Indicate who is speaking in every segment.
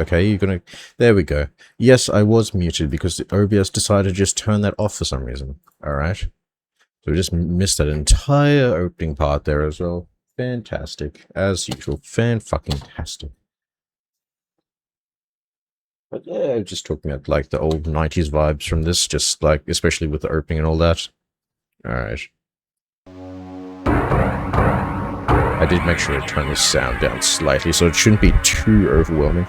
Speaker 1: Okay, you're gonna... There we go. Yes, I was muted because the OBS decided to just turn that off for some reason. Alright. So we just missed that entire opening part there as well. Fantastic. As usual. Fan-fucking-tastic. But yeah, just talking about like the old 90s vibes from this, just like, especially with the opening and all that. Alright. I did make sure to turn the sound down slightly, so it shouldn't be too overwhelming.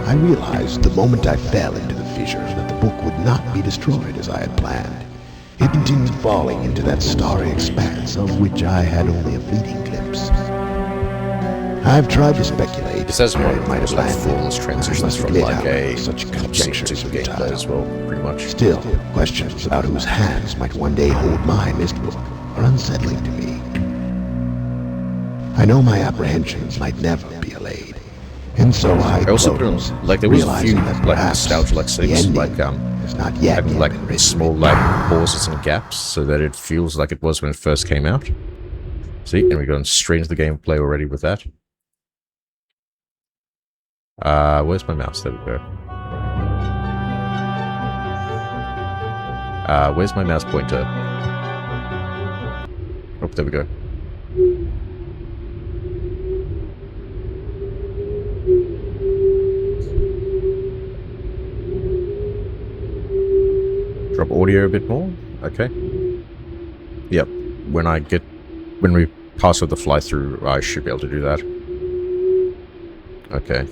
Speaker 2: I realized the moment I fell into the fissure that the book would not be destroyed as I had planned. It continued falling into that starry expanse of which I had only a fleeting glimpse. I've tried to speculate.
Speaker 1: This has one
Speaker 2: where it
Speaker 1: of
Speaker 2: might have
Speaker 1: those like
Speaker 2: landed.
Speaker 1: flawless transitions from like a
Speaker 2: such
Speaker 1: cutscene
Speaker 2: conjectures
Speaker 1: to
Speaker 2: are
Speaker 1: gameplay
Speaker 2: futile.
Speaker 1: as well, pretty much.
Speaker 2: Still, questions about whose hands might one day hold my Myst book are unsettling to me. I know my apprehensions might never be allayed, and so I
Speaker 1: also
Speaker 2: close,
Speaker 1: put on, like, there was a few
Speaker 2: realizing that
Speaker 1: like
Speaker 2: perhaps
Speaker 1: nostalgia like
Speaker 2: the
Speaker 1: things,
Speaker 2: ending
Speaker 1: like
Speaker 2: has not yet
Speaker 1: having like
Speaker 2: been written.
Speaker 1: small like pauses and gaps so that it feels like it was when it first came out. See, and we're going straight into the gameplay already with that. Where's my mouse? There we go. Where's my mouse pointer? Oh, there we go. Drop audio a bit more. Okay. Yep. When we pass with the fly through, I should be able to do that. Okay.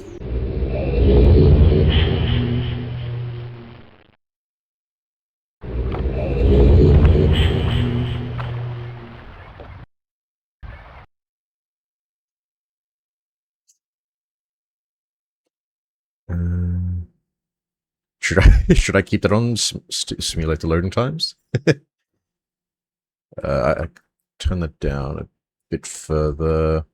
Speaker 1: Should I keep that on? Simulate the loading times. I turn that down a bit further.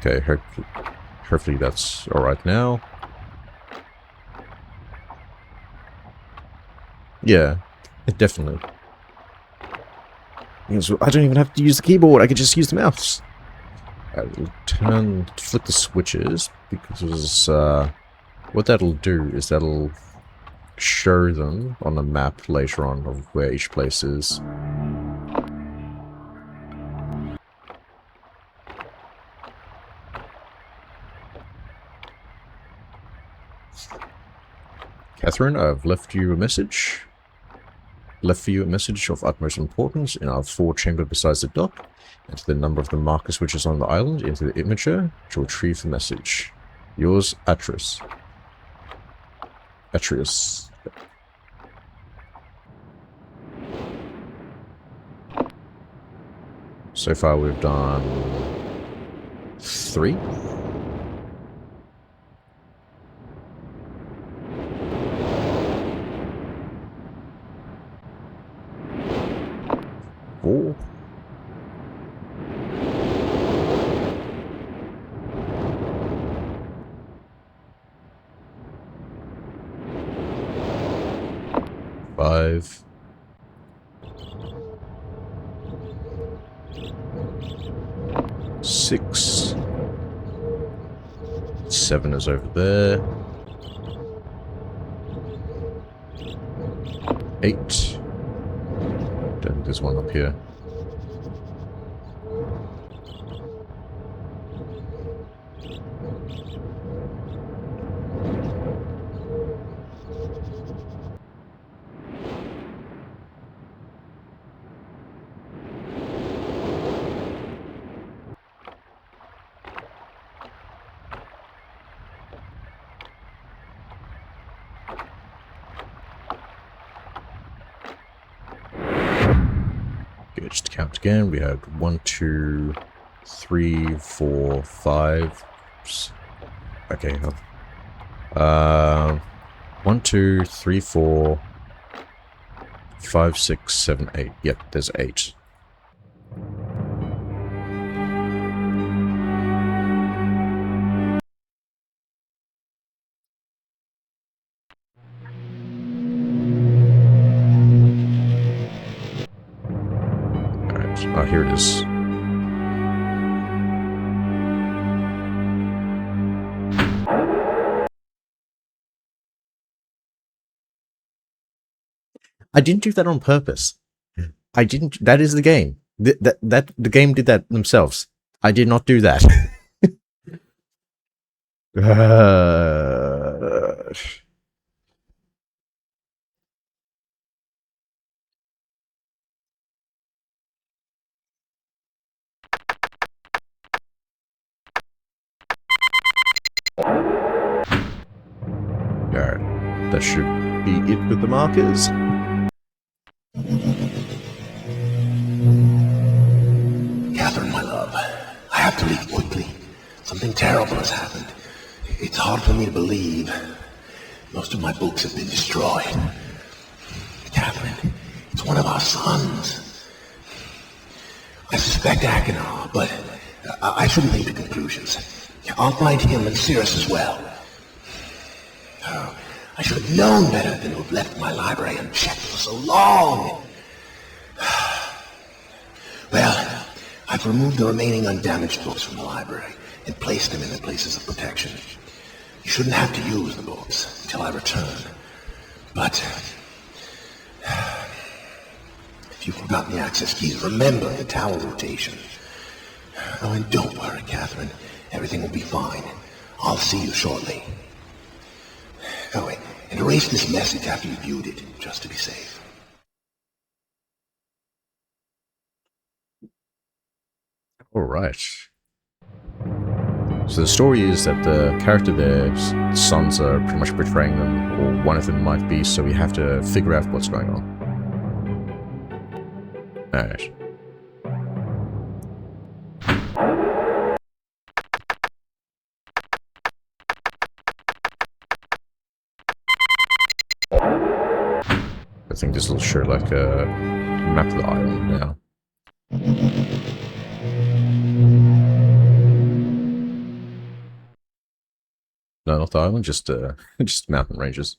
Speaker 1: Okay, hopefully that's alright now. Yeah, definitely. I don't even have to use the keyboard, I can just use the mouse. I will flick the switches, because what that'll do is that'll show them on the map later on of where each place is. Catherine, I've left you a message. Left for you a message of utmost importance in our 4 chamber beside the dock. Enter the number of the marker switches on the island into the imager to retrieve the message. Yours, Atreus. Atreus. So far we've done 3. Four. Five. 6. 7 is over there. 8. Don't think there's one up here. Okay, just count again. We had 1, 2, 3, 4, 5. Okay. 1, 2, 3, 4, 5, 6, 7, 8. Yep, there's 8. Oh, here it is. I didn't do that on purpose. I didn't. That is the game. The game did that themselves. I did not do that. Alright, that should be it with the markers.
Speaker 2: Catherine, my love, I have to leave quickly. Something terrible has happened. It's hard for me to believe. Most of my books have been destroyed. Catherine, it's one of our sons. I suspect Achenar, but I shouldn't leap to conclusions. I'll find him and Cirrus as well. Oh, I should have known better than to have left my library unchecked for so long. Well, I've removed the remaining undamaged books from the library and placed them in their places of protection. You shouldn't have to use the books until I return. But if you've forgotten the access keys, remember the tower rotation. Oh, and don't worry, Catherine. Everything will be fine. I'll see you shortly. Oh, wait, and erase this message after you viewed it, just to be safe.
Speaker 1: Alright. So the story is that the character there's sons are pretty much betraying them, or one of them might be, so we have to figure out what's going on. Alright. I think this will show like a map of the island now. No, not the island, just just mountain ranges.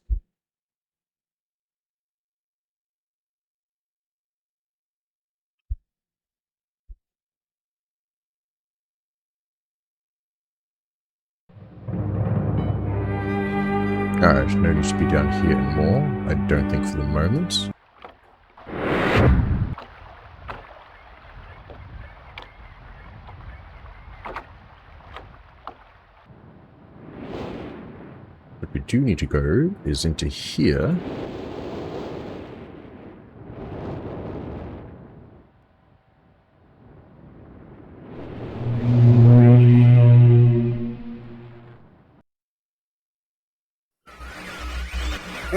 Speaker 1: Alright, no need to be down here anymore. I don't think for the moment. What we do need to go is into here.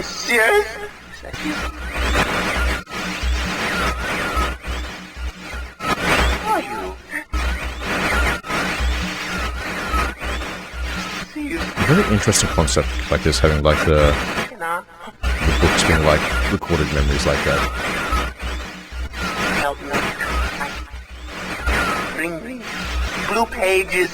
Speaker 2: Serious? Are you?
Speaker 1: A very interesting concept like this, having like the books being like recorded memories like that.
Speaker 2: Help me. Bring blue pages.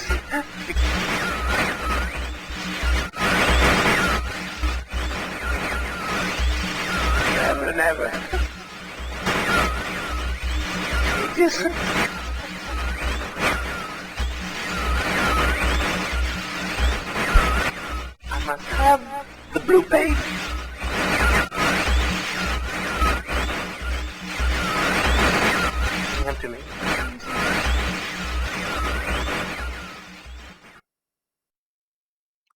Speaker 2: Never. Just... I must have the blue page. Bring them to me.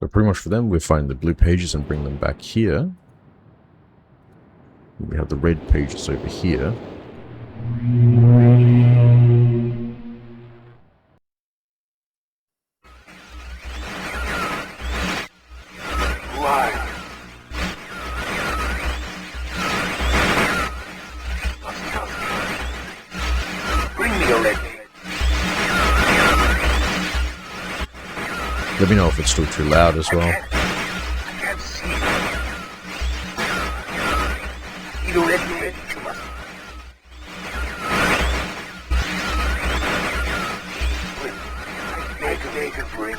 Speaker 1: But pretty much for them, we find the blue pages and bring them back here. We have the red pages over here.
Speaker 2: Why? Bring me your red page.
Speaker 1: Let me know if it's still too loud as well.
Speaker 2: I can't see. You red page. Bring.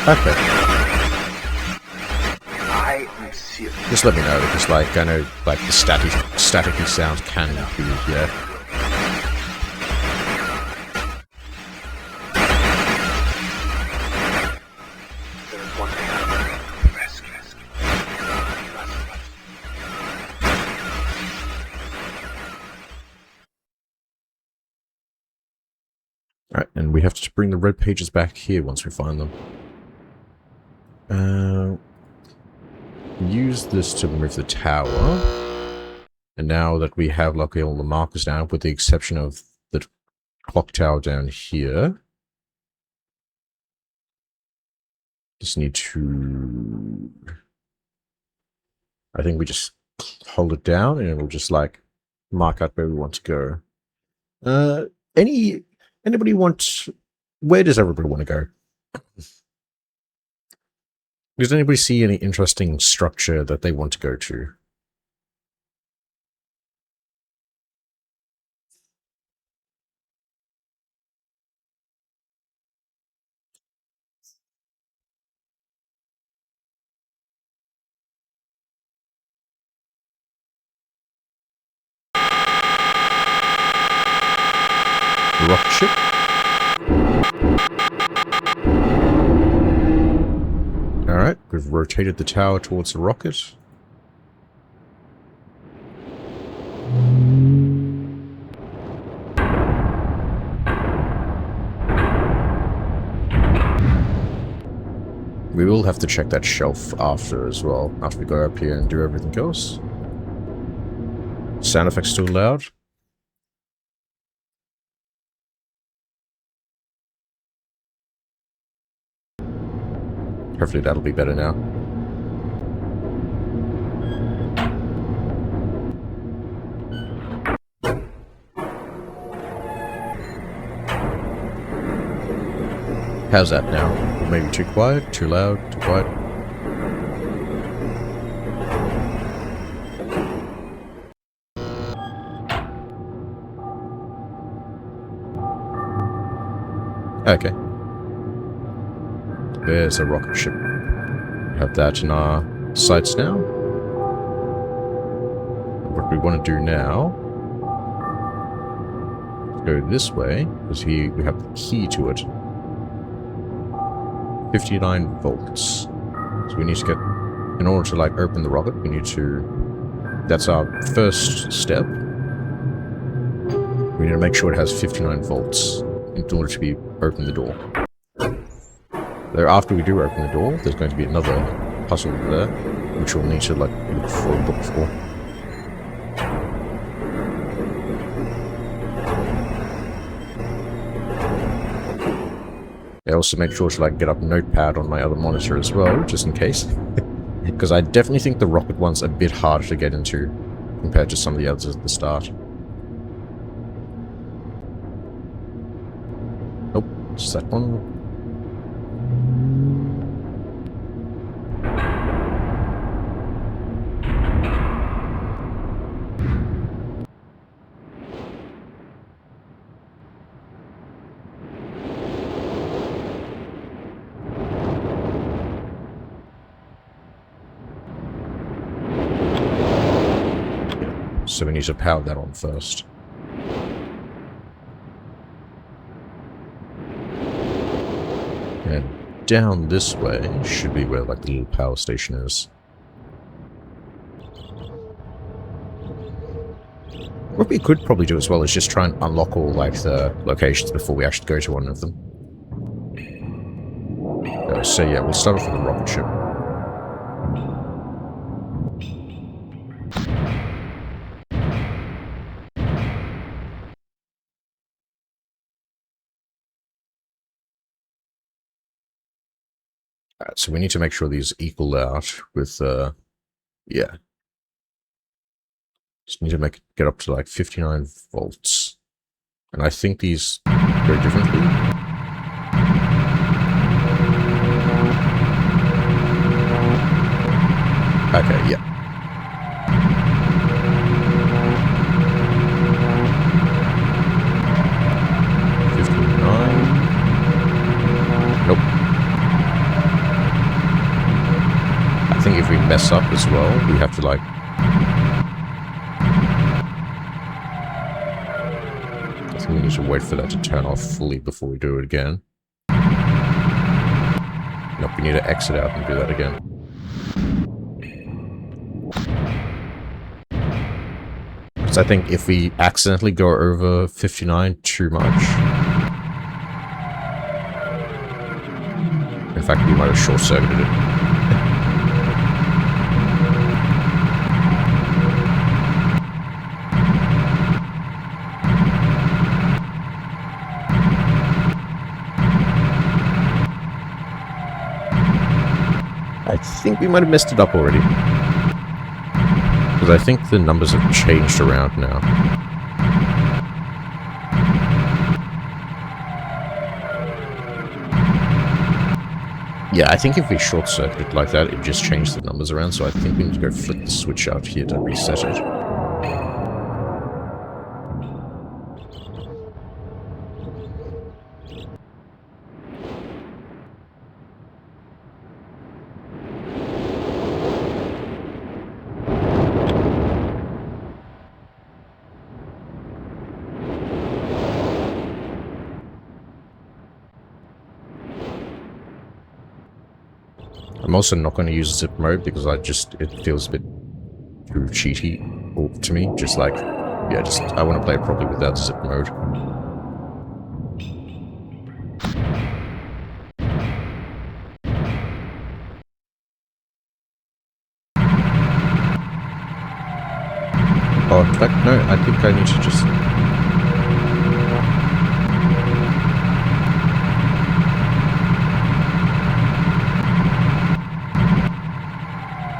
Speaker 1: Okay.
Speaker 2: I
Speaker 1: Just let me know, because, like, I know, like, the staticky sounds can be, yeah. Alright, and we have to bring the red pages back here once we find them. Use this to move the tower. And now that we have, luckily, all the markers down, with the exception of the clock tower down here, just need to... I think we just hold it down and it will just, like, mark out where we want to go. Anybody want... Where does everybody want to go? Does anybody see any interesting structure that they want to go to? The rocket ship? Alright, we've rotated the tower towards the rocket. We will have to check that shelf after as well, after we go up here and do everything else. Sound effects still loud? Hopefully that'll be better now. How's that now? Maybe too quiet, too loud, too quiet? Okay. There's a rocket ship. We have that in our sights now. What we want to do now is go this way, because we have the key to it. 59 volts. So we need to get, in order to, like, open the rocket, we need to, that's our first step. We need to make sure it has 59 volts in order to open the door. There, after we do open the door, there's going to be another puzzle there, which we'll need to, like, look for a book for. I also made sure to, like, get up Notepad on my other monitor as well, just in case. Because I definitely think the rocket one's a bit harder to get into compared to some of the others at the start. Nope, just that one. So we need to power that on first. And down this way should be where, like, the little power station is. What we could probably do as well is just try and unlock all, like, the locations before we actually go to one of them. So yeah, we'll start off with the rocket ship. So we need to make sure these equal out with, yeah. Just need to get up to, like, 59 volts. And I think these go differently. Okay, yeah. mess up as well, we have to like... I think we need to wait for that to turn off fully before we do it again. Nope, we need to exit out and do that again. Because I think if we accidentally go over 59 too much... In fact, we might have short-circuited it. I think we might have messed it up already. Because I think the numbers have changed around now. Yeah, I think if we short-circuit it like that, it just changed the numbers around, so I think we need to go flick the switch out here to reset it. I'm also not going to use zip mode because it feels a bit too cheaty to me. Just like, yeah, I want to play it properly without zip mode. Oh, in fact, no, I think I need to just...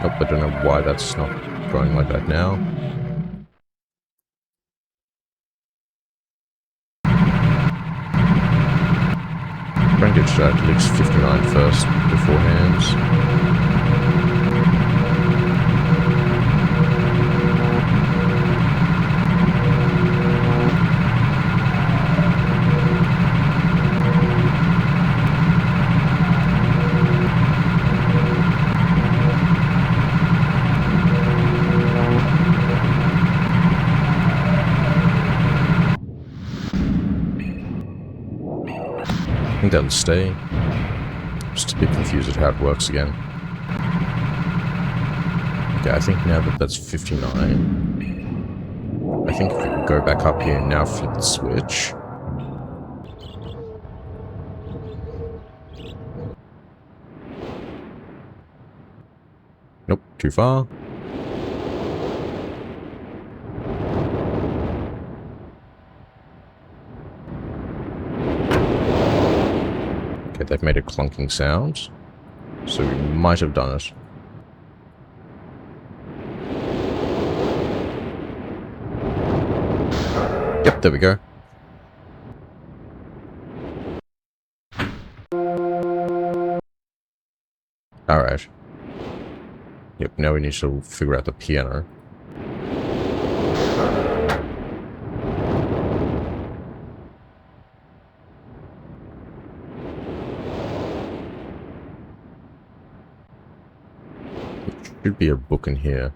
Speaker 1: Nope, I don't know why that's not going like that now. Try and get to at least 59 first beforehand. I think that'll stay. Just a bit confused at how it works again. Okay, I think now that that's 59, I think if we can go back up here and now flip the switch. Nope, too far. Okay, they've made a clunking sound, so we might have done it. Yep, there we go. Alright. Yep, now we need to figure out the piano. Should be a book in here.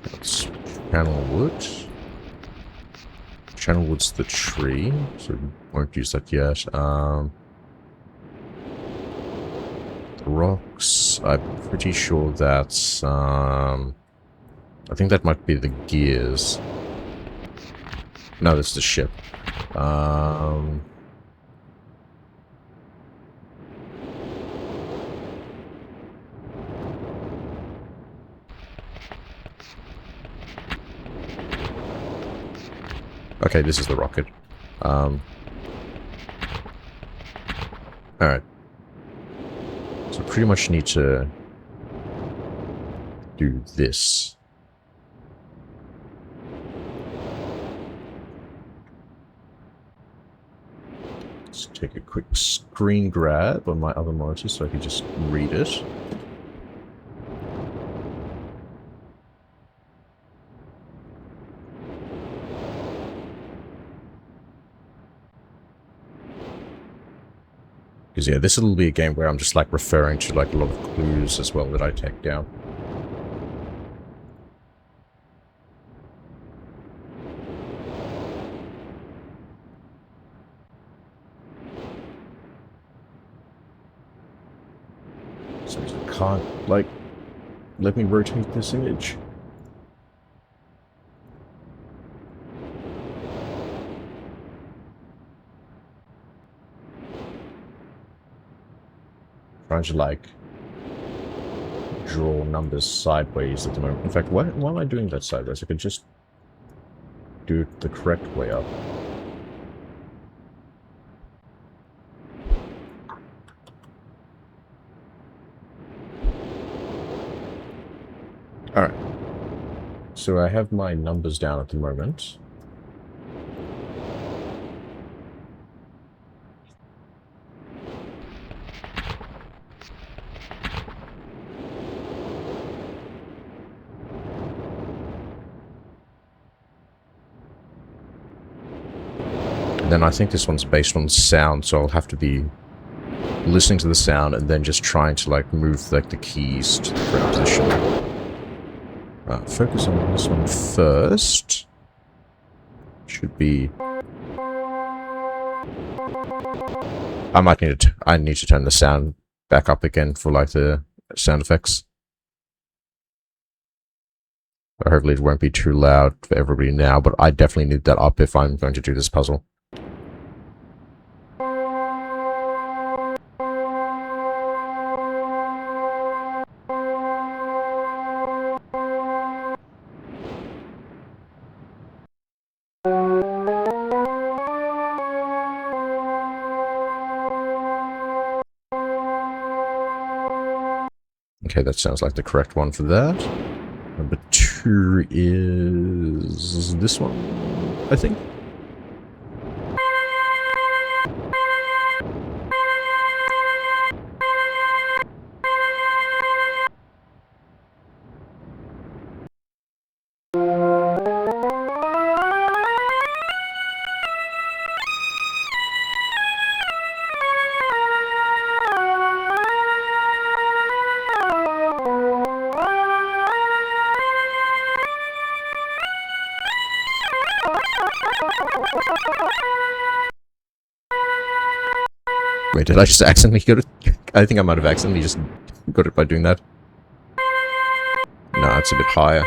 Speaker 1: That's Channelwood. Channelwood's the tree, so we won't use that yet. The rocks, I'm pretty sure that's, I think that might be the gears. No, that's the ship. Okay, this is the rocket. Alright. So pretty much need to do this. Let's take a quick screen grab on my other monitor so I can just read it. Because yeah, this will be a game where I'm just like referring to like a lot of clues as well that I take down. So I can't like let me rotate this image. Trying to like draw numbers sideways at the moment. In fact, why am I doing that sideways? I could just do it the correct way up. Alright. So I have my numbers down at the moment. And then I think this one's based on sound, so I'll have to be listening to the sound and then just trying to like move like the keys to the correct position. Focus on this one first. Should be. I need to turn the sound back up again for like the sound effects. Hopefully it won't be too loud for everybody now, but I definitely need that up if I'm going to do this puzzle. Okay, that sounds like the correct one for that. Number 2 is this one, I think. Wait, did I just accidentally get it? I think I might have accidentally just got it by doing that. No, it's a bit higher.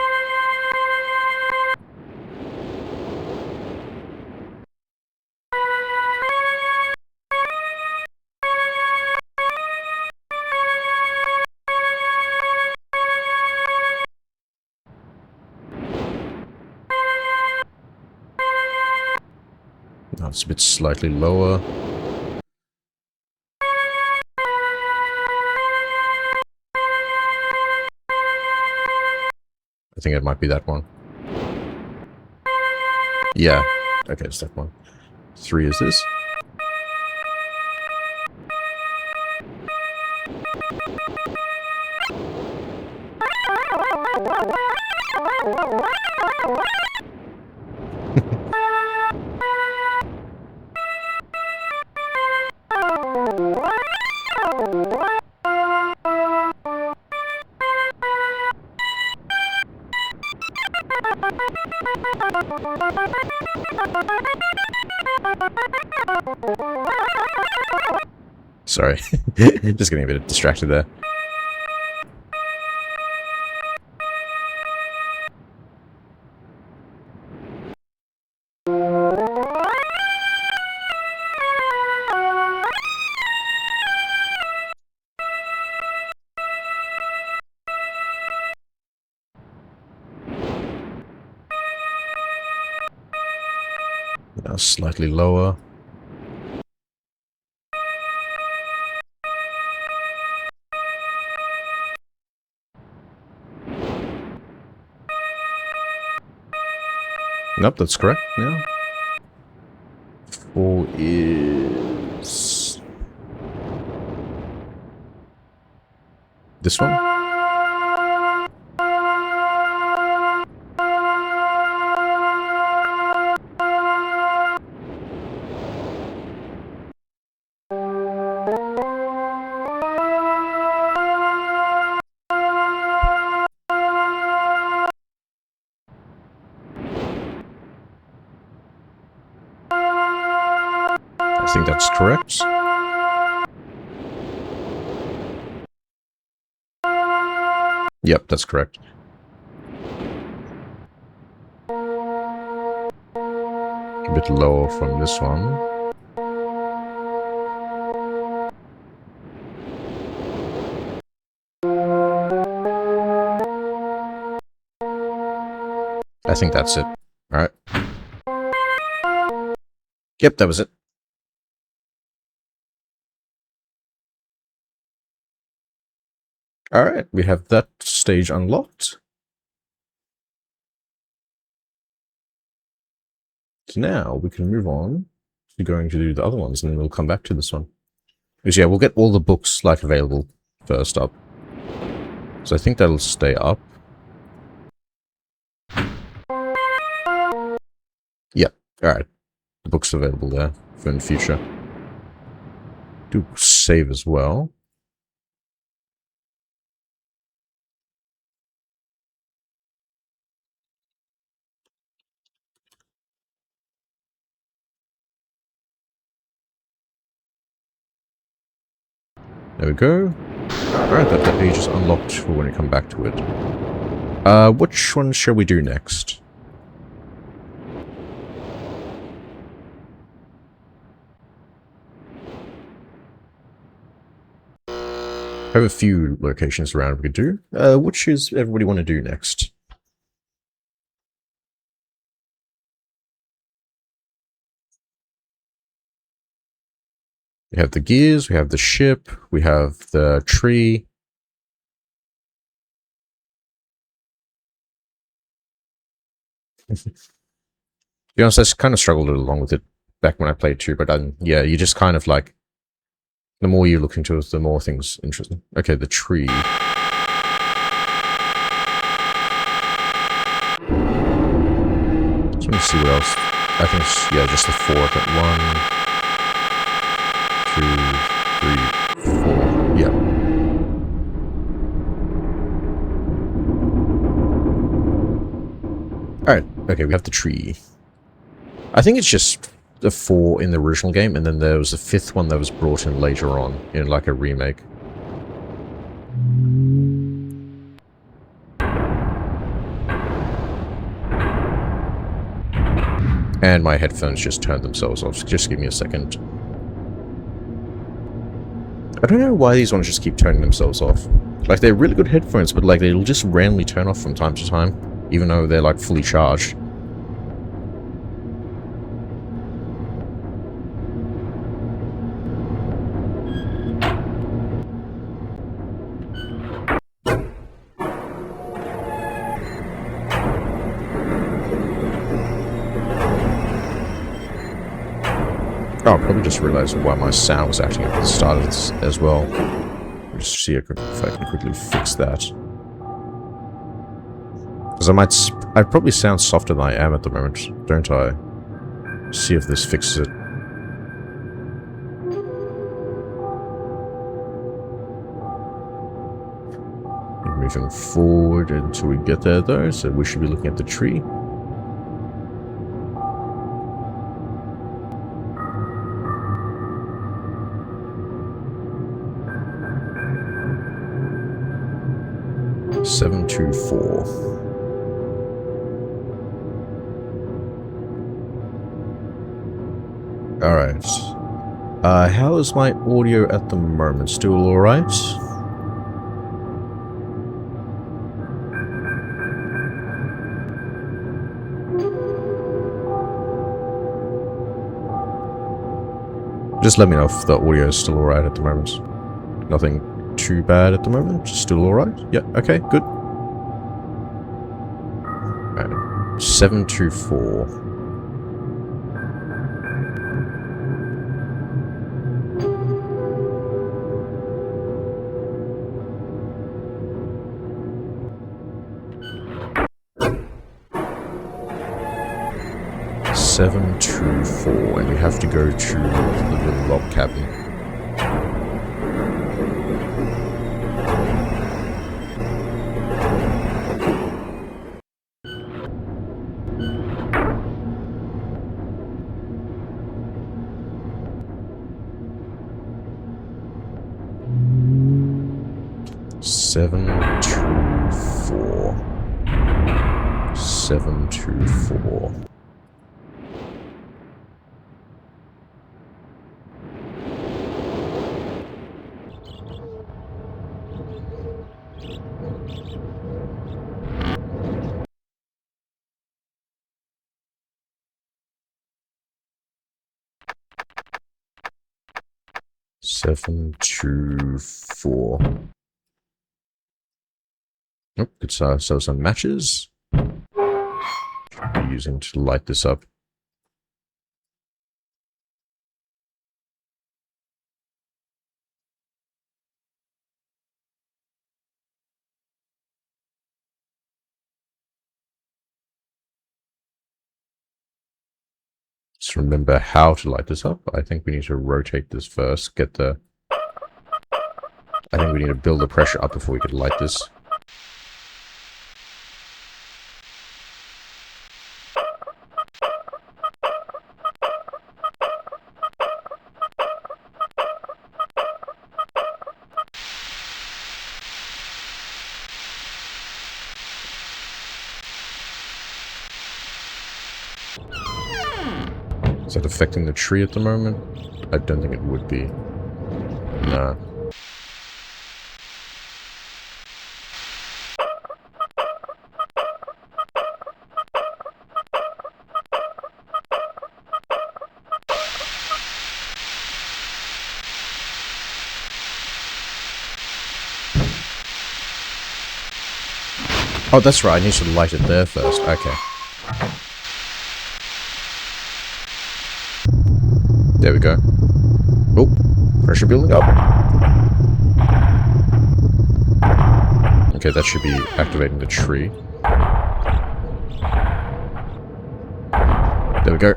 Speaker 1: No, it's a bit slightly lower. I think it might be that one. Yeah. Okay, it's that one. 3 is this. Sorry. Just getting a bit distracted there. Now slightly lower. Nope, that's correct. Yeah. 4 is this one. I think that's correct. Yep, that's correct. A bit lower from this one. I think that's it. Alright. Yep, that was it. Alright, we have that stage unlocked. So now we can move on to going to do the other ones, and then we'll come back to this one. Because yeah, we'll get all the books like available first up. So I think that'll stay up. Yep, alright. The book's available there for in the future. Do save as well. There we go. Alright, that page is unlocked for when we come back to it. Which one shall we do next? I have a few locations around we could do. Which is everybody want to do next? We have the gears, we have the ship, we have the tree. To be honest, I kind of struggled along with it back when I played too, but yeah, you just kind of like, the more you look into it, the more things interesting. Okay, the tree. So let me see what else. I think it's, yeah, just the 4 at that 1, 2, 3, 4. Yeah. Alright, okay, we have the tree. I think it's just the 4 in the original game, and then there was a 5th one that was brought in later on, in like a remake. And my headphones just turned themselves off, so just give me a second. I don't know why these ones just keep turning themselves off. Like, they're really good headphones, but like, they'll just randomly turn off from time to time, even though they're like fully charged. Oh, I probably just realized why my sound was acting up at the start of this as well. Just see if I can quickly fix that. Because I probably sound softer than I am at the moment, don't I? See if this fixes it. Moving forward until we get there though, so we should be looking at the tree. Seven, 2, 4. Alright. How is my audio at the moment? Still alright? Just let me know if the audio is still alright at the moment. Nothing too bad at the moment. Still alright? Yeah, okay, good. Alright. 7, 2, 4. Seven, 2, 4, and we have to go to the little log cabin. 724. 724. Seven, 2, 4. Oh, could sell some matches. Should be using to light this up. Just remember how to light this up. I think we need to rotate this first. I think we need to build the pressure up before we could light this. Is that affecting the tree at the moment? I don't think it would be. Nah. Oh, that's right. I need to light it there first. Okay. There we go. Oh, pressure building up. Okay, that should be activating the tree. There we go.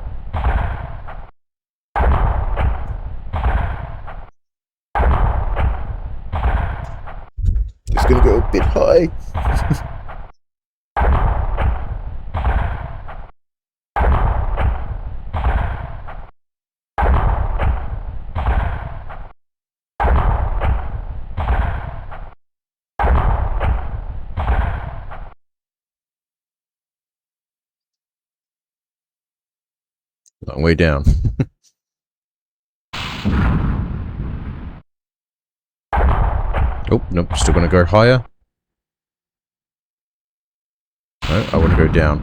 Speaker 1: It's gonna go a bit high. Long way down. Oh, nope, still gonna go higher. No, I want to go down.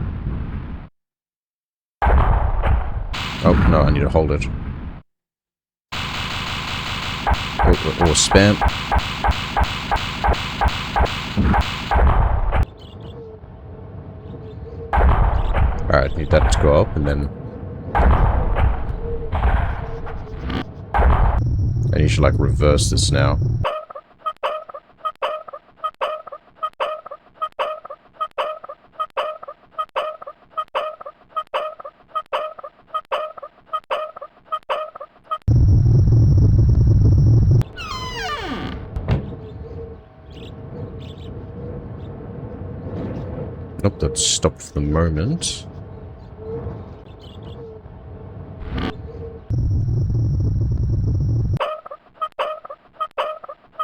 Speaker 1: Oh, no, I need to hold it. Or spam. Alright, need that to go up, and then I need to, like, reverse this now. Nope, that's stopped for the moment.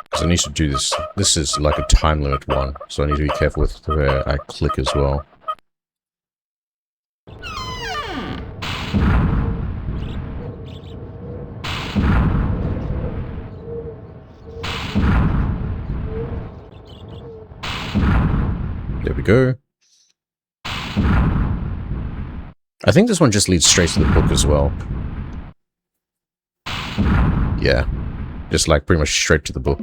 Speaker 1: Because I need to do this. This is like a time limit one, so I need to be careful with where I click as well. There we go. I think this one just leads straight to the book as well. Yeah. Just like pretty much straight to the book.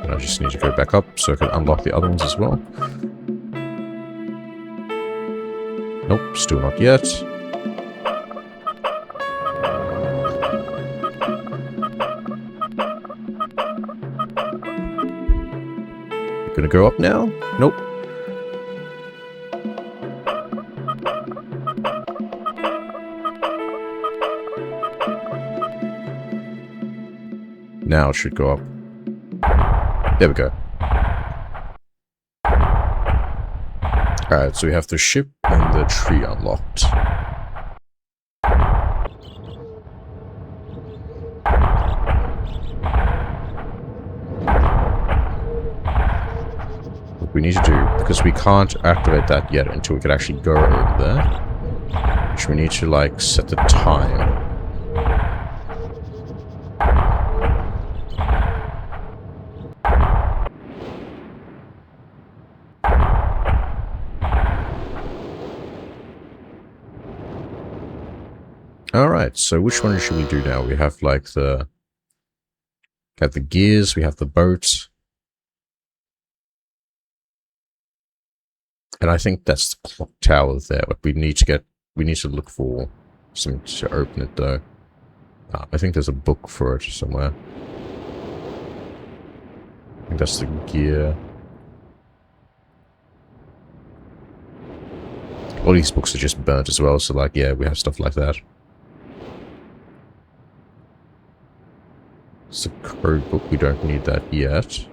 Speaker 1: And I just need to go back up so I can unlock the other ones as well. Nope, still not yet. Gonna go up now? Nope. Now it should go up. There we go. Alright, so we have the ship and the tree unlocked. What we need to do, because we can't activate that yet until we can actually go over there, which we need to, like, set the time. Alright, so which one should we do now? We have, like, the gears, we have the boat. And I think that's the clock tower there, but we need to look for something to open it, though. I think there's a book for it somewhere. I think that's the gear. All these books are just burnt as well, so, like, yeah, we have stuff like that. It's a code book, we don't need that yet.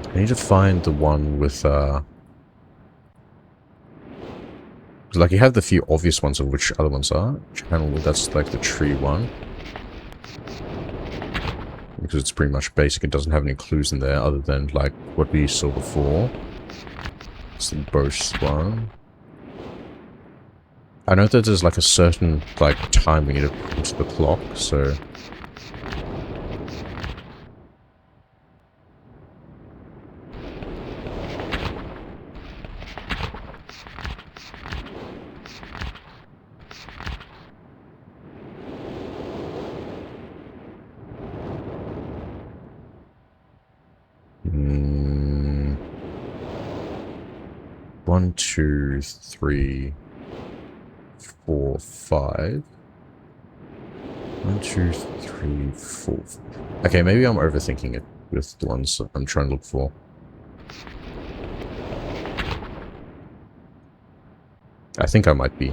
Speaker 1: I need to find the one with, like, you have the few obvious ones of which other ones are. Channel, that's like the tree one. Because it's pretty much basic, it doesn't have any clues in there other than, like, what we saw before. It's the boast one. I know that there's, like, a certain, like, time we need to put into the clock, so... One, two, three, 4, 5. 1, 2, 3, 4. Okay, maybe I'm overthinking it with the ones I'm trying to look for. I think I might be.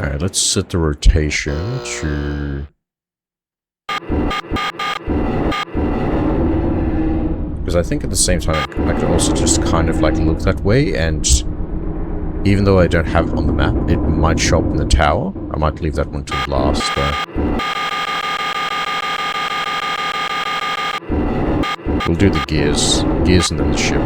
Speaker 1: Alright, let's set the rotation to... Because I think at the same time I could also just kind of like look that way, and even though I don't have it on the map, it might show up in the tower. I might leave that one to last though. We'll do the gears and then the ship.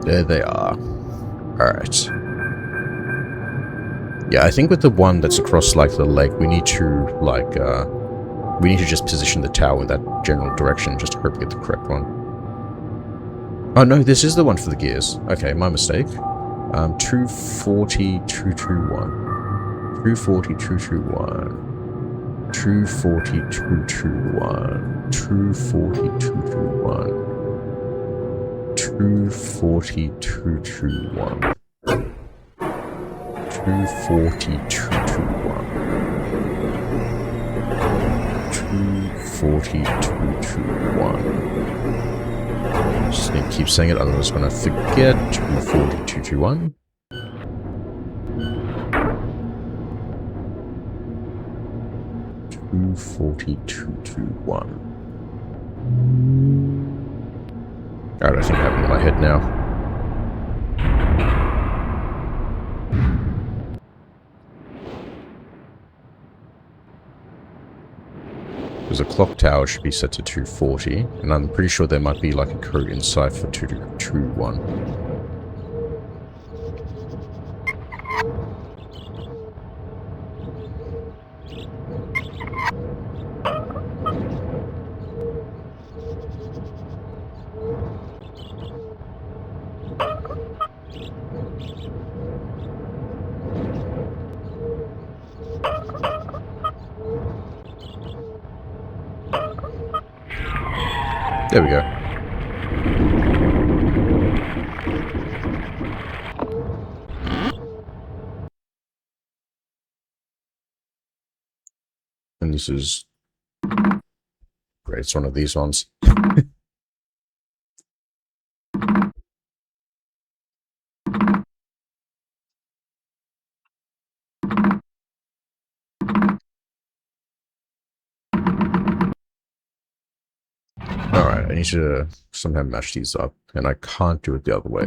Speaker 1: There they are. Alright. Yeah, I think with the one that's across, like, the lake, we need to, like, we need to just position the tower in that general direction, just to hope we get the correct one. Oh, no, this is the one for the gears. Okay, my mistake. 240, 221. 240, 221. 240, 221. 240, 221. 240, 221. 240, 221. 240, 221. Just need to keep saying it, otherwise I'm going to forget. 240, 221. 240, 221. Alright, I think I have it in my head now. Because Because a clock tower should be set to 240, and I'm pretty sure there might be like a code inside for 221. There we go. And this is great. It's one of these ones. Alright, I need to somehow match these up, and I can't do it the other way.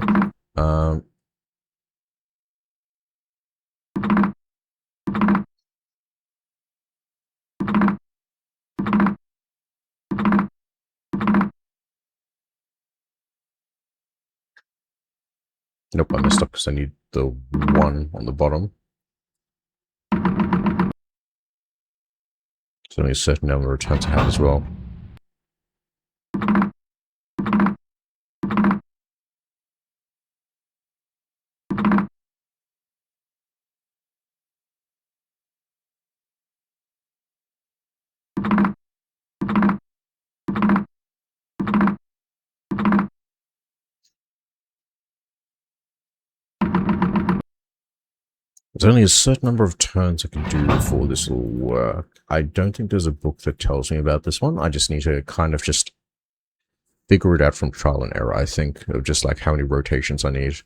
Speaker 1: Nope, I messed up because I need the 1 on the bottom. So only a certain number of returns I have as well. There's only a certain number of turns I can do before this will work. I don't think there's a book that tells me about this one. I just need to kind of just figure it out from trial and error, I think, of just like how many rotations I need.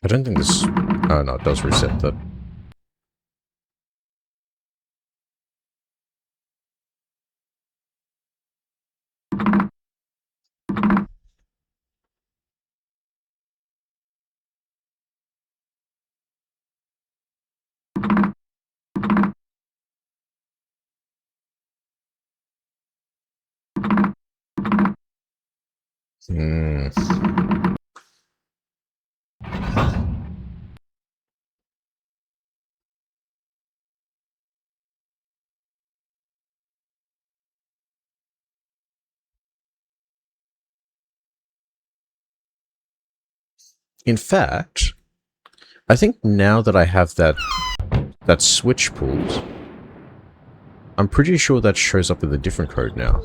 Speaker 1: I don't think this... Oh no, it does reset that. In fact, I think now that I have that switch pulled, I'm pretty sure that shows up with a different code now.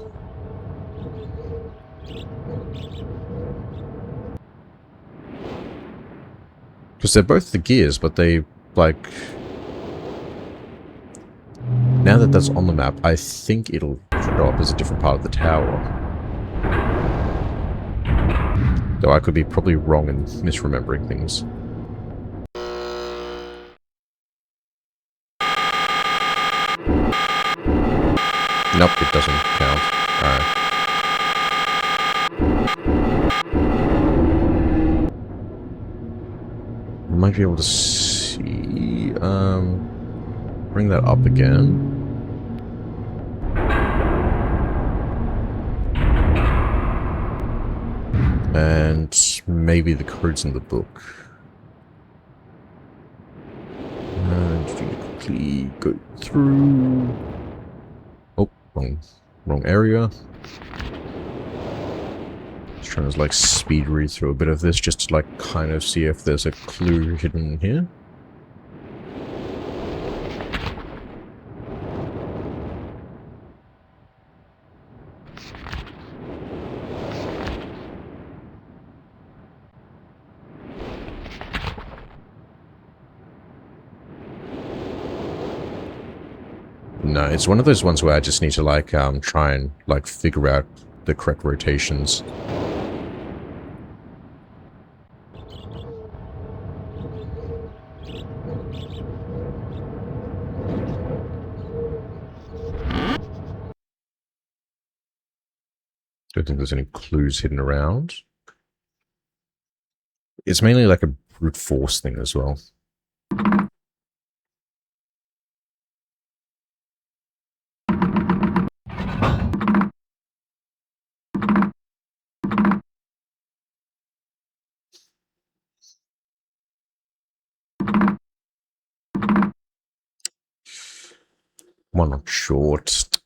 Speaker 1: Because they're both the gears, but they, like... Now that that's on the map, I think it'll show up as a different part of the tower. Though I could be probably wrong in misremembering things. Nope, it doesn't count. Alright. Might be able to see... bring that up again. And maybe the code's in the book. And quickly go through... Oh, wrong area. Just trying to like speed read through a bit of this just to like kind of see if there's a clue hidden here. No, it's one of those ones where I just need to like try and like figure out the correct rotations. Don't think there's any clues hidden around. It's mainly like a brute force thing as well. One not short.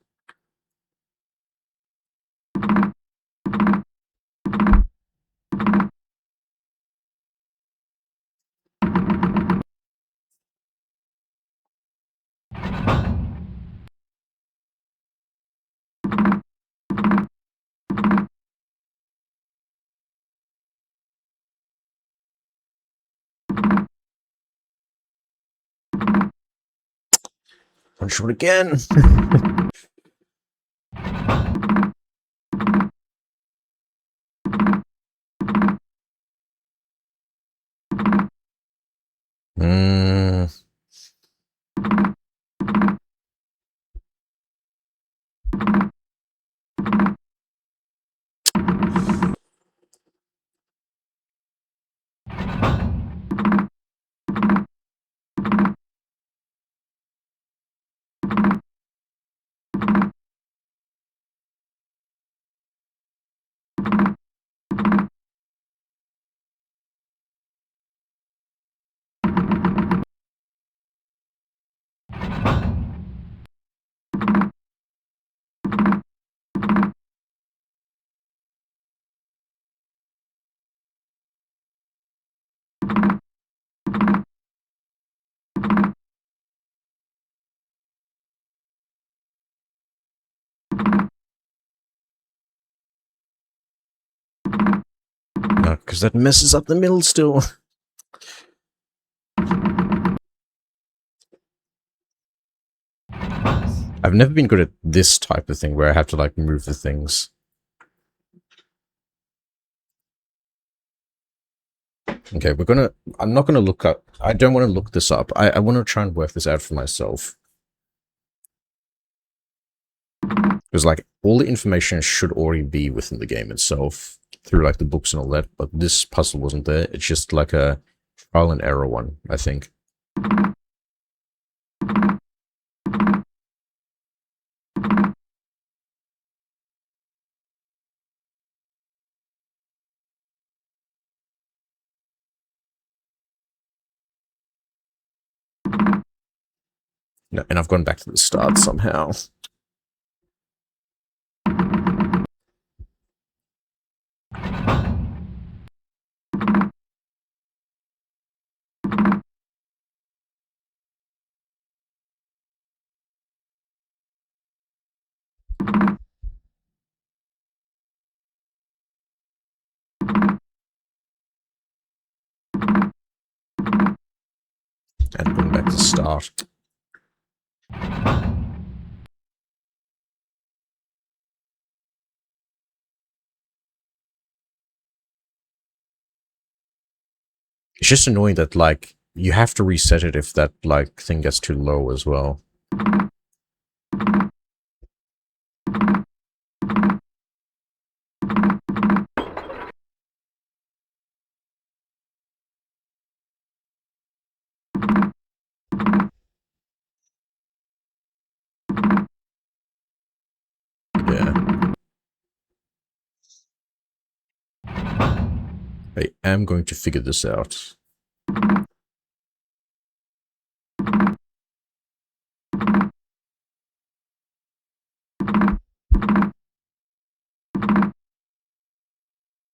Speaker 1: One short again. Hmm. No, because that messes up the middle still. I've never been good at this type of thing where I have to like move the things. Okay, I'm not gonna look up, I don't want to look this up. I want to try and work this out for myself. Because like all the information should already be within the game itself through like the books and all that, but this puzzle wasn't there. It's just like a trial and error one, I think. No, and I've gone back to the start somehow. And going back to the start. It's just annoying that like you have to reset it if that like thing gets too low as well. Yeah. I am going to figure this out.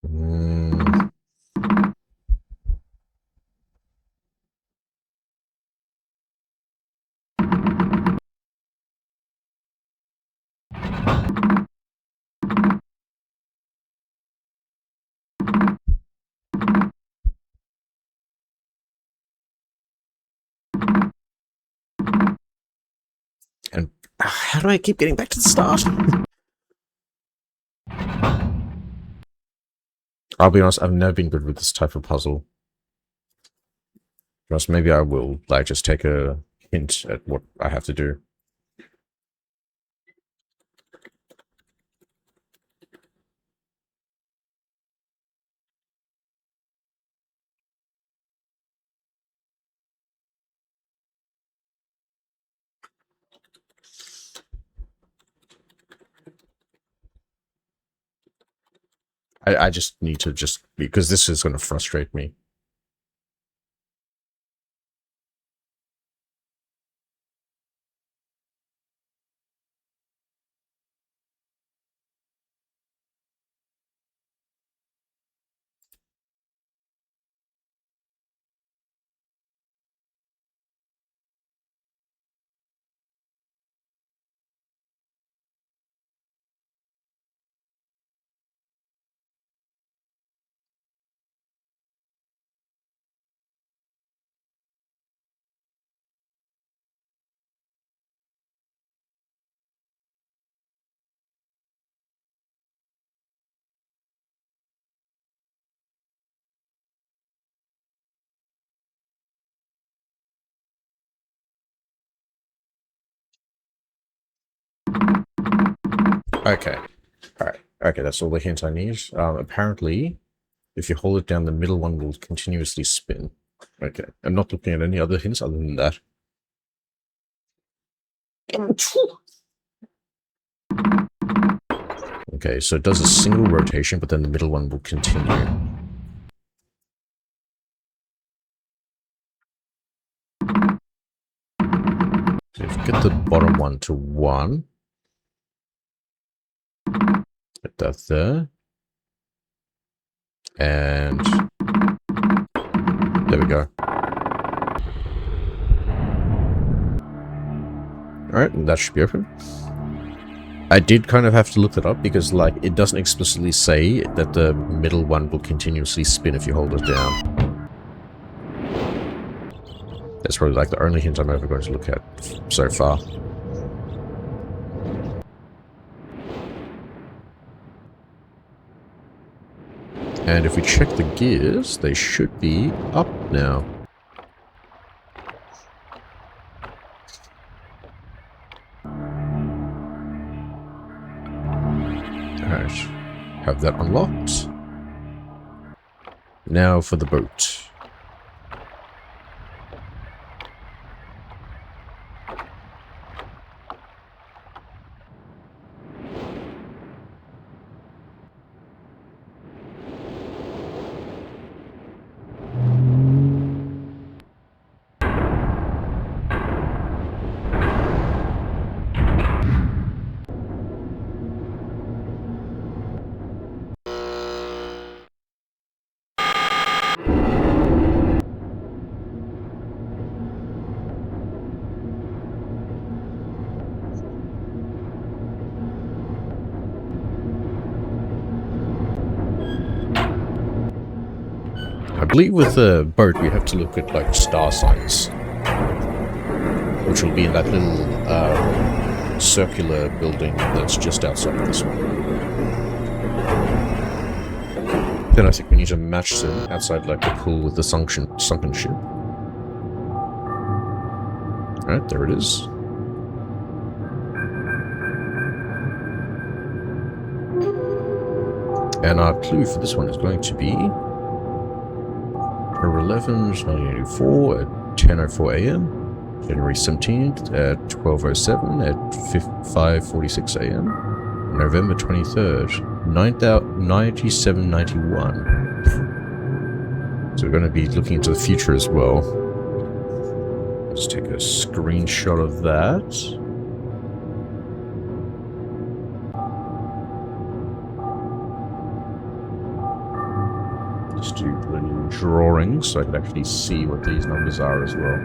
Speaker 1: Mm. And how do I keep getting back to the start? I'll be honest, I've never been good with this type of puzzle. Just maybe I will, like, just take a hint at what I have to do. I just need to because this is going to frustrate me. Okay. Alright. Okay, that's all the hint I need. Apparently, if you hold it down, the middle one will continuously spin. Okay. I'm not looking at any other hints other than that. Okay, so it does a single rotation, but then the middle one will continue. So if you get the bottom one to 1, get that there. And there we go. Alright, and that should be open. I did kind of have to look that up because, like, it doesn't explicitly say that the middle one will continuously spin if you hold it down. That's probably, like, the only hint I'm ever going to look at so far. And if we check the gears, they should be up now. Alright, have that unlocked. Now for the boat. I believe with the boat we have to look at, like, star signs, which will be in that little circular building that's just outside of this one. Then I think we need to match them outside, like, the pool with the sunken ship. Alright, there it is. And our clue for this one is going to be October 11th, 1984 at 10:04 a.m. January 17th at 12:07 at 5:46 a.m. November 23rd, 9791. So we're going to be looking into the future as well. Let's take a screenshot of that. Just do little drawings so I can actually see what these numbers are as well.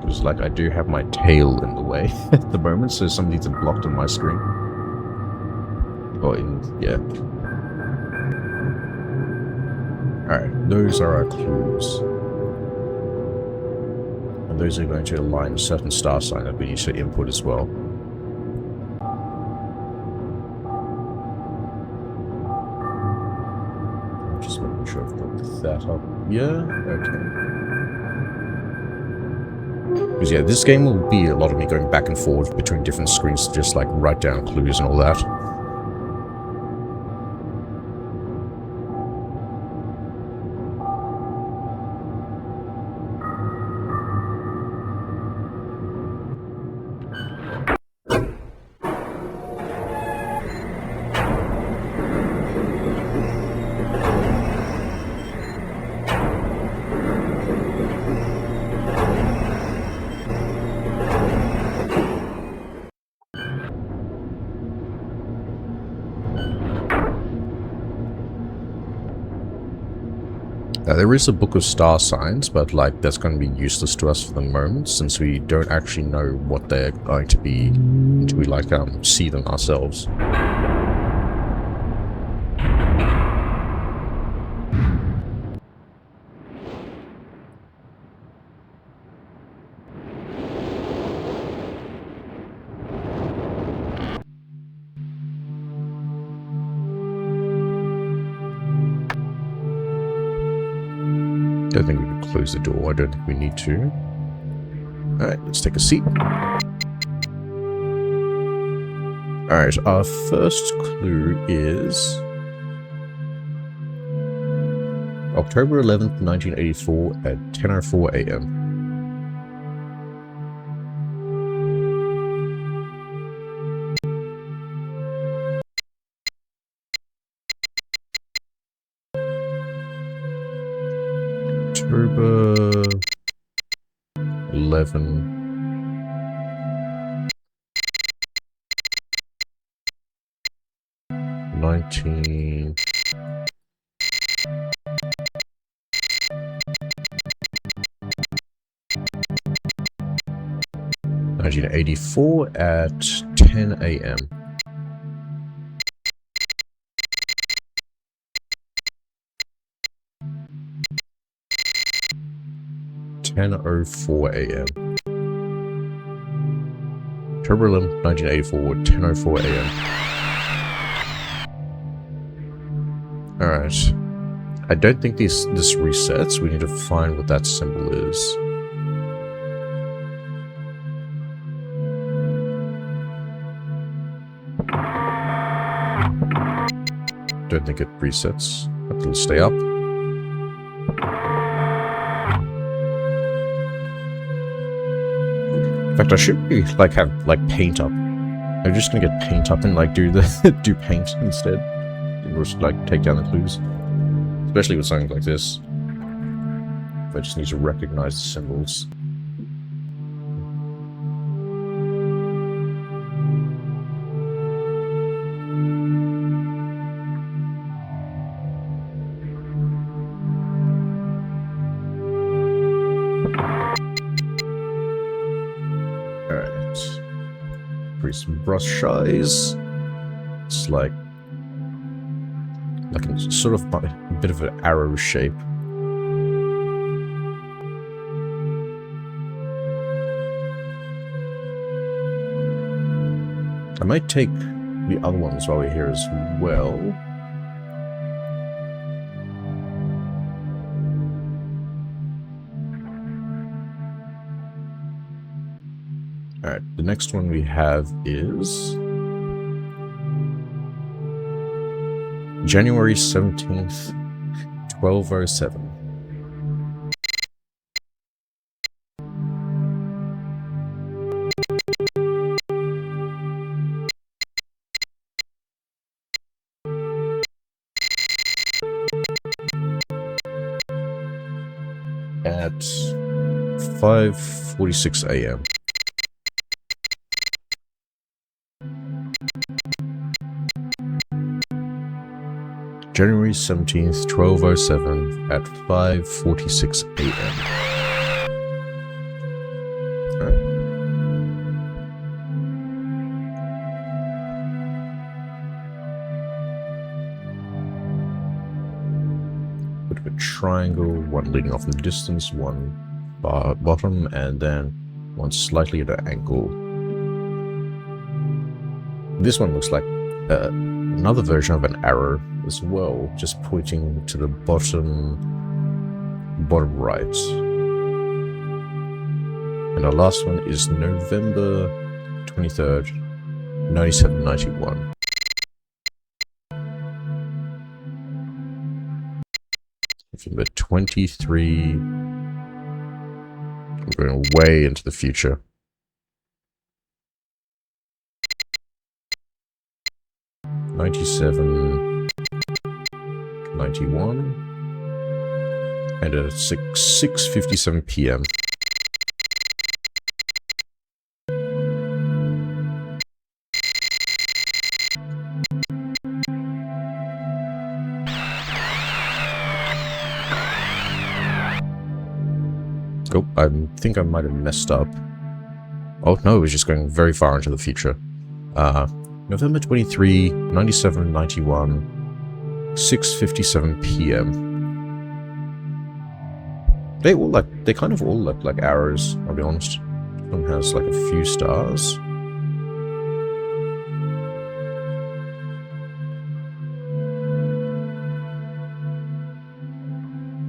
Speaker 1: Because, like, I do have my tail in the way at the moment, so some of these are blocked on my screen. Yeah. Alright, those are our clues. And those are going to align a certain star sign that we need to input as well. I'm just making sure I've got that up. Yeah, okay. Because yeah, this game will be a lot of me going back and forth between different screens to just like write down clues and all that. There is a book of star signs, but like that's going to be useless to us for the moment since we don't actually know what they're going to be until we like see them ourselves. I don't think we can close the door. I don't think we need to. Alright, let's take a seat. Alright, our first clue is October 11th, 1984 at 10:04 a.m. October 11. Nineteen 1984 at 10 a.m. (10:04 a.m.) October 11th, 1984, 10:04 a.m. Alright. I don't think this resets. We need to find what that symbol is. Don't think it resets, but it'll stay up. In fact, I should be like have like paint up. I'm just gonna get paint up and like do paint instead. Or just like take down the clues. Especially with something like this. I just need to recognize the symbols. Alright. Pretty some brush eyes. It's like sort of a bit of an arrow shape. I might take the other ones while we're here as well. Alright, the next one we have is January 17th, 12:07. At 5:46 a.m. January 17th, 12:07 at 5:46 a.m. Alright. Bit of a triangle, one leading off in the distance, one bottom, and then one slightly at an angle. This one looks like another version of an arrow as well, just pointing to the bottom right. And our last one is November 23rd, 9791. November 23. We're going way into the future. 97, 91, and at 6:57 p.m. Oh, I think I might have messed up. Oh no, it was just going very far into the future. November 23, 97, 91, 6:57 p.m. They kind of all look like arrows, I'll be honest. One has like a few stars.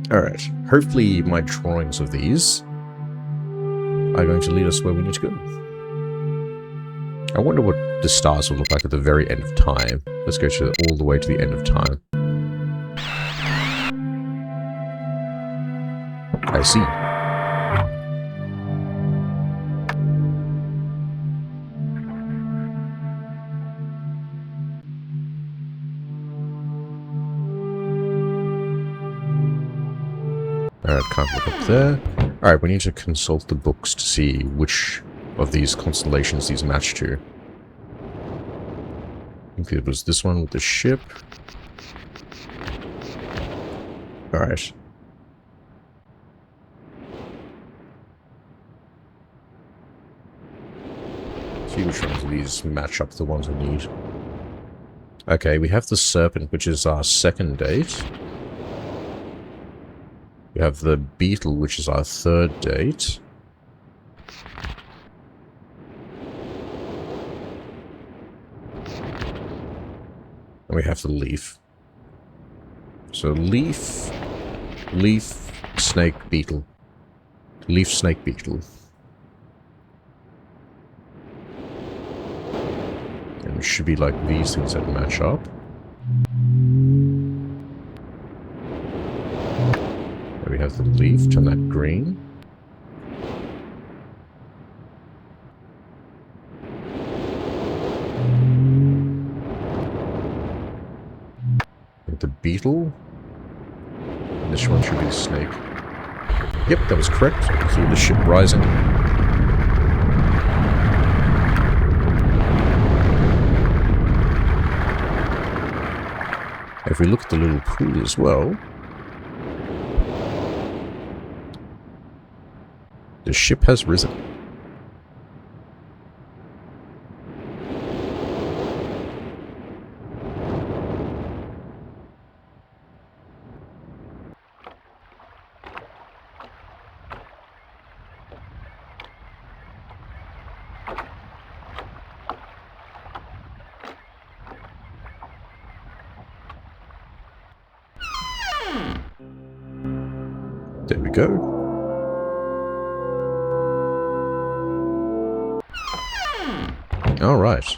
Speaker 1: Alright, hopefully my drawings of these are going to lead us where we need to go. I wonder what the stars will look like at the very end of time. Let's go all the way to the end of time. I see. Alright, can't look up there. Alright, we need to consult the books to see which of these constellations these match to. I think it was this one with the ship. Alright. See which ones of these match up to the ones we need. Okay, we have the serpent, which is our second date. We have the beetle, which is our third date. And we have the leaf. So leaf, snake, beetle. Leaf, snake, beetle. And it should be like these things that match up. There we have the leaf, turn that green. The beetle. And this one should be the snake. Yep, that was correct. See the ship rising. If we look at the little pool as well, the ship has risen. There we go. All right.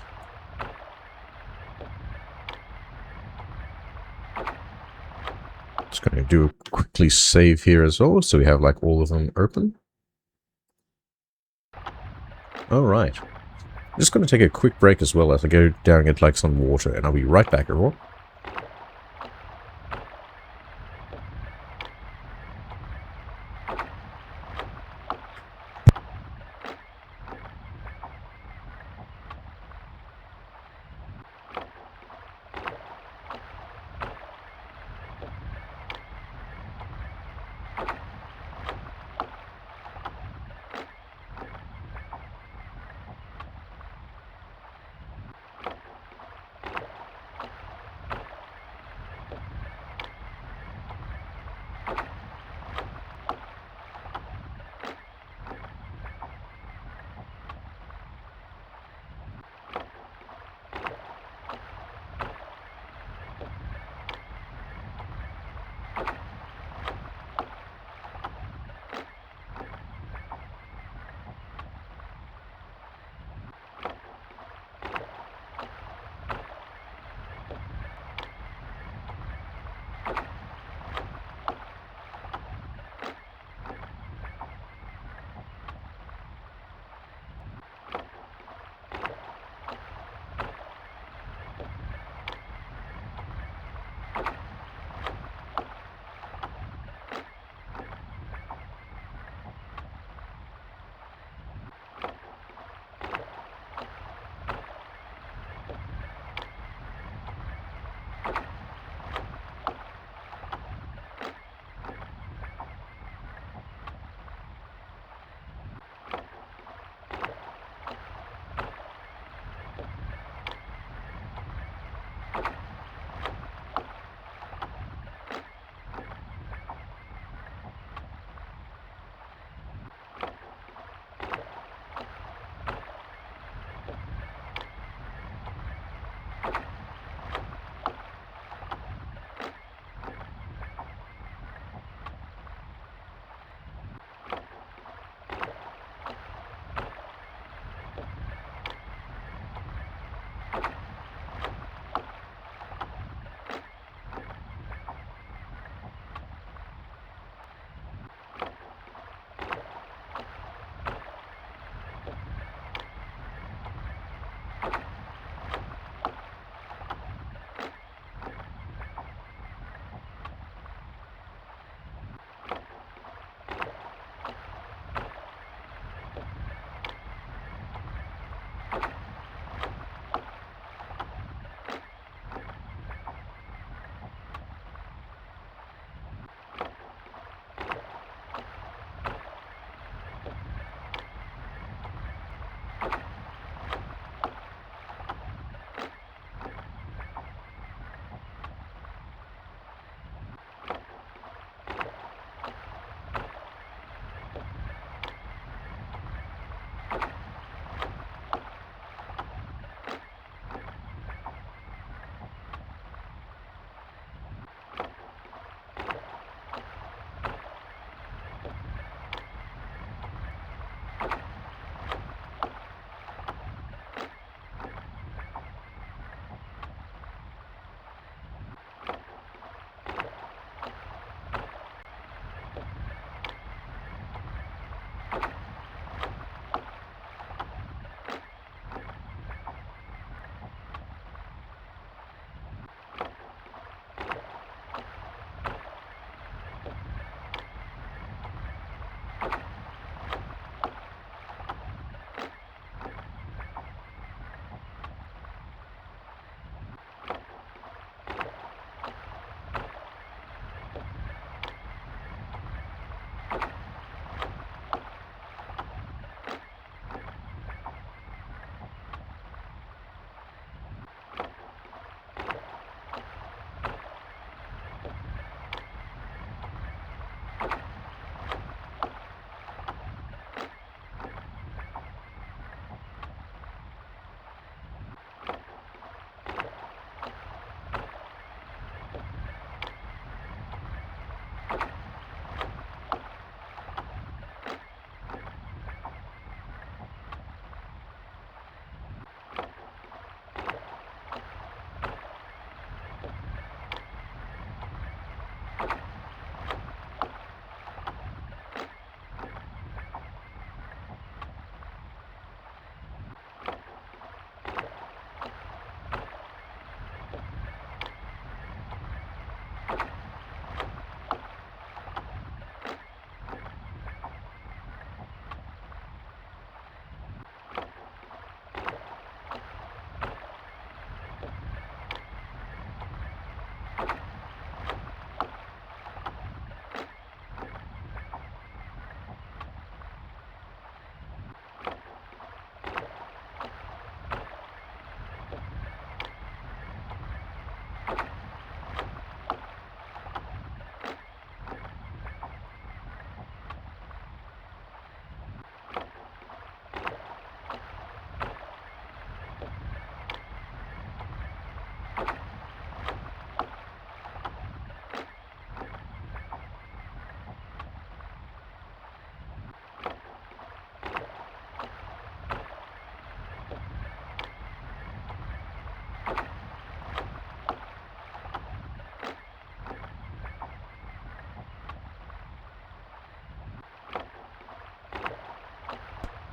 Speaker 1: Just going to do a quickly save here as well, so we have like all of them open. All right. Just going to take a quick break as well as I go down and get like some water, and I'll be right back, everyone.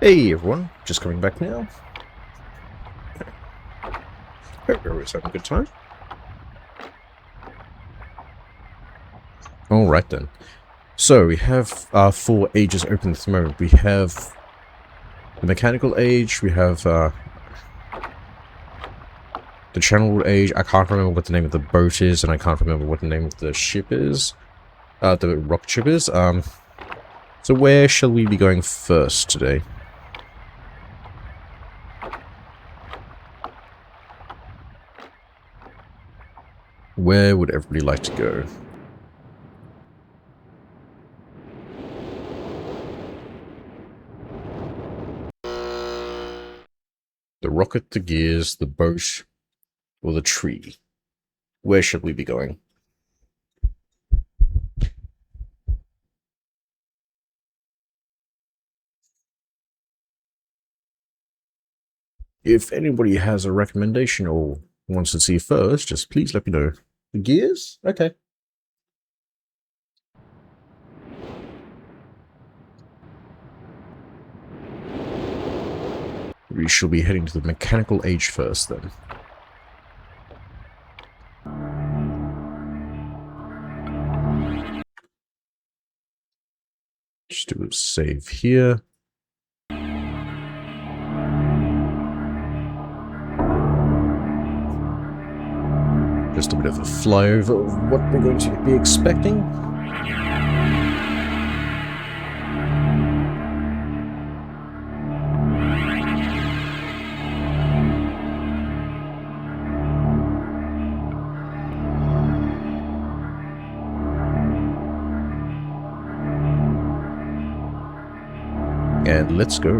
Speaker 1: Hey everyone, just coming back now. Hope everyone's having a good time. Alright then. So we have 4 ages open at the moment. We have the mechanical age, we have the channel age. I can't remember what the name of the boat is, and I can't remember what the name of the ship is. The rocket ship is. So where shall we be going first today? Where would everybody like to go? The rocket, the gears, the boat, or the tree? Where should we be going? If anybody has a recommendation or wants to see first, just please let me know. The gears? Okay. We shall be heading to the mechanical age first, then. Just do a save here. Just a bit of a flyover of what we're going to be expecting. And let's go.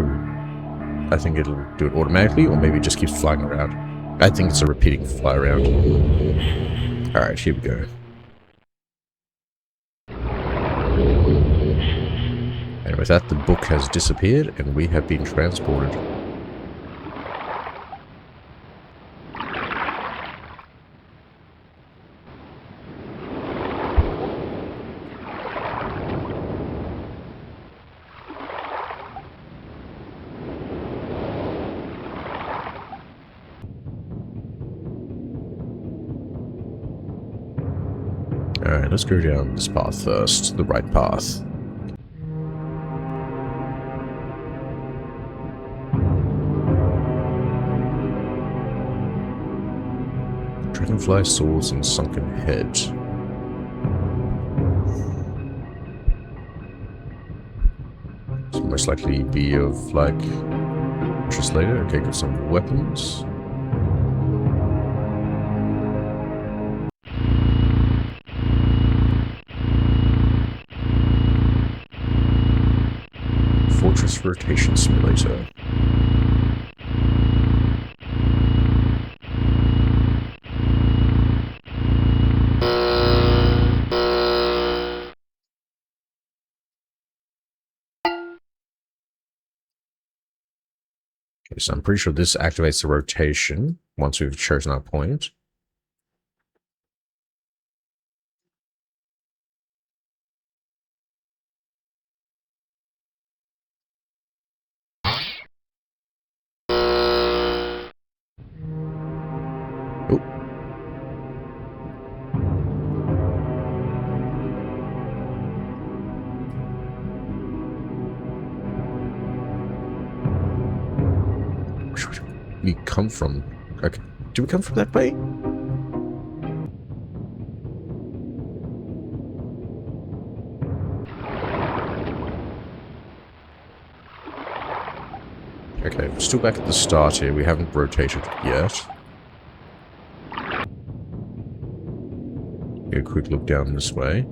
Speaker 1: I think it'll do it automatically, or maybe it just keeps flying around. I think it's a repeating fly around. Alright, here we go. And with that, the book has disappeared, and we have been transported. Alright, let's go down this path first, the right path. Dragonfly swords and sunken head. So most likely be of, like, interest later. Okay, got some weapons. Fortress rotation simulator. Okay, so I'm pretty sure this activates the rotation once we've chosen our point. Oh. Where did we come from? Okay, do we come from that way? Okay, we're still back at the start here. We haven't rotated yet. Get a quick look down this way.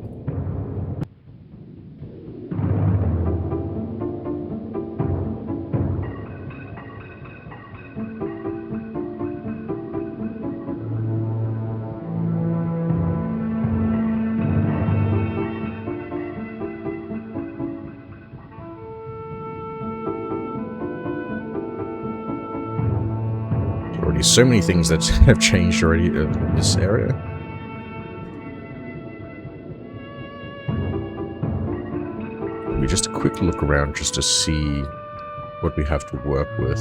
Speaker 1: Already so many things that have changed already in this area. Maybe just a quick look around just to see what we have to work with.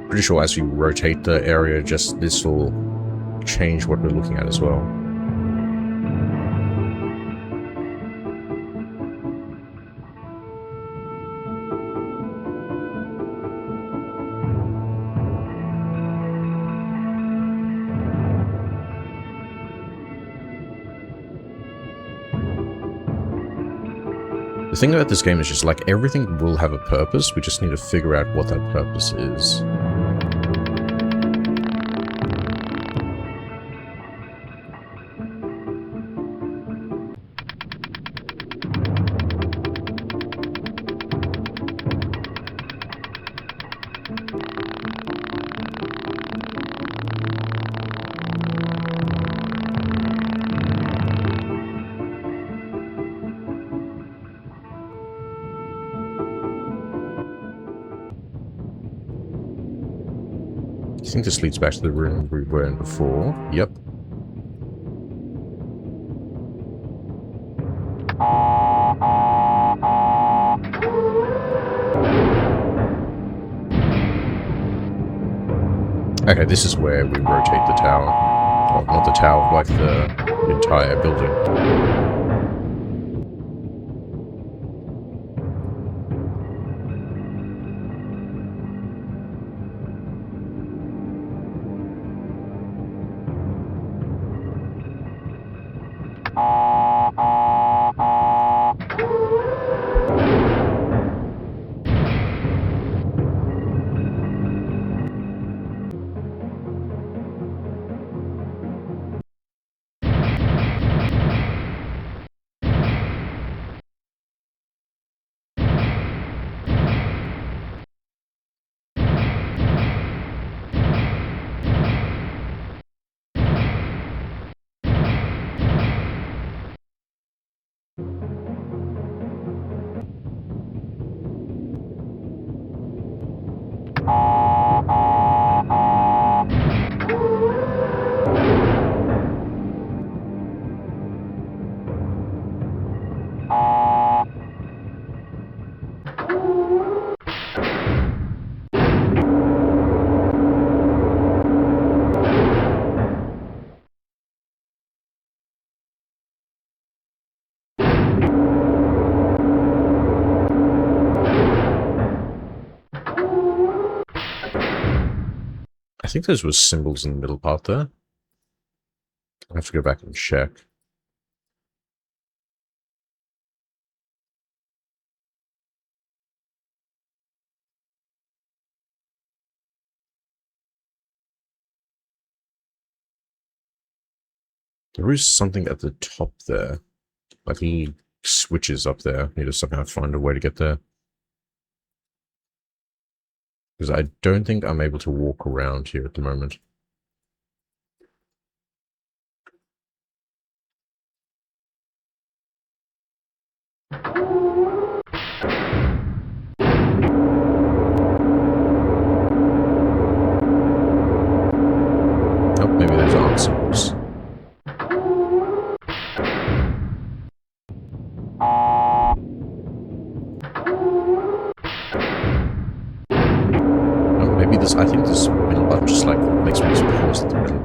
Speaker 1: Pretty sure as we rotate the area, just this will change what we're looking at as well. The thing about this game is just like everything will have a purpose, we just need to figure out what that purpose is. I think this leads back to the room we were in before. Yep. Okay, this is where we rotate the tower. Oh, not the tower, like the entire building. I think those were symbols in the middle part there. I have to go back and check. There is something at the top there. Like little switches up there. Need to somehow find a way to get there. Because I don't think I'm able to walk around here at the moment. Oh, maybe those aren't symbols. Oh, maybe this, I think this middle button just like makes me pause at the middle.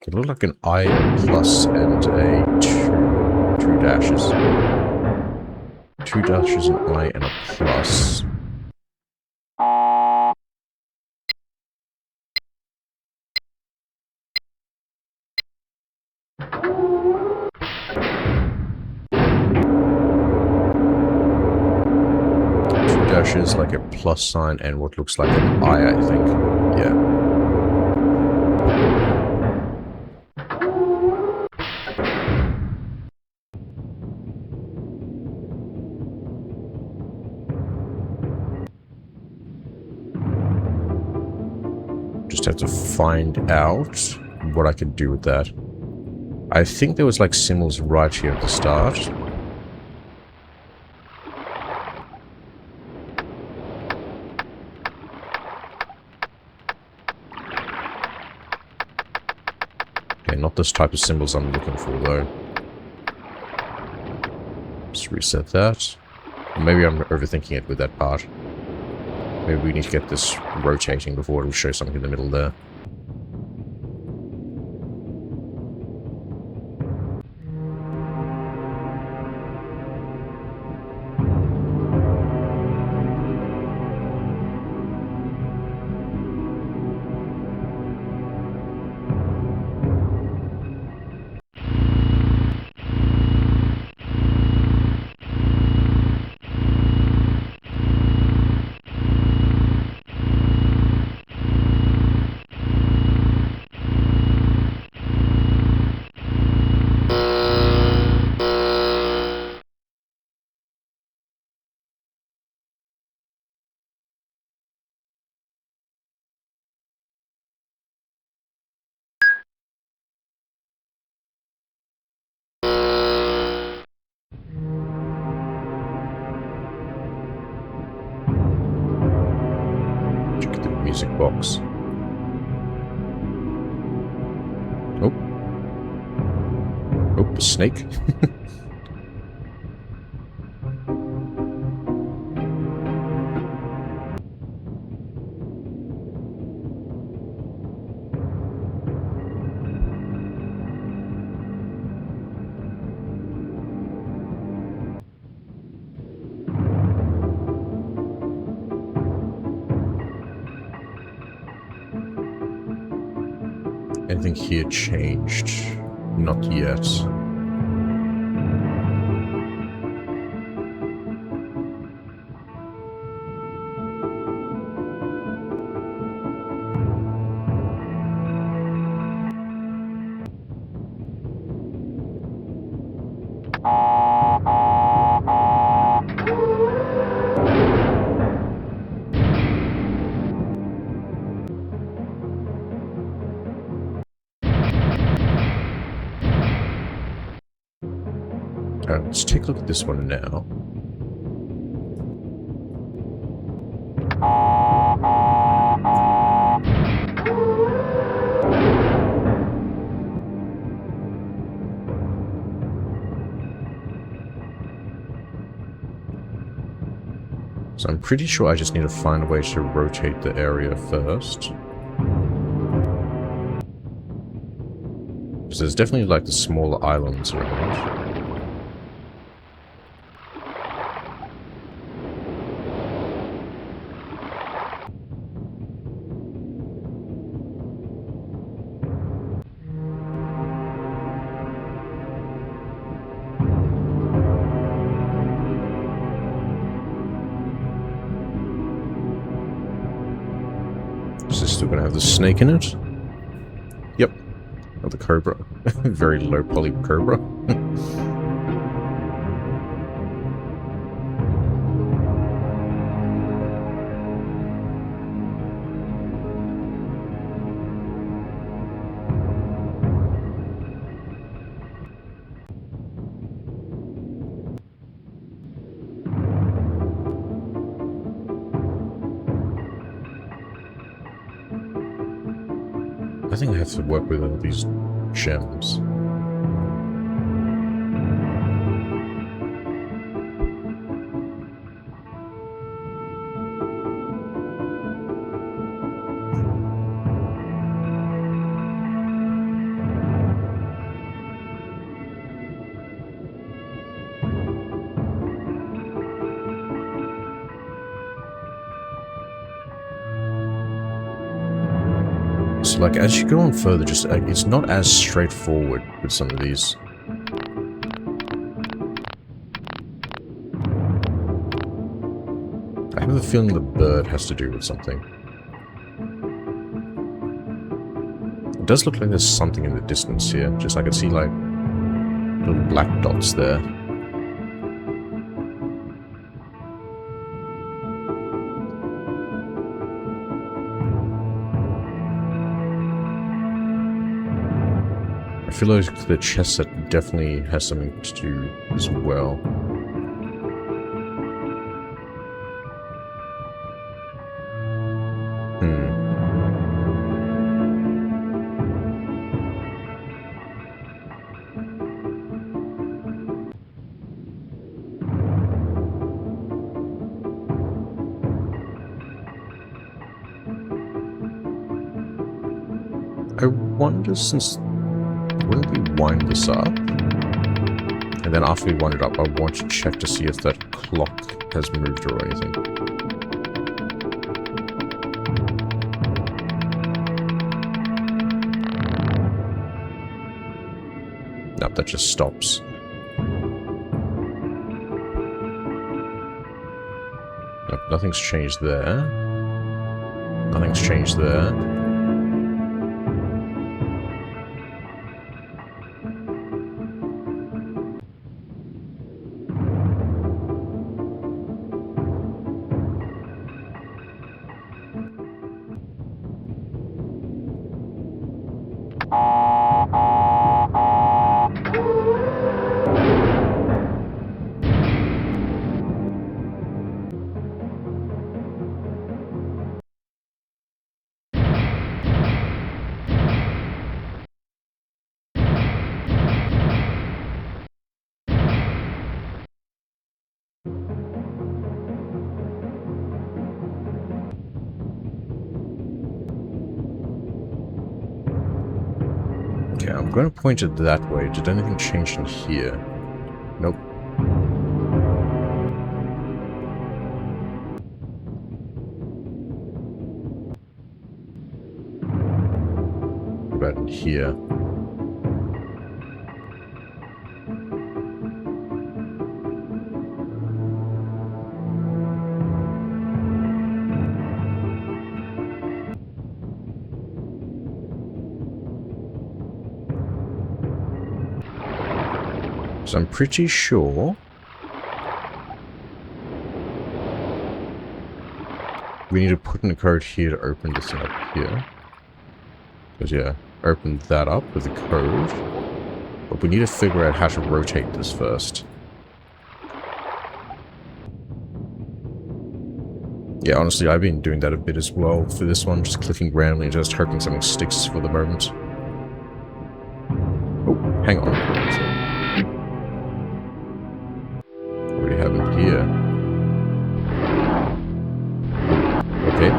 Speaker 1: It looked like an I, a plus, and a two dashes. 2 dashes, an I, and a plus. Dashes, like a plus sign, and what looks like an I think. Yeah. Just have to find out what I could do with that. I think there was like symbols right here at the start. Not this type of symbols I'm looking for, though. Just reset that. Or maybe I'm overthinking it with that part. Maybe we need to get this rotating before it'll show something in the middle there. music box. Oh. Oh, a snake. Anything here changed? Not yet. Let's take a look at this one now. So I'm pretty sure I just need to find a way to rotate the area first. Because there's definitely like the smaller islands around. Is this still going to have the snake in it? Yep. Oh, the cobra. Very low poly cobra. I think I have to work with all these gems. So, like, as you go on further, just it's not as straightforward with some of these. I have a feeling the bird has to do with something. It does look like there's something in the distance here. Just I can see, like, little black dots there. I feel like the chest set definitely has something to do as well. I wonder, since wouldn't we wind this up? And then after we wind it up, I want to check to see if that clock has moved or anything. Nope, that just stops. Nope, nothing's changed there. Nothing's changed there. Okay, I'm going to point it that way. Did anything change in here? Nope. What about in here? So I'm pretty sure we need to put in a code here to open this thing up here. Because, yeah, open that up with a code. But we need to figure out how to rotate this first. Yeah, honestly, I've been doing that a bit as well for this one. Just clicking randomly and just hoping something sticks for the moment. Oh, hang on. What do we have in here? Okay.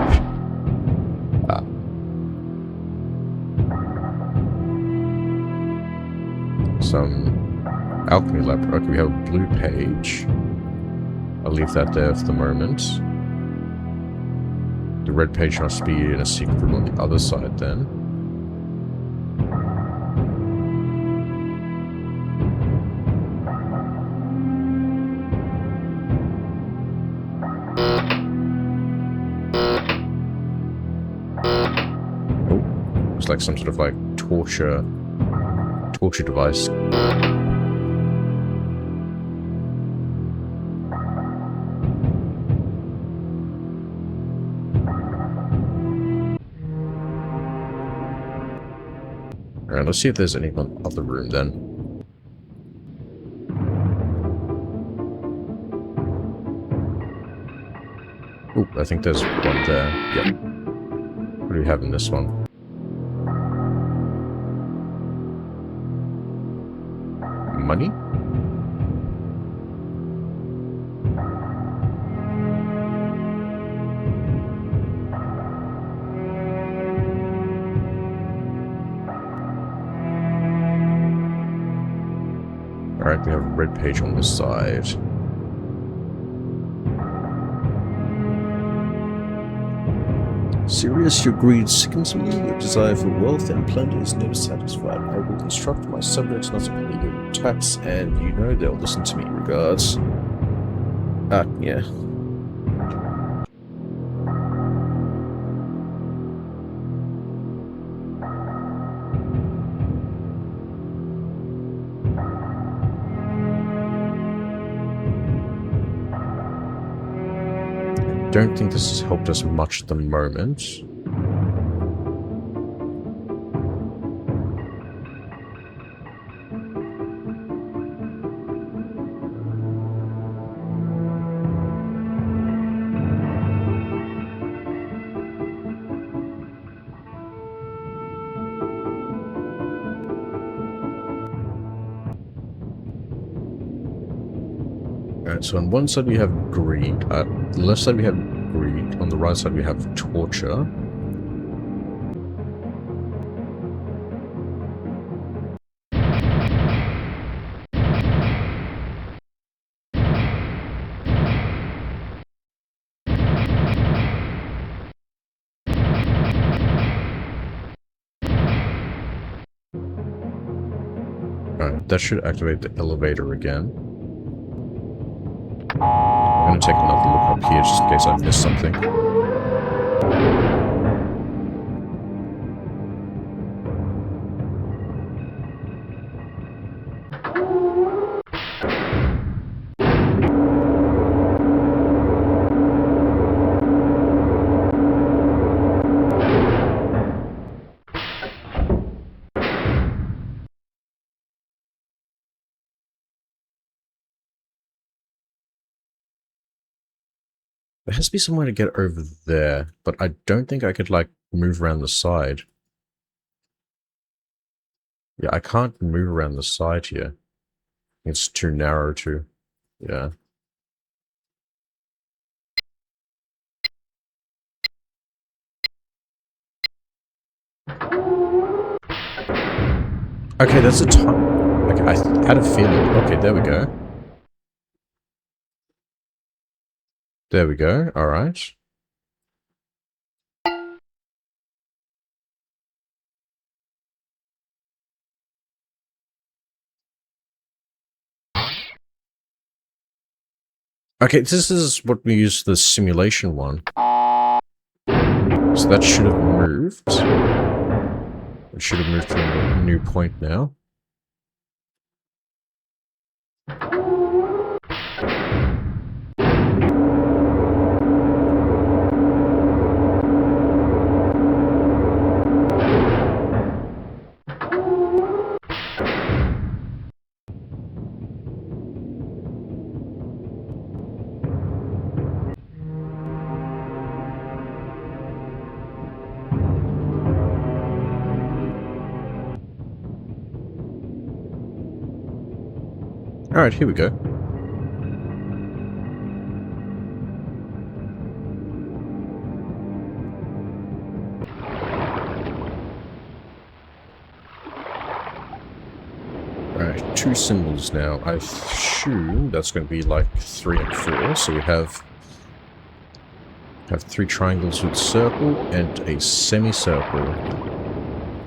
Speaker 1: Some alchemy lab. Okay, we have a blue page. I'll leave that there for the moment. The red page must be in a secret room on the other side then. Oh, looks like some sort of like torture device. Alright, let's see if there's anything in the other room then. Oh, I think there's one there. Yep. What do we have in this one? Money? Alright, we have a red page on this side.
Speaker 3: Serious, your greed sickens me, your desire for wealth and plunder is never satisfied. I will instruct my subjects not to pay your tax, and you know they'll listen to me. Regards. Yeah.
Speaker 1: Don't think this has helped us much at the moment. Alright, so on one side we have greed. The left side we have greed. On the right side we have torture. Alright, that should activate the elevator again. I'm gonna take another look up here just in case I missed something. There has to be some way to get over there, but I don't think I could, like, move around the side. Yeah, I can't move around the side here. It's too narrow too. Yeah. Okay, that's a time. Okay, I had a feeling. Okay, there we go. There we go. All right. Okay, this is what we use the simulation one. So that should have moved. It should have moved to a new point now. Alright, here we go. Alright, 2 symbols now. I assume that's going to be like 3 and 4. So we have 3 triangles with circle and a semicircle.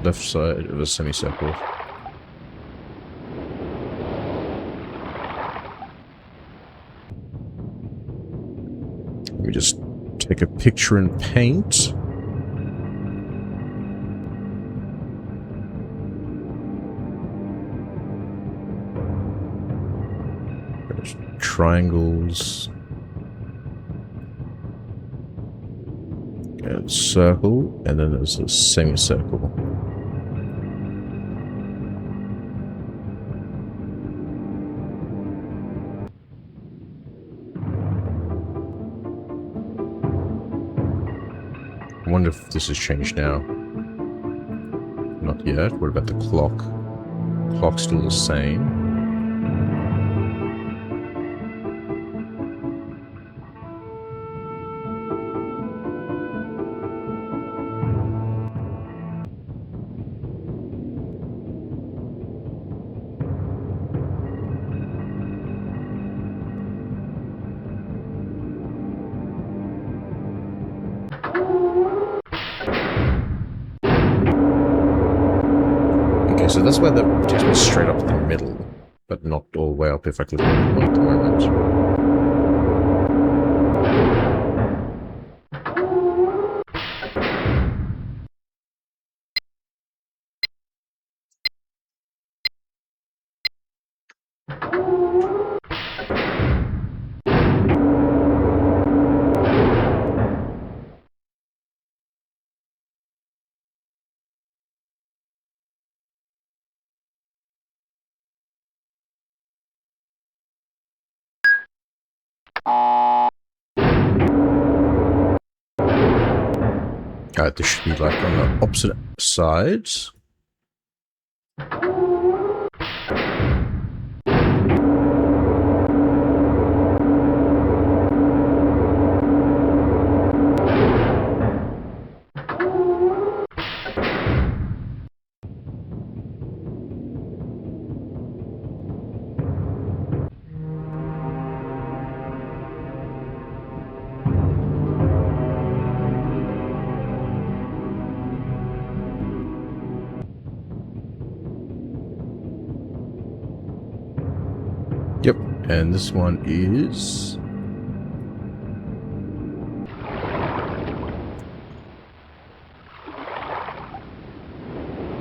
Speaker 1: Left side of a semicircle. Let me just take a picture and paint. There's triangles. And circle, and then there's a semicircle. I wonder if this has changed now. Not yet. What about the clock? Clock's still the same. Okay, so that's why that takes me straight up the middle, but not all the way up if I click on the middle at the moment. This should be like on the opposite sides. Yep, and this one is...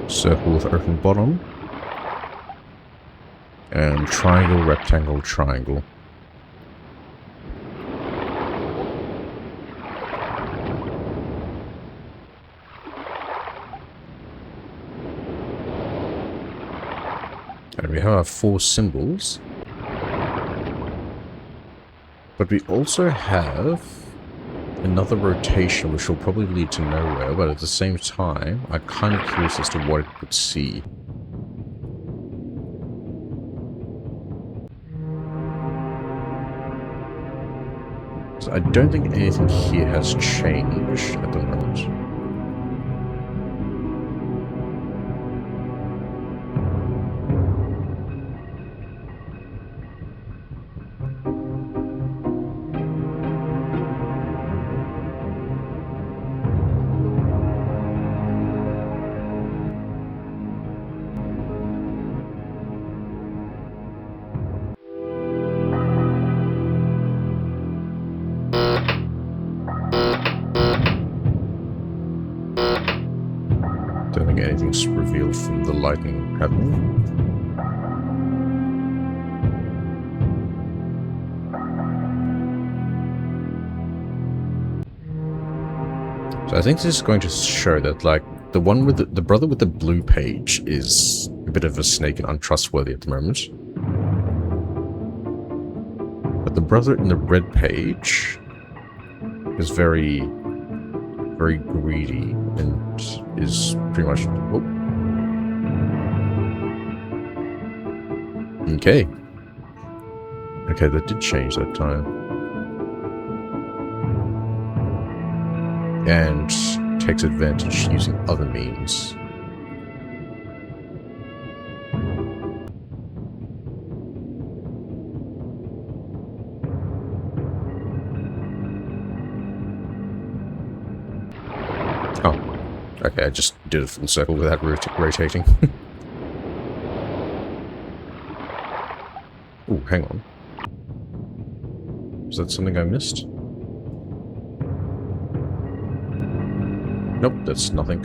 Speaker 1: circle with open bottom. And triangle, rectangle, triangle. And we have our 4 symbols. But we also have another rotation, which will probably lead to nowhere, but at the same time, I'm kind of curious as to what it would see. So I don't think anything here has changed at the moment. Don't think anything's revealed from the lightning happening. So I think this is going to show that, like, the one with the brother with the blue page is a bit of a snake and untrustworthy at the moment. But the brother in the red page is very, very greedy and is pretty much... Oh. Okay. Okay, that did change that time. And takes advantage using other means. Oh, okay, I just did a full circle without rotating. Oh, hang on. Is that something I missed? Nope, that's nothing.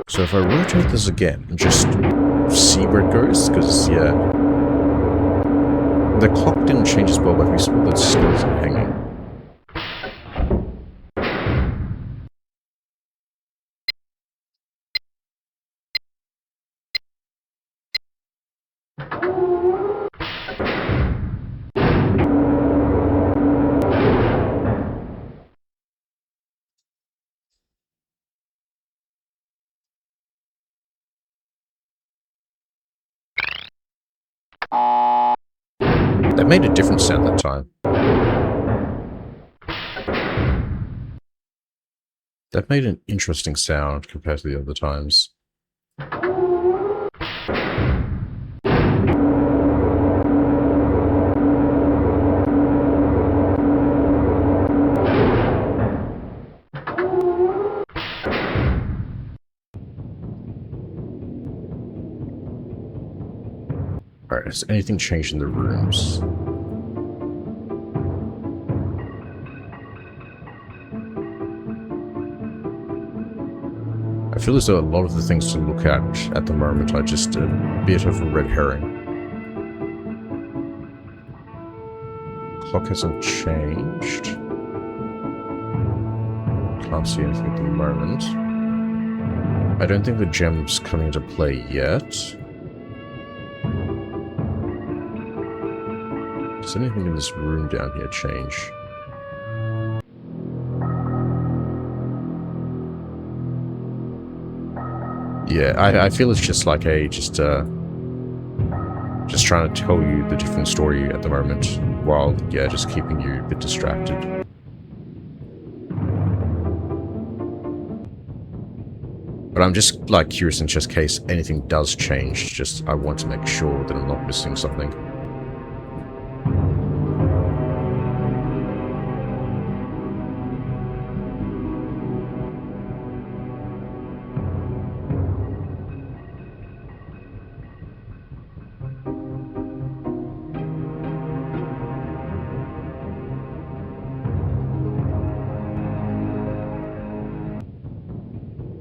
Speaker 1: So if I rotate this again, and just see where it goes, because, yeah. The clock didn't change as well, but we saw that skeleton hanging. That made a different sound that time. That made an interesting sound compared to the other times. Alright, has anything changed in the rooms? I feel as though a lot of the things to look at the moment are just a bit of a red herring. Clock hasn't changed. Can't see anything at the moment. I don't think the gem's coming into play yet. Does anything in this room down here change? Yeah, I feel it's just like a, just trying to tell you the different story at the moment, while, yeah, just keeping you a bit distracted. But I'm just, like, curious in just case anything does change, just, I want to make sure that I'm not missing something.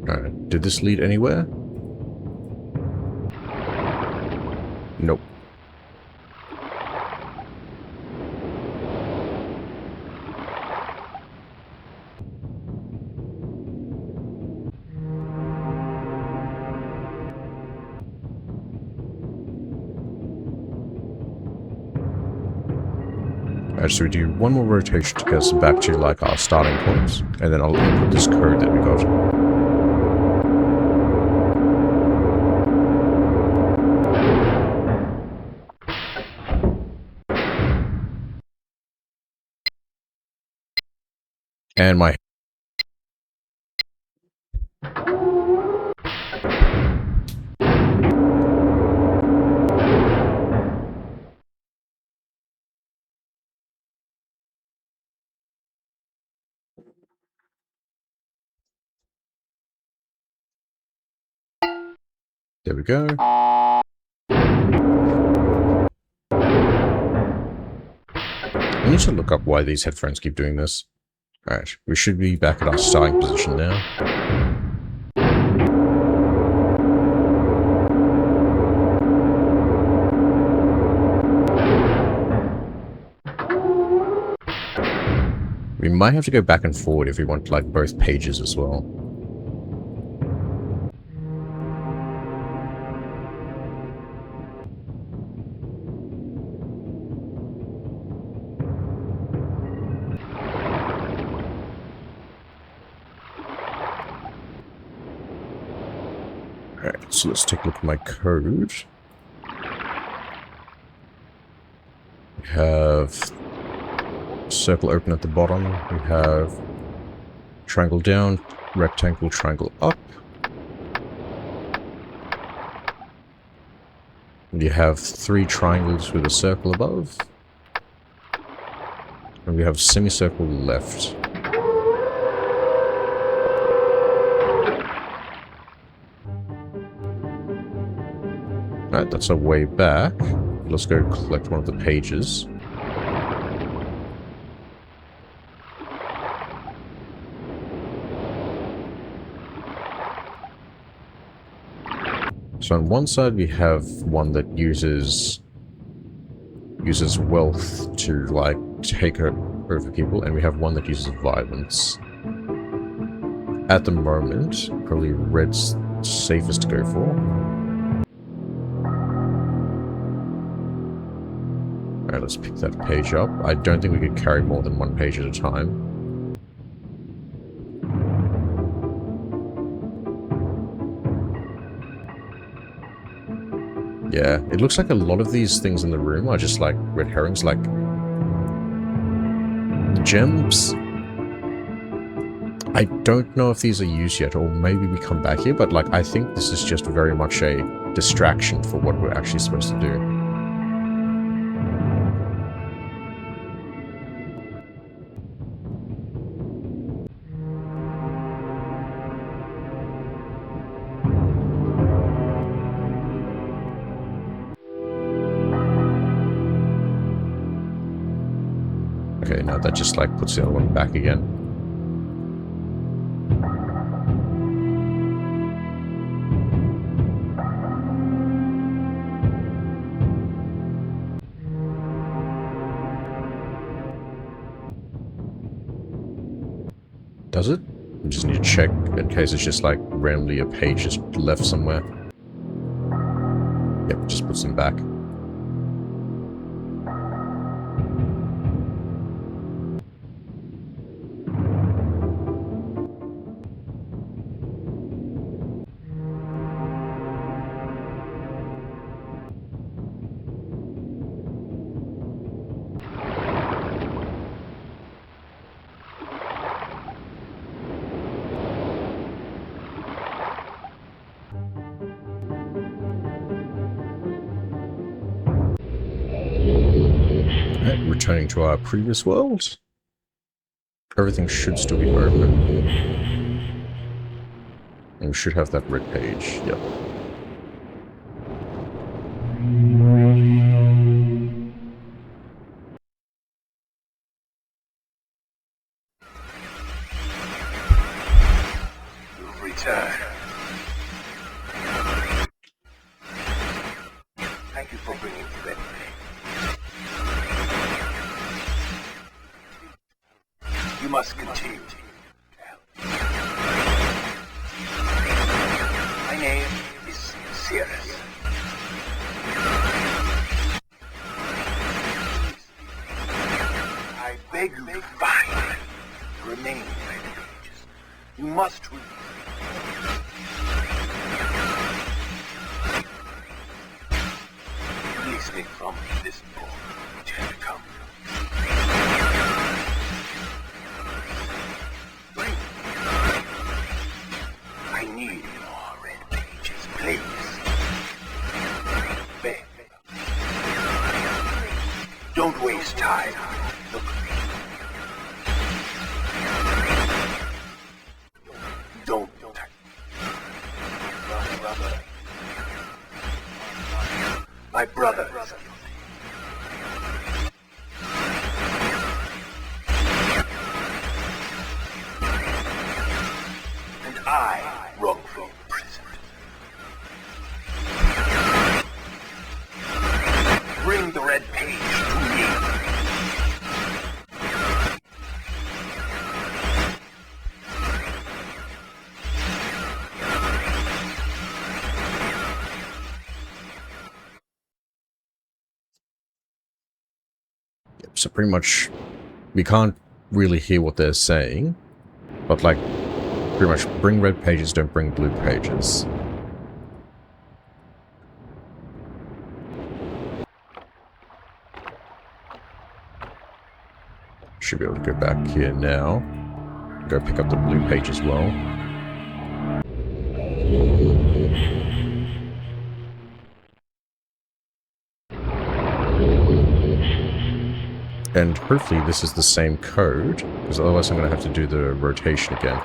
Speaker 1: Alright, did this lead anywhere? Nope. Alright, so we do one more rotation to get us back to, like, our starting points, and then I'll input this code that we got. And my... There we go. need to look up why these headphones keep doing this. Alright, we should be back at our starting position now. We might have to go back and forward if we want, like, both pages as well. Alright, so let's take a look at my code. We have circle open at the bottom. We have triangle down, rectangle, triangle up. And you have 3 triangles with a circle above. And we have semicircle left. Alright, that's our way back. Let's go collect one of the pages. So on one side we have one that uses wealth to, like, take over people, and we have one that uses violence. At the moment, probably red's safest to go for. Alright, let's pick that page up. I don't think we could carry more than 1 page at a time. Yeah, it looks like a lot of these things in the room are just like red herrings, like gems. I don't know if these are used yet, or maybe we come back here, but like I think this is just very much a distraction for what we're actually supposed to do. Okay, now that just like puts the other one back again. Does it? We just need to check in case it's just like randomly a page just left somewhere. Yep, just puts them back. Returning to our previous world. Everything should still be open. And we should have that red page. Yep.
Speaker 2: Return. Thank you for bringing me that. You must continue. My name is Shry. I beg you to find the remaining pages. You must read. Release me from this book which has become. I need more red pages, please. Beg. Don't waste time. Look. Don't. Brother. My brother.
Speaker 1: So pretty much, we can't really hear what they're saying, but like, pretty much bring red pages, don't bring blue pages. Should be able to go back here now. Go pick up the blue page as well. And hopefully this is the same code, because otherwise I'm going to have to do the rotation again.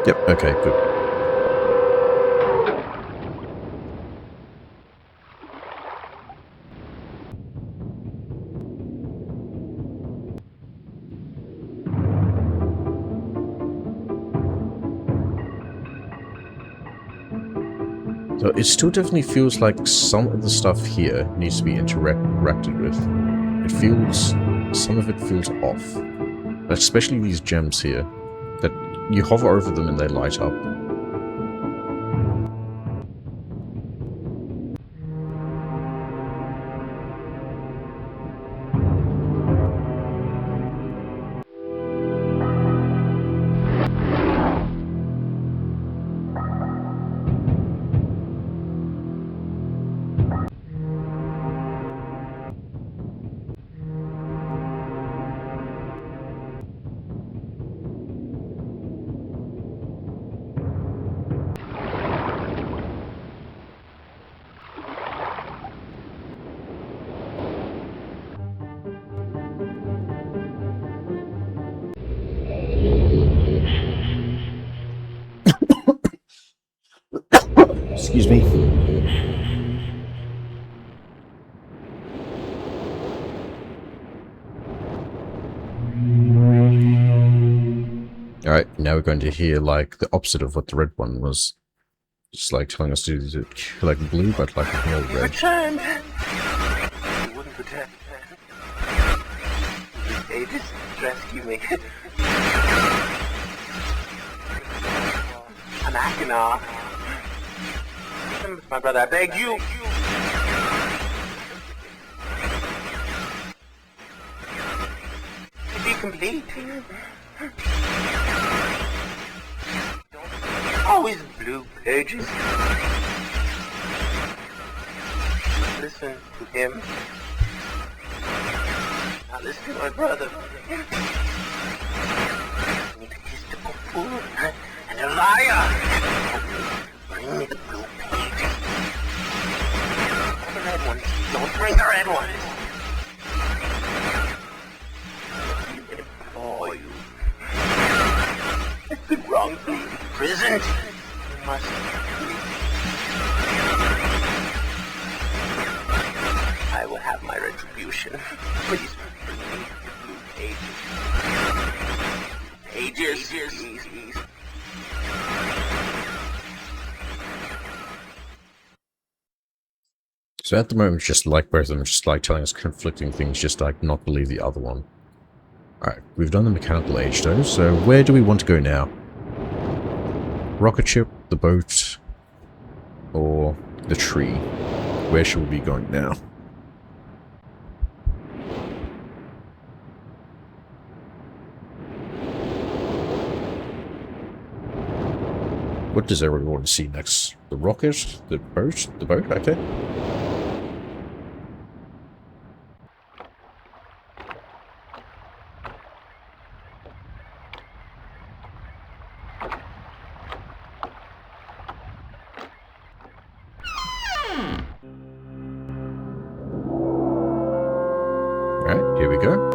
Speaker 1: Yep, okay, good. So it still definitely feels like some of the stuff here needs to be interacted with. It feels... some of it feels off. Especially these gems here. That you hover over them and they light up. Excuse me. Alright, now we're going to hear like the opposite of what the red one was. Just like telling us to do like blue, but like more red.
Speaker 4: Return! You wouldn't return. They just rescue me. I'm acting off. My brother, I beg you. To be complete. Always blue pages. Listen to him. Now listen to my brother. He's a fool and a liar. Bring me the blue pages. The red ones. Don't bring the red ones. I implore you. It's been wrongfully imprisoned. You must I will have my retribution. Please bring me the blue pages. Pages.
Speaker 1: So at the moment, just like both of them, just like telling us conflicting things, just like not believe the other one. Alright, we've done the mechanical age though, so where do we want to go now? Rocket ship, the boat, or the tree? Where should we be going now? What does everyone want to see next? The rocket? The boat? The boat? Okay. Alright, here we go.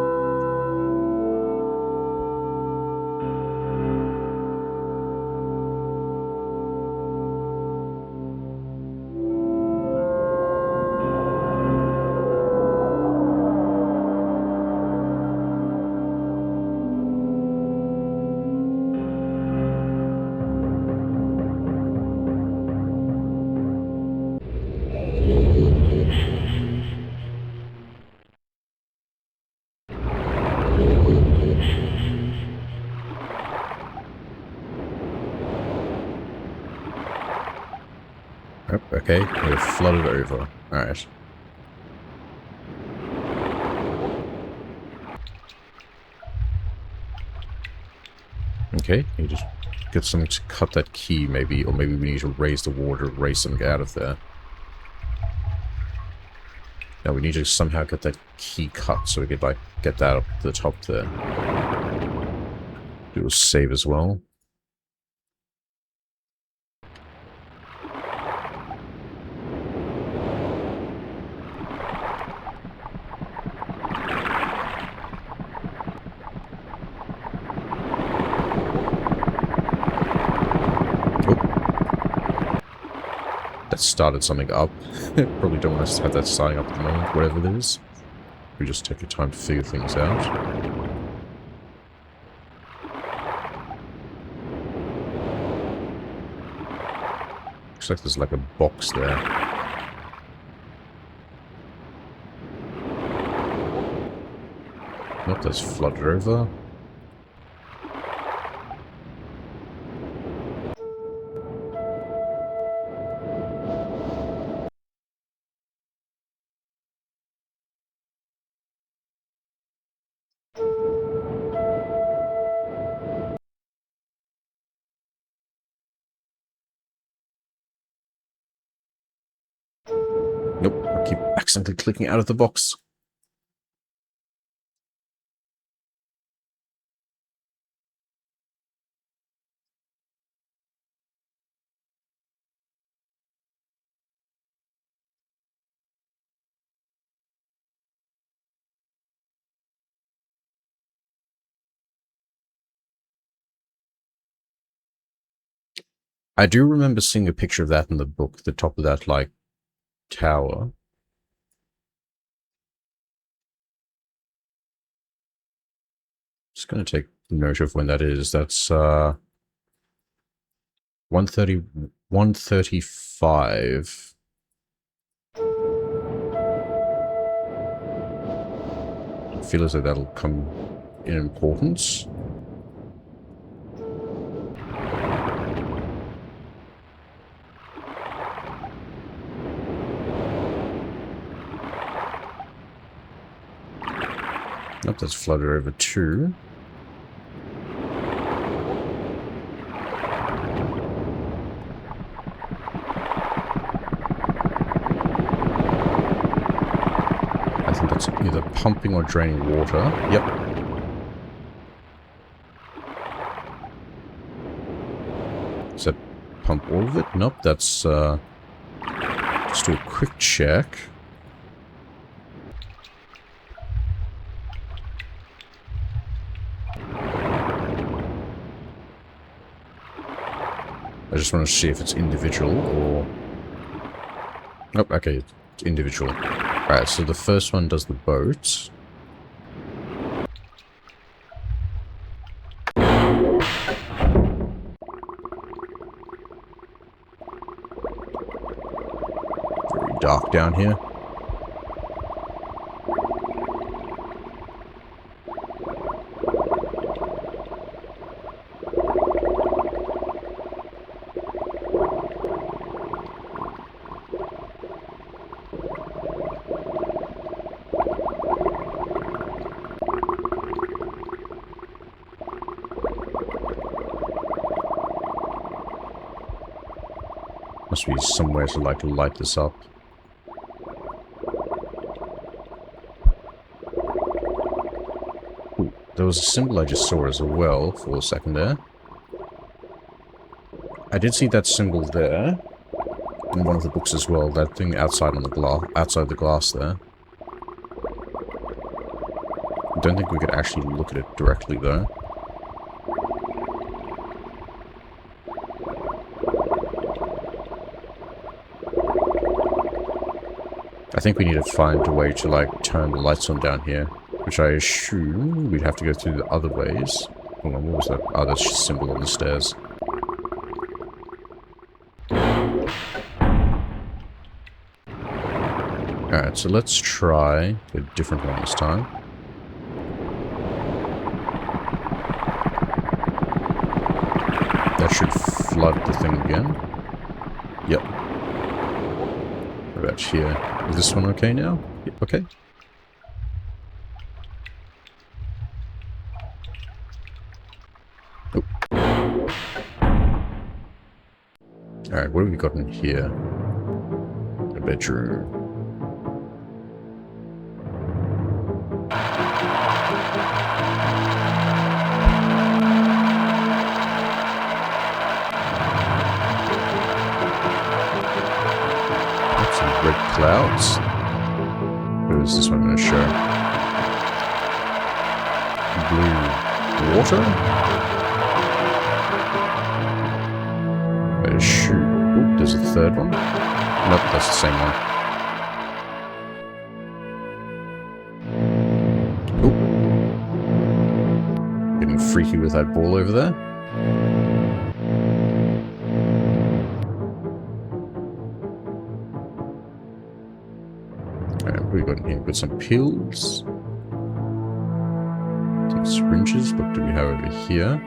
Speaker 1: Oh, okay, we're flooded over. Alright. Okay, you just get something to cut that key, maybe, or maybe we need to raise the water, raise something out of there. Now we need to somehow get that key cut so we could, like, get that up to the top there. Do a save as well. That started something up. Probably don't want us to have that starting up at the moment, whatever it is. We just take your time to figure things out. Looks like there's like a box there. Nope, that's flooded over. Nope, I keep accidentally clicking out of the box. I do remember seeing a picture of that in the book, the top of that, like, tower. Just gonna take note of when that is. That's, 130, 135. I feel as though that'll come in importance. Nope, that's flooded over too. I think that's either pumping or draining water. Yep. Does that pump all of it? Nope, that's, just do a quick check. I just want to see if it's individual or... Oh, okay, it's individual. Alright, so the first one does the boat. Very dark down here. Must be somewhere to, like, light this up. Ooh, there was a symbol I just saw as well for a second there. I did see that symbol there in one of the books as well. That thing outside on the glass, outside the glass there. I don't think we could actually look at it directly though. I think we need to find a way to, like, turn the lights on down here, which I assume we'd have to go through the other ways. Hold on, what was that? Oh, that's just a symbol on the stairs. Alright, so let's try a different one this time. That should flood the thing again. Yep. about here? Is this one okay now? Yep, okay. Oh. Alright, what have we got in here? A bedroom. Some red clouds. What is this one going to show? Blue water? Shoot. Ooh, there's a third one. Nope, that's the same one. Ooh. Getting freaky with that ball over there. Alright, what have we got in here? We've got some pills. Some syringes. What do we have over here?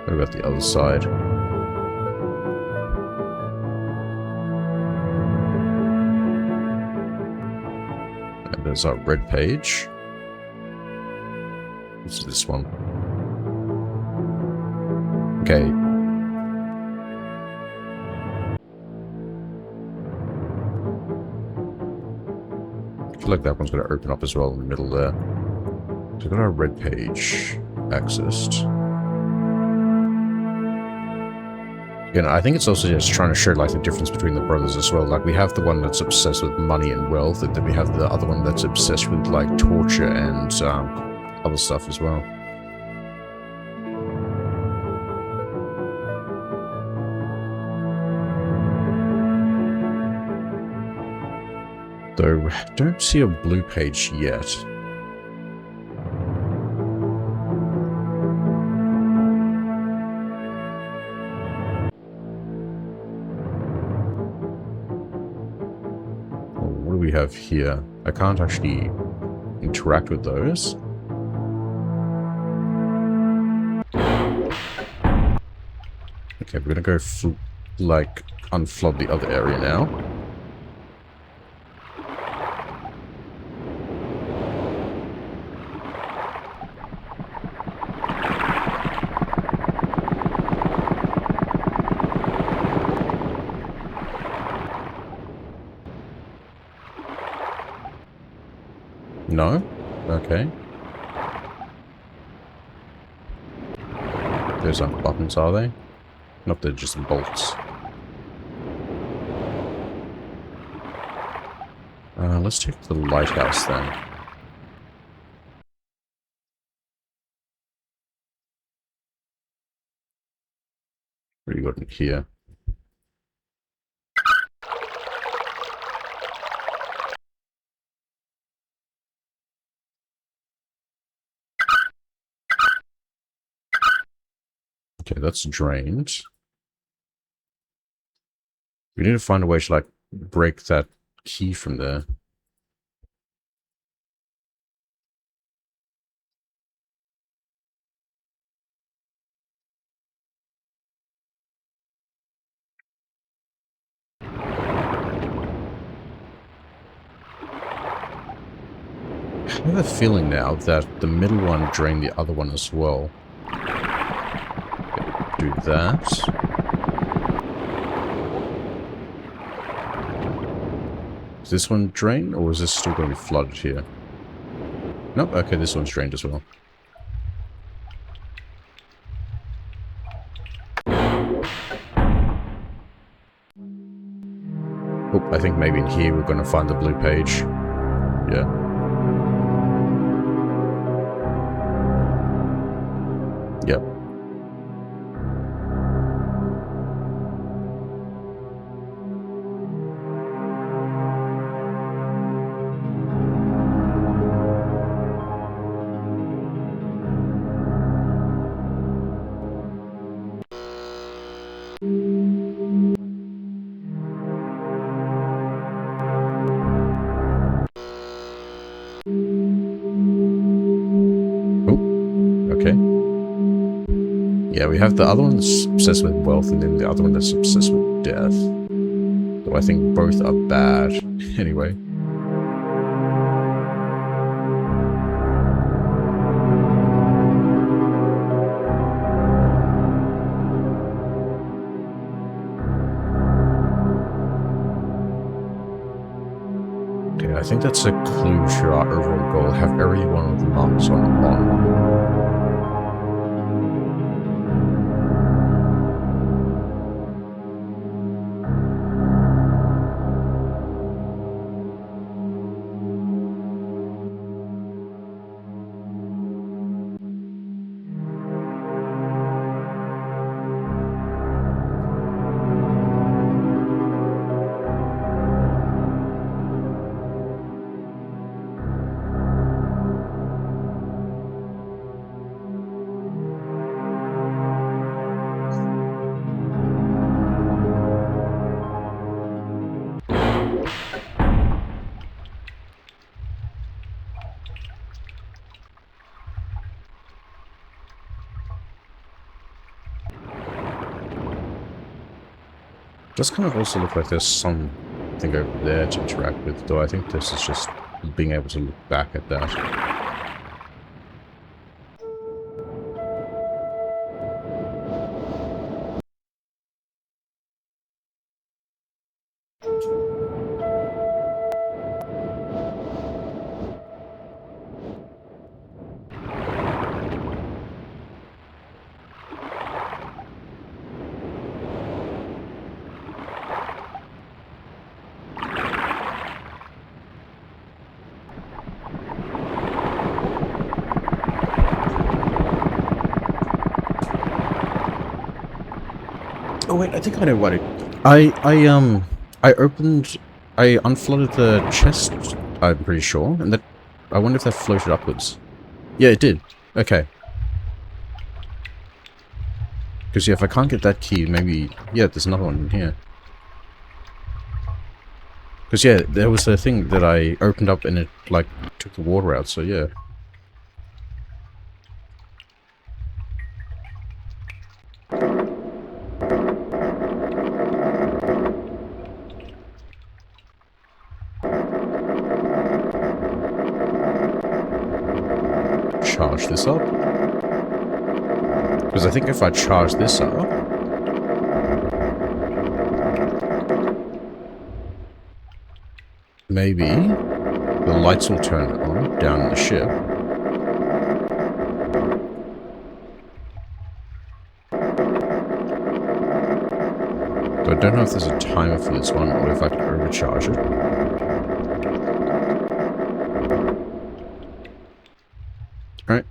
Speaker 1: What about the other side? And there's our red page. What's this one? Okay. I feel like that one's going to open up as well in the middle there. So we've got our red page accessed. Again, I think it's also just trying to show like the difference between the brothers as well. Like we have the one that's obsessed with money and wealth, and then we have the other one that's obsessed with like torture and other stuff as well. Though I don't see a blue page yet. What do we have here? I can't actually interact with those. Okay, we're gonna go like unflood the other area now. No? Okay. Those aren't buttons, are they? Nope, they're just bolts. Let's check the lighthouse then. What do you got in here? Okay, that's drained. We need to find a way to, like, break that key from there. I have a feeling now that the middle one drained the other one as well. Okay, do that. Is this one drained, or is this still going to be flooded here? Nope, okay, this one's drained as well. Oh, I think maybe in here we're going to find the blue page. Yeah. Yep. Yeah, we have the other one that's obsessed with wealth, and then the other one that's obsessed with death. Though I think both are bad. Anyway. Okay, I think that's a clue to our overall goal. Have every one of the marks on. Does kind of also look like there's something over there to interact with, though I think this is just being able to look back at that. Oh wait, I think I know what it... I unflooded the chest, I'm pretty sure, and that... I wonder if that floated upwards. Yeah, it did. Okay. Because yeah, if I can't get that key, maybe... Yeah, there's another one in here. Because yeah, there was a thing that I opened up and it, like, took the water out, so yeah. Charge this up. Because I think if I charge this up... maybe the lights will turn on down in the ship. So I don't know if there's a timer for this one or if I can overcharge it. Alright,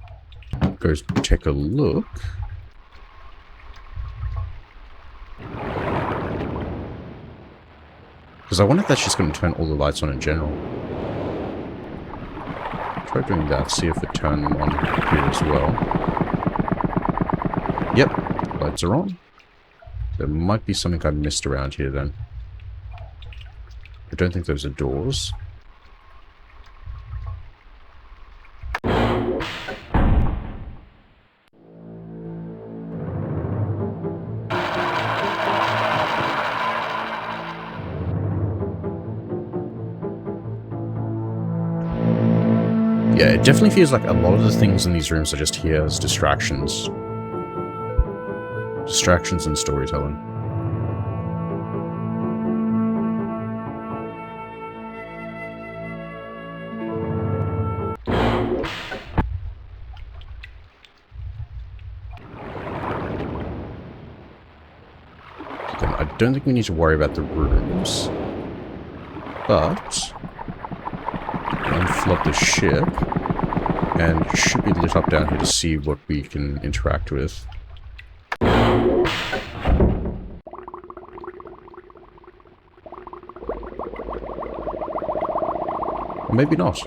Speaker 1: go take a look. Because I wonder if that's just going to turn all the lights on in general. Try doing that, see if it turns them on here as well. Yep, lights are on. There might be something I missed around here then. I don't think those are doors. Yeah, it definitely feels like a lot of the things in these rooms are just here as distractions. Distractions and storytelling. Then I don't think we need to worry about the rooms. But... unflood the ship, and it should be lit up down here to see what we can interact with. Or maybe not.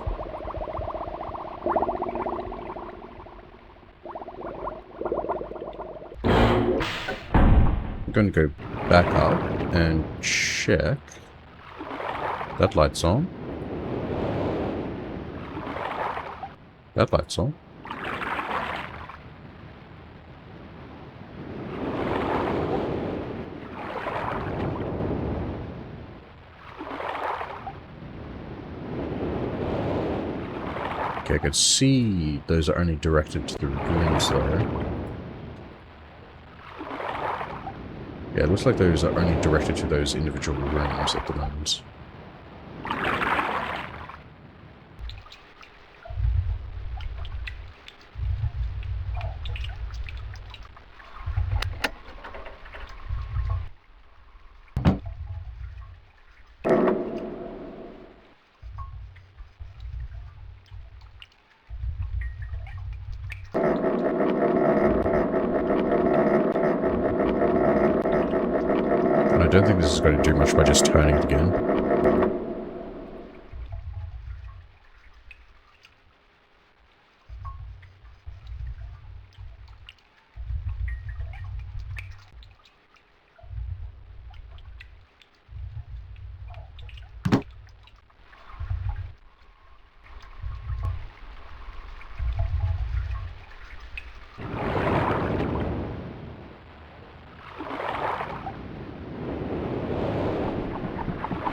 Speaker 1: I'm going to go back up and check. That light's on. That light's on. Okay, I could see those are only directed to the rooms, though. Yeah, it looks like those are only directed to those individual rooms at the moment. And I don't think this is going to do much by just turning it again.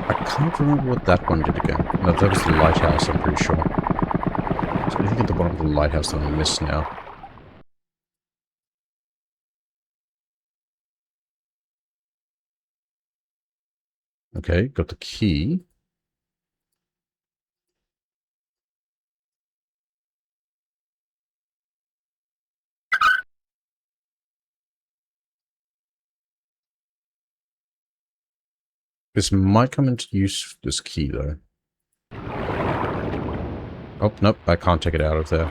Speaker 1: I can't remember what that one did again. No, that was the lighthouse, I'm pretty sure. So anything at the bottom of the lighthouse that I missed now. Okay, got the key. This might come into use, this key, though. Oh, nope, I can't take it out of there.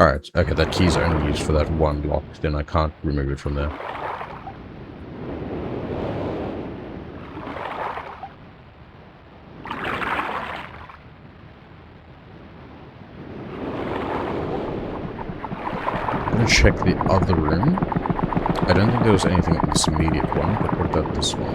Speaker 1: Alright, okay, that key's only used for that one lock, then I can't remove it from there. I'm gonna check the other room. I don't think there was anything in this immediate one, but what about this one?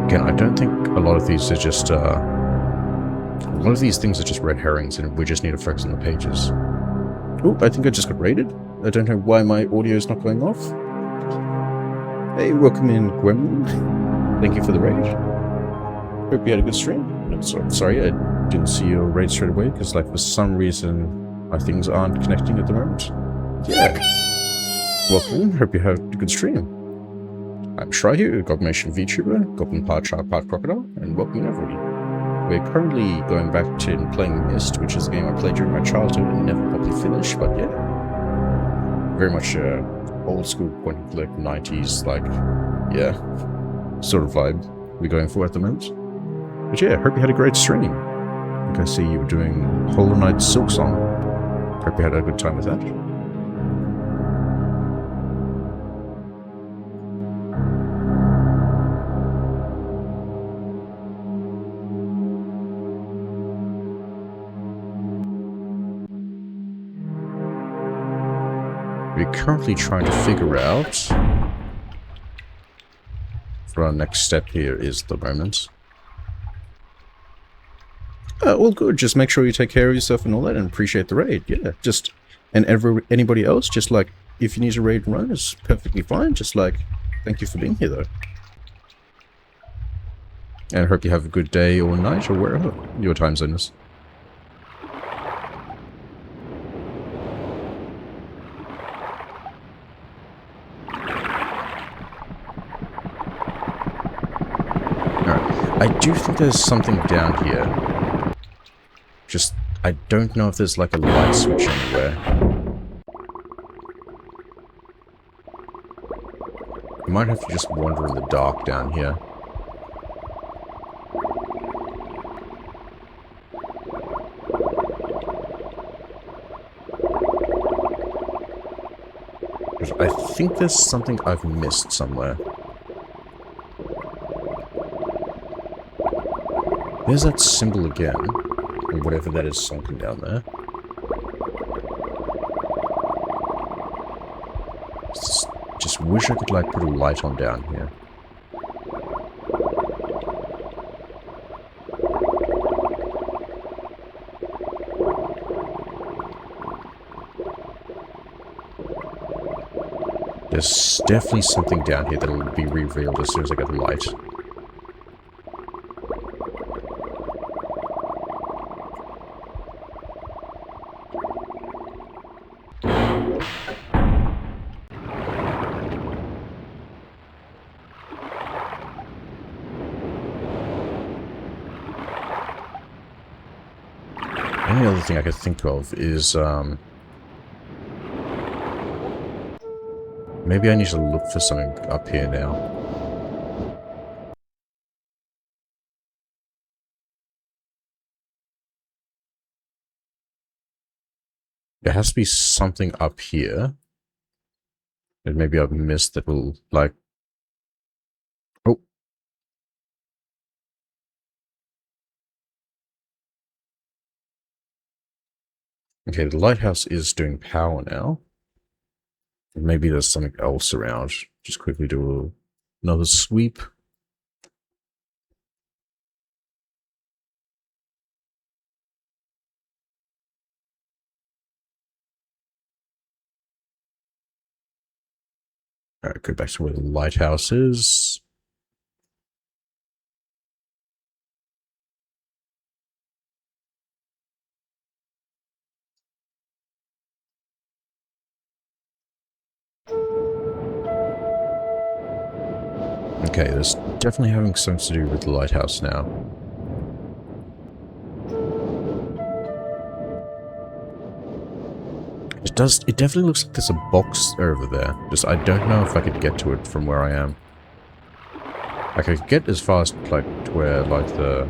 Speaker 1: Again, I don't think a lot of these are just, a lot of these things are just red herrings, and we just need to focus on the pages. Oh, I think I just got raided. I don't know why my audio is not going off. Hey, welcome in, Gwemlin. Thank you for the raid. Hope you had a good stream. I'm sorry, I didn't see your raid straight away, because, like, for some reason, my things aren't connecting at the moment. Yeah. Welcome, hope you had a good stream. I'm Shry here, Goblin VTuber, Goblin part shark, part crocodile, and welcome everybody. We're currently going back to playing Myst, which is a game I played during my childhood and never properly finished, but yeah. Very much old school point and click 90s, like, yeah, sort of vibe we're going for at the moment. But yeah, hope you had a great stream. I think I see you were doing Hollow Knight Silk Song. Hope you had a good time with that. We're currently trying to figure out what our next step here is at the moment. All good. Just make sure you take care of yourself and all that, and appreciate the raid. Yeah, just and anybody else, just like if you need a raid run, it's perfectly fine. Just like thank you for being here, though. And I hope you have a good day or night or wherever your time zone is. I do think there's something down here. Just, I don't know if there's like a light switch anywhere. You might have to just wander in the dark down here. I think there's something I've missed somewhere. There's that symbol again, or whatever that is sunken down there. Just wish I could, like, put a light on down here. There's definitely something down here that'll be revealed as soon as I get the light. The only other thing I could think of is, maybe I need to look for something up here now. There has to be something up here that maybe I've missed that will, like... Oh. Okay, the lighthouse is doing power now. Maybe there's something else around. Just quickly do another sweep. Alright, go back to where the lighthouse is. Okay, there's definitely having something to do with the lighthouse now. It definitely looks like there's a box over there. Just, I don't know if I could get to it from where I am. I could get as far as, like, to where, like, the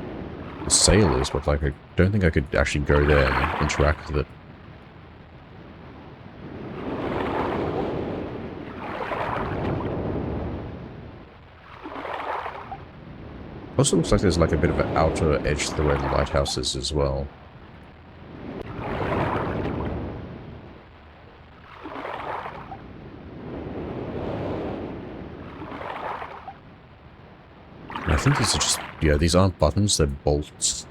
Speaker 1: sail is, but, like, I don't think I could actually go there and interact with it. Also looks like there's, like, a bit of an outer edge to the way the lighthouse is as well. I think these are just, yeah, these aren't buttons, they're bolts.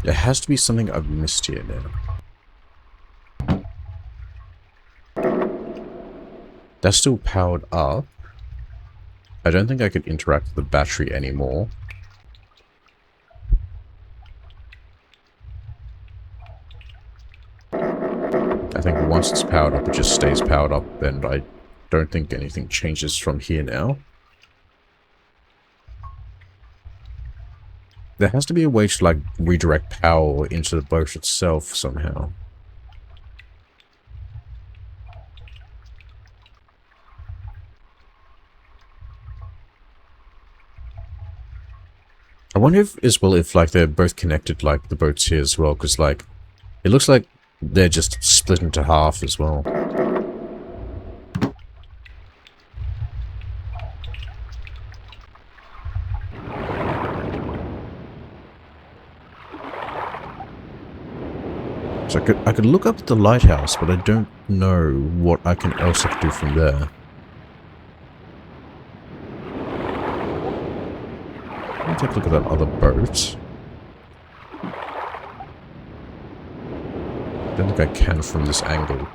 Speaker 1: There has to be something I've missed here now. That's still powered up. I don't think I could interact with the battery anymore. I think once it's powered up, it just stays powered up, and I don't think anything changes from here now. There has to be a way to, like, redirect power into the boat itself somehow. I wonder if, as well, if, like, they're both connected, like, the boats here as well, because, like, it looks like they're just split into half as well. So I could look up at the lighthouse, but I don't know what else I can do from there. Let me take a look at that other boat. I don't think I can from this angle.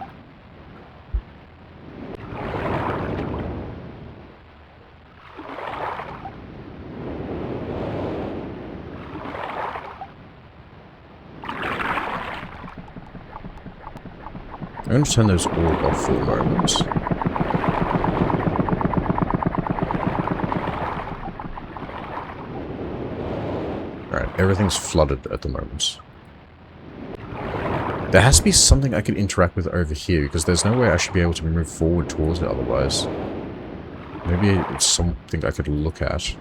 Speaker 1: I'm going to turn those all off for a moment. Alright, everything's flooded at the moment. There has to be something I can interact with over here, because there's no way I should be able to move forward towards it otherwise. Maybe it's something I could look at.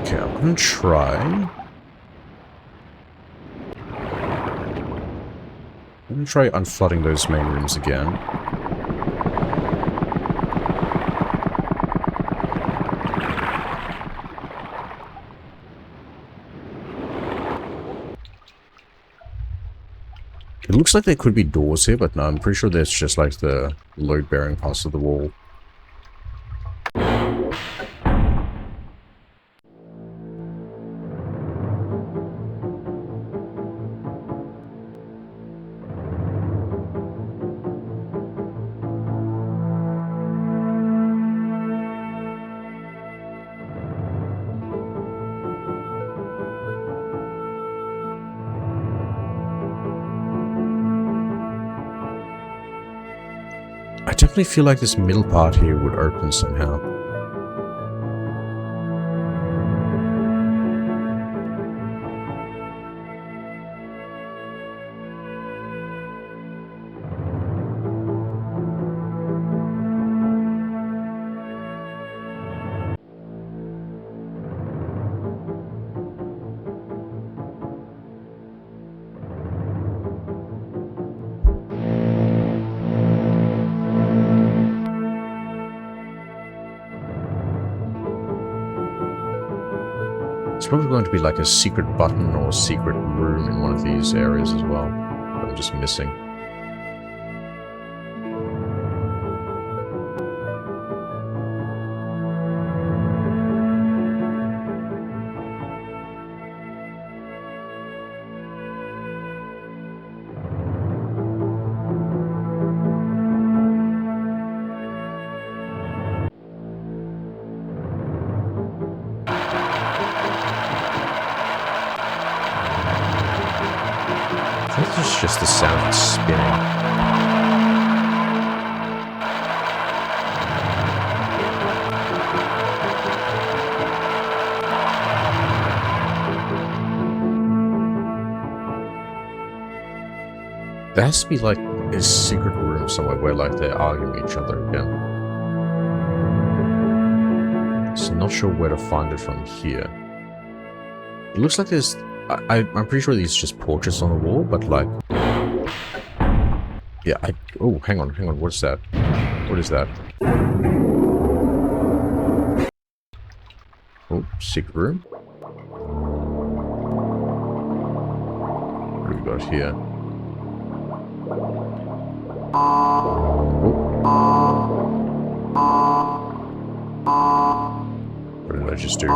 Speaker 1: Okay, I'm gonna try. I'm gonna try unflooding those main rooms again. It looks like there could be doors here, but no, I'm pretty sure that's just like the load-bearing parts of the wall. I definitely feel like this middle part here would open somehow. It's probably going to be like a secret button or a secret room in one of these areas as well, that I'm just missing. I think it's just the sound of it spinning. There has to be like a secret room somewhere where like they're arguing each other again. So not sure where to find it from here. It looks like there's... I'm pretty sure these are just portraits on the wall, but like... Yeah, oh, hang on, what's that? What is that? Oh, secret room. What do we got here? What did I just do?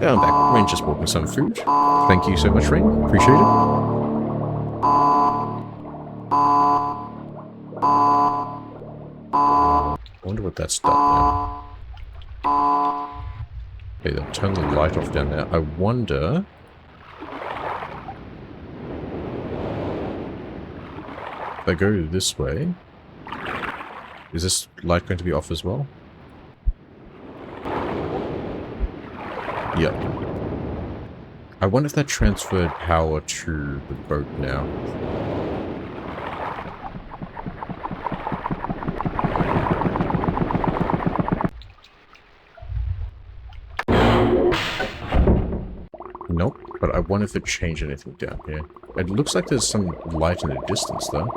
Speaker 1: Yeah, I'm back. Rain just bought me some food. Thank you so much, Rain. Appreciate it. I wonder what that's done now. Okay, they'll turn the light off down there. I wonder... if I go this way... is this light going to be off as well? Yep. I wonder if that transferred power to the boat now. Nope, but I wonder if it changed anything down here. It looks like there's some light in the distance, though.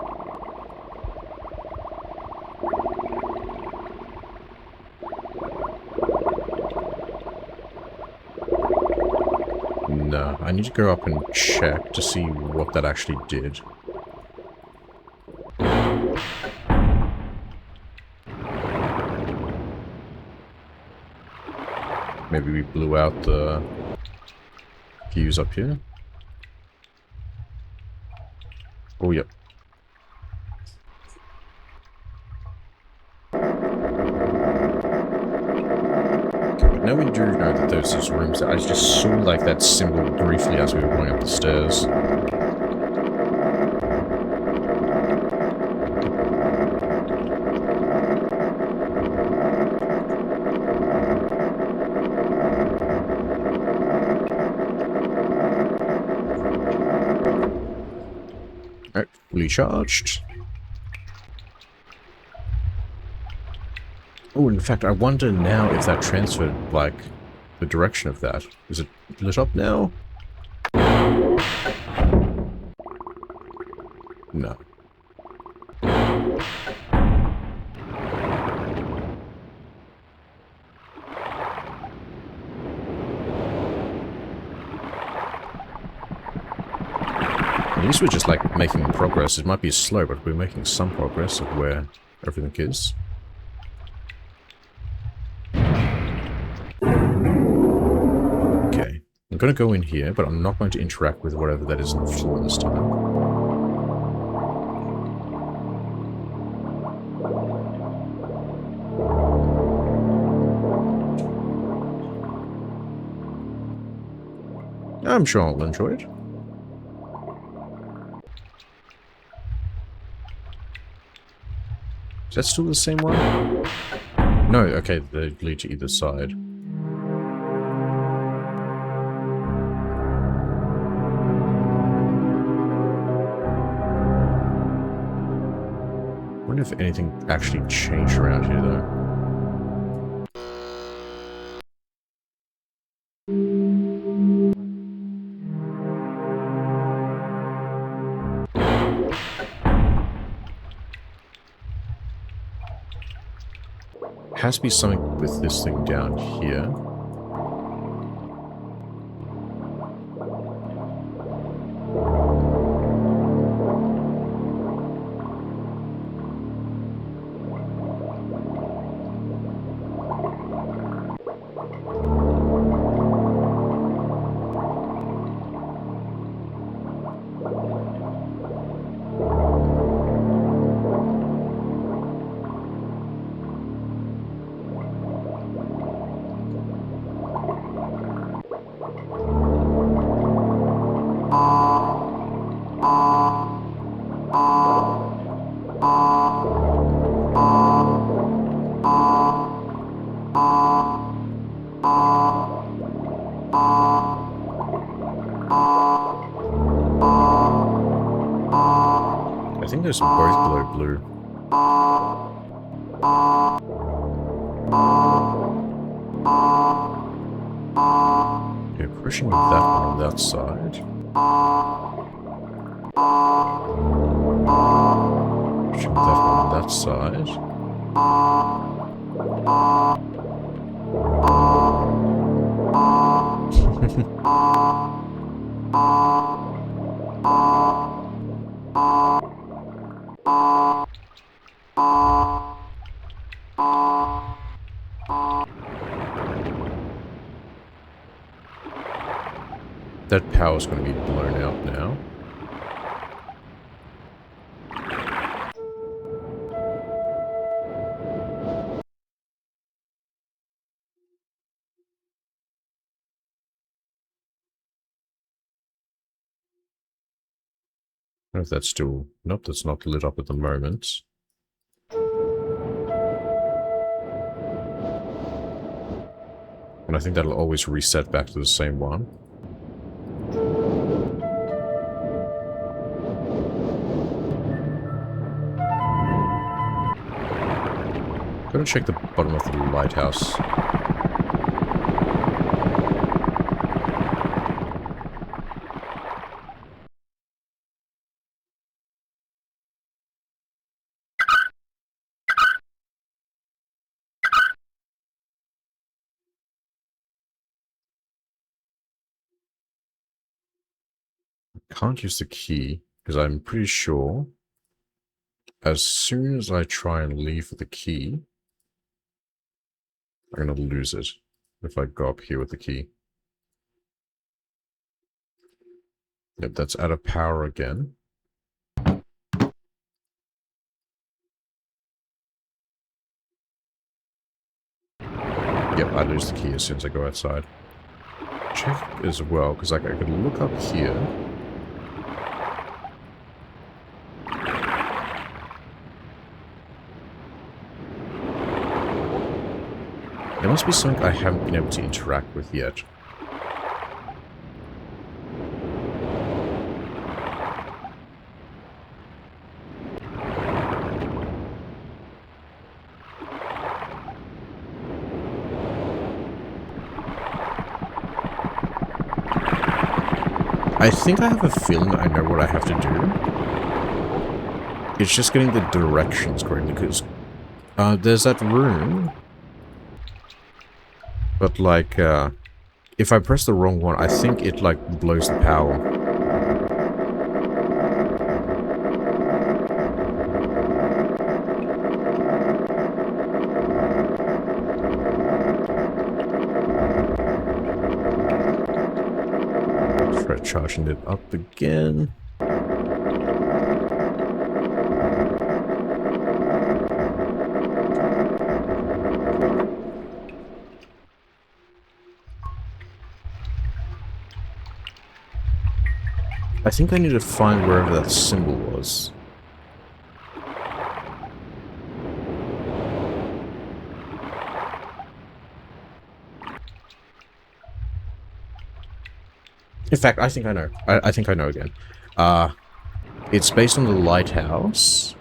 Speaker 1: No, I need to go up and check to see what that actually did. Maybe we blew out the fuse up here. Oh, yep. Now we do know that there's these rooms that I just saw like that symbol briefly as we were going up the stairs. Alright, fully charged. Oh, in fact, I wonder now if that transferred, like, the direction of that. Is it lit up now? No. At least we're just, like, making progress. It might be slow, but we're making some progress of where everything is. Okay. I'm going to go in here, but I'm not going to interact with whatever that is on the floor this time. I'm sure I'll enjoy it. Is that still the same one? No, okay, they lead to either side. I wonder if anything actually changed around here, though. Has to be something with this thing down here. I think those are both below blue. Yeah, pushing that one on that side. Pushing that one on that side. That power's going to be blown out now. I don't know if that's still... Nope, that's not lit up at the moment. And I think that'll always reset back to the same one. Go and check the bottom of the lighthouse. Can't use the key, because I'm pretty sure as soon as I try and leave with the key, I'm going to lose it if I go up here with the key. Yep, that's out of power again. Yep, I lose the key as soon as I go outside. Check as well, because like I could look up here. There must be something I haven't been able to interact with yet. I think I have a feeling I know what I have to do. It's just getting the directions correctly, because there's that room. But like, if I press the wrong one, I think it like blows the power. Try charging it up again. I think I need to find wherever that symbol was. In fact, I think I know. I think I know again. It's based on the lighthouse.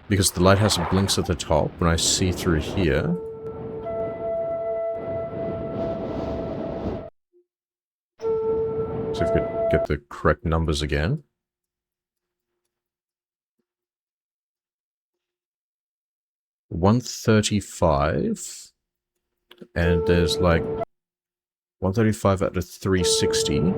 Speaker 1: Because the lighthouse blinks at the top when I see through here. So if we could get the correct numbers again. $135. And there's like 135 out of 360.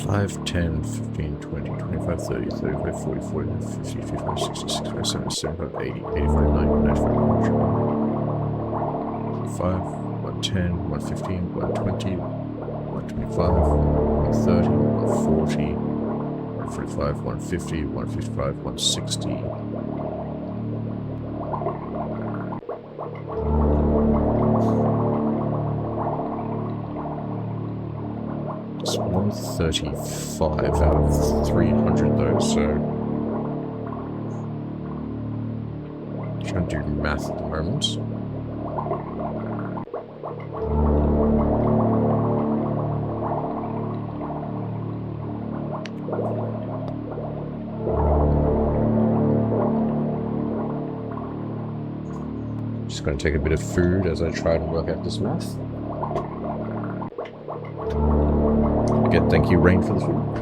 Speaker 1: Five, 10, 15, 20, 25, 30, 35, 40, 40, 50, 55, 60, 65, 70, 75, 80, 85, 90, 95, 100, 5, 110, 115, 120, 125, 130, 140, 145, 150, 155, 160. It's 135 out of 300 though, so trying to do math at the moment. Just going to take a bit of food as I try to work out this math. Again, thank you, Rain, for the food.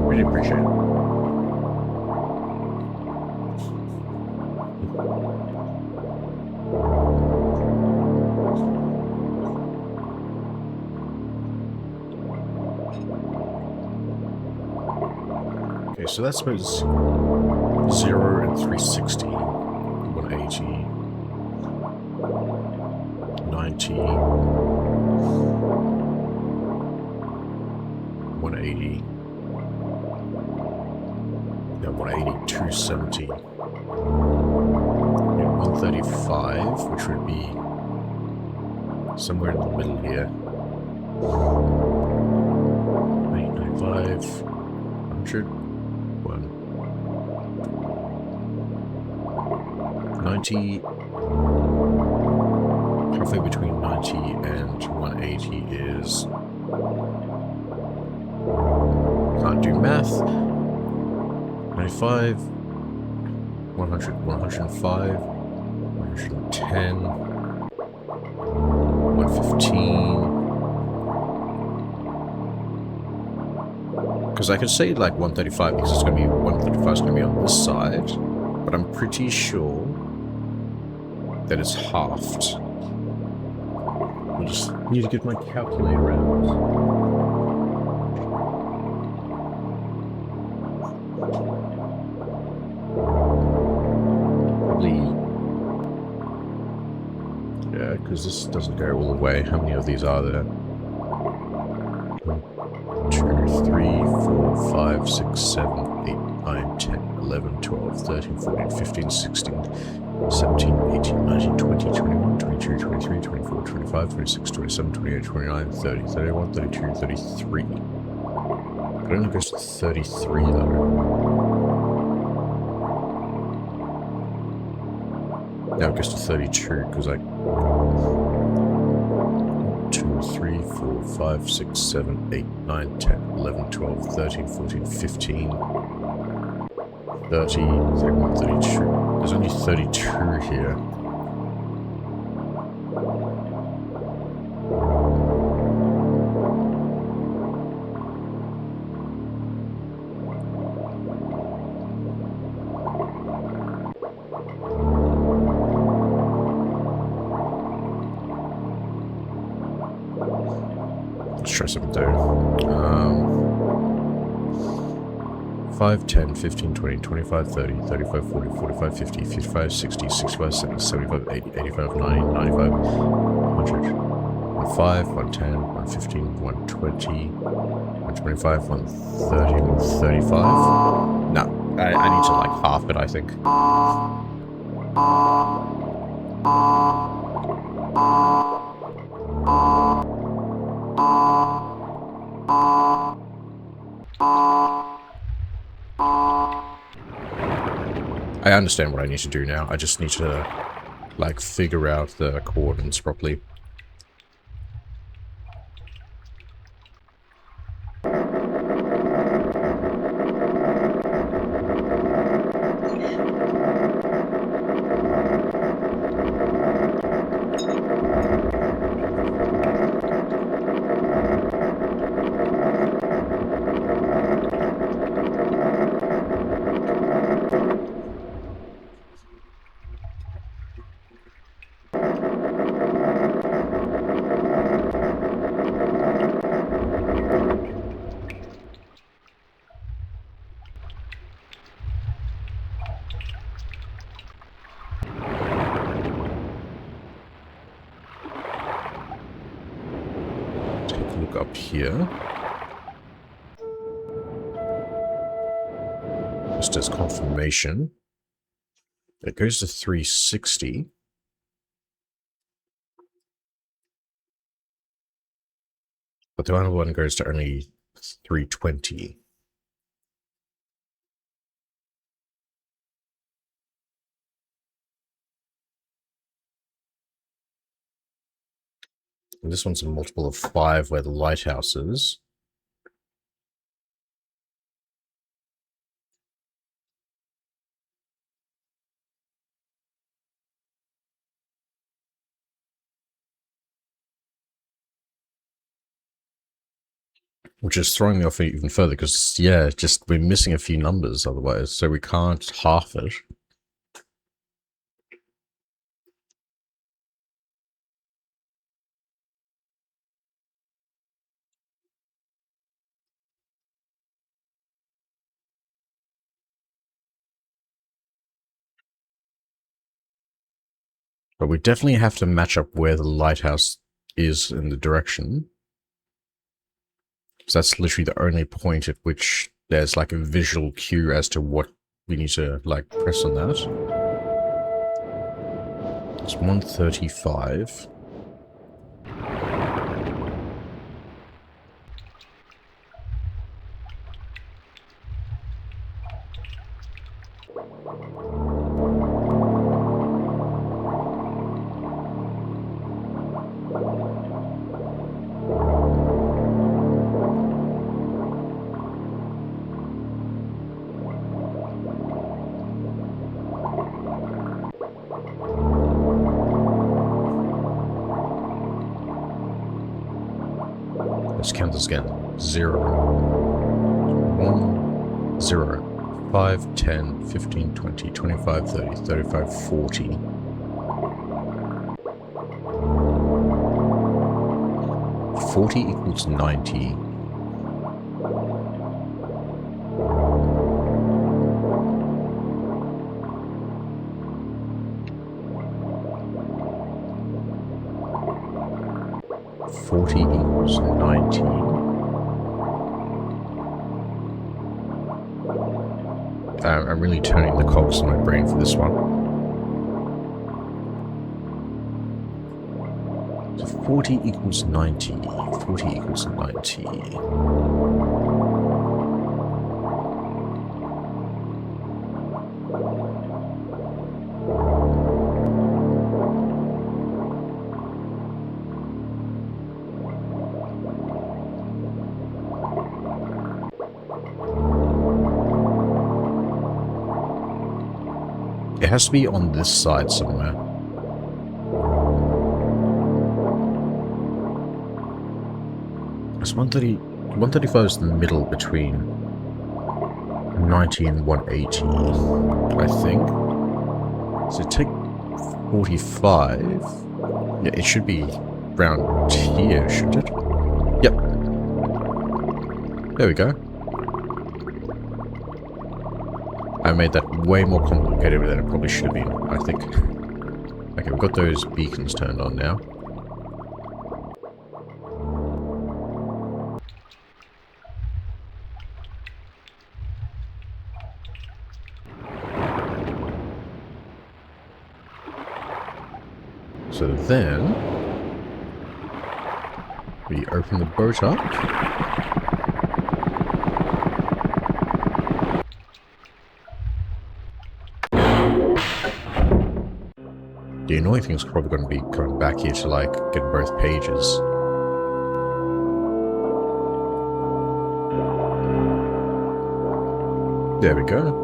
Speaker 1: Really appreciate it. Okay, so that's about 0 and 360, 180, 90, 180. Yeah, 180, 270. 135, which would be somewhere in the middle here. 895, 100, 1, 90... Halfway between 90 and 180 is... Can't do math. 95... 100, 105... 110... 115... Because I could say like 135 because it's going to be 135 is going to be on this side, but I'm pretty sure that it's halved. I just need to get my calculator out. Probably, yeah, because this doesn't go all the way. How many of these are there? 2, 3, 4, 5, 6, 7, 8, 9, 10, 11, 12, 13, 14, 15, 16, 17, 18, 19, 20, 21, 22, 23, 24, 25, 26, 27, 28, 29, 30, 31, 32, 33. It only goes to 33 though. Now it goes to 32 because I... 2, 3, 4, 5, 6, 7, 8, 9, 10, 11, 12, 13, 14, 15, 30, 31, 32. There's only 32 here. Let's try something though. 5, 10, 15, 20, 25, 30, 35, 40, 45, 50, 55, 60, 65, 70, 75, 80, 85, 90, 95, 100, 105, 110, 115, 120, 125, 130, 135. No, I need to like half it, I think. I understand what I need to do now. I just need to, like, figure out the coordinates properly. Look up here. Just as confirmation. It goes to 360. But the other one goes to only 320. And this one's a multiple of 5 where the lighthouse is. Which is throwing me off even further because, yeah, just we're missing a few numbers otherwise, so we can't half it. But we definitely have to match up where the lighthouse is in the direction. So that's literally the only point at which there's like a visual cue as to what we need to like press on that. It's 135. this again. 0, 1, 0, 5, 10, 15, 20, 25, 30, 35, 40. 40 equals 90. Equals 90. I'm really turning the cogs in my brain for this one. So 40 equals 90. 40 equals 90. It has to be on this side somewhere. It's 130, 135 is the middle between 90 and 180, I think. So take 45. Yeah, it should be around here, shouldn't it? Yep. There we go. I made that way more complicated than it probably should have been, I think. Okay, we've got those beacons turned on now. So then, we open the boat up. The annoying thing is probably going to be coming back here to, like, get both pages. There we go.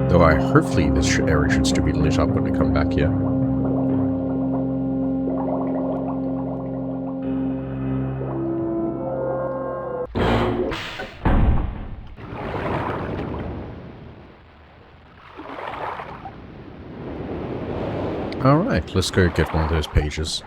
Speaker 1: Though hopefully this area should still be lit up when we come back here. Alright, let's go get one of those pages.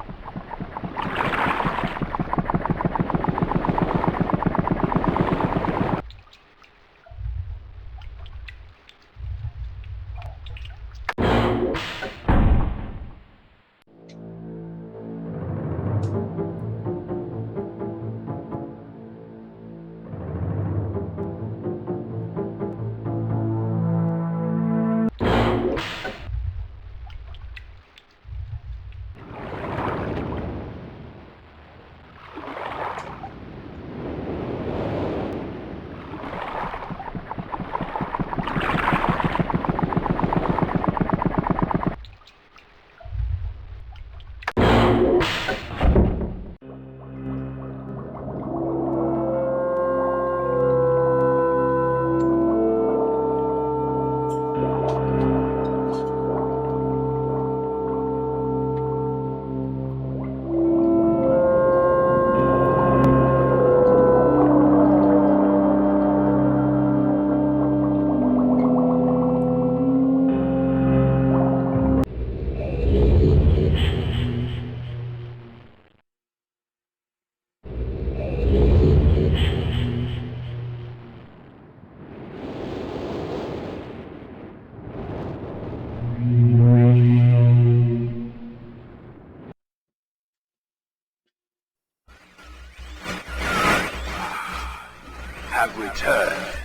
Speaker 2: Have returned.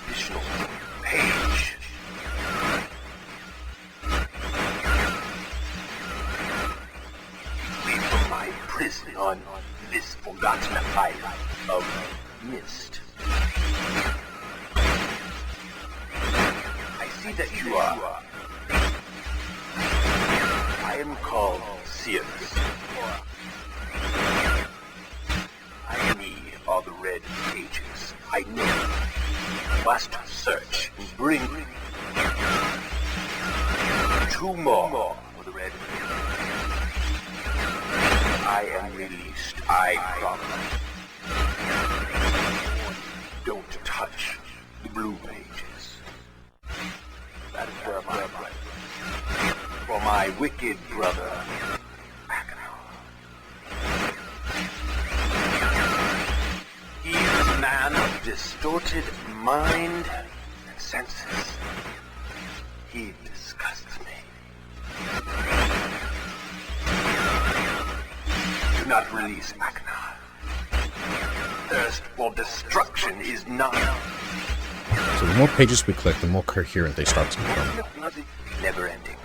Speaker 2: Additional page. Leave from my prison on this forgotten island of Myst. I see that you are. I am called Sears.
Speaker 4: are the red pages. I know. Must search and bring 2 more for the red pages. I am released, I promise. Don't touch the blue pages. That is where my brother. For my wicked brother. He is a man of distorted mind and senses. He disgusts me. Do not release Aknar. Thirst for destruction is not.
Speaker 1: So the more pages we click, the more coherent they start to become.
Speaker 4: Never ending.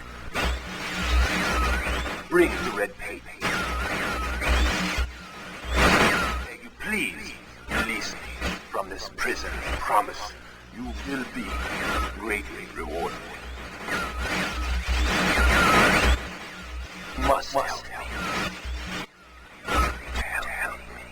Speaker 4: Bring the red page. May you please release me from this prison. I promise you will be greatly rewarded. You must help me. Help me.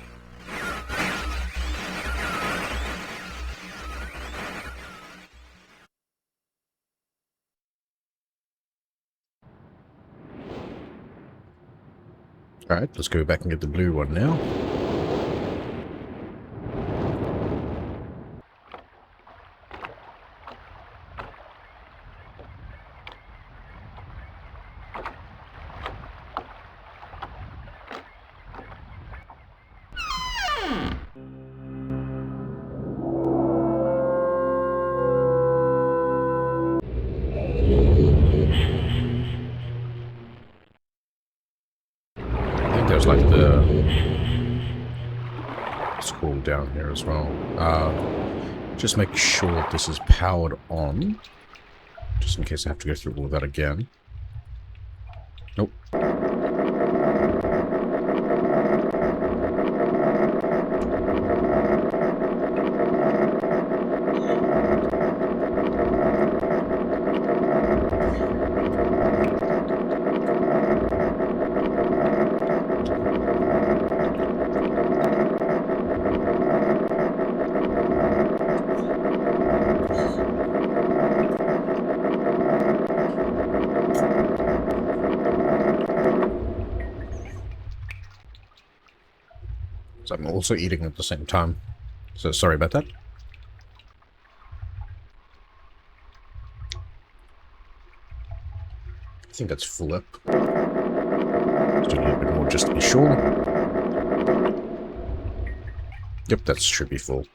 Speaker 1: Alright, let's go back and get the blue one now. There's like the school down here as well. Just make sure this is powered on, just in case I have to go through all of that again. Nope. So I'm also eating at the same time. So sorry about that. I think that's full up. Let's do a little bit more just to be sure. Yep, that should be full.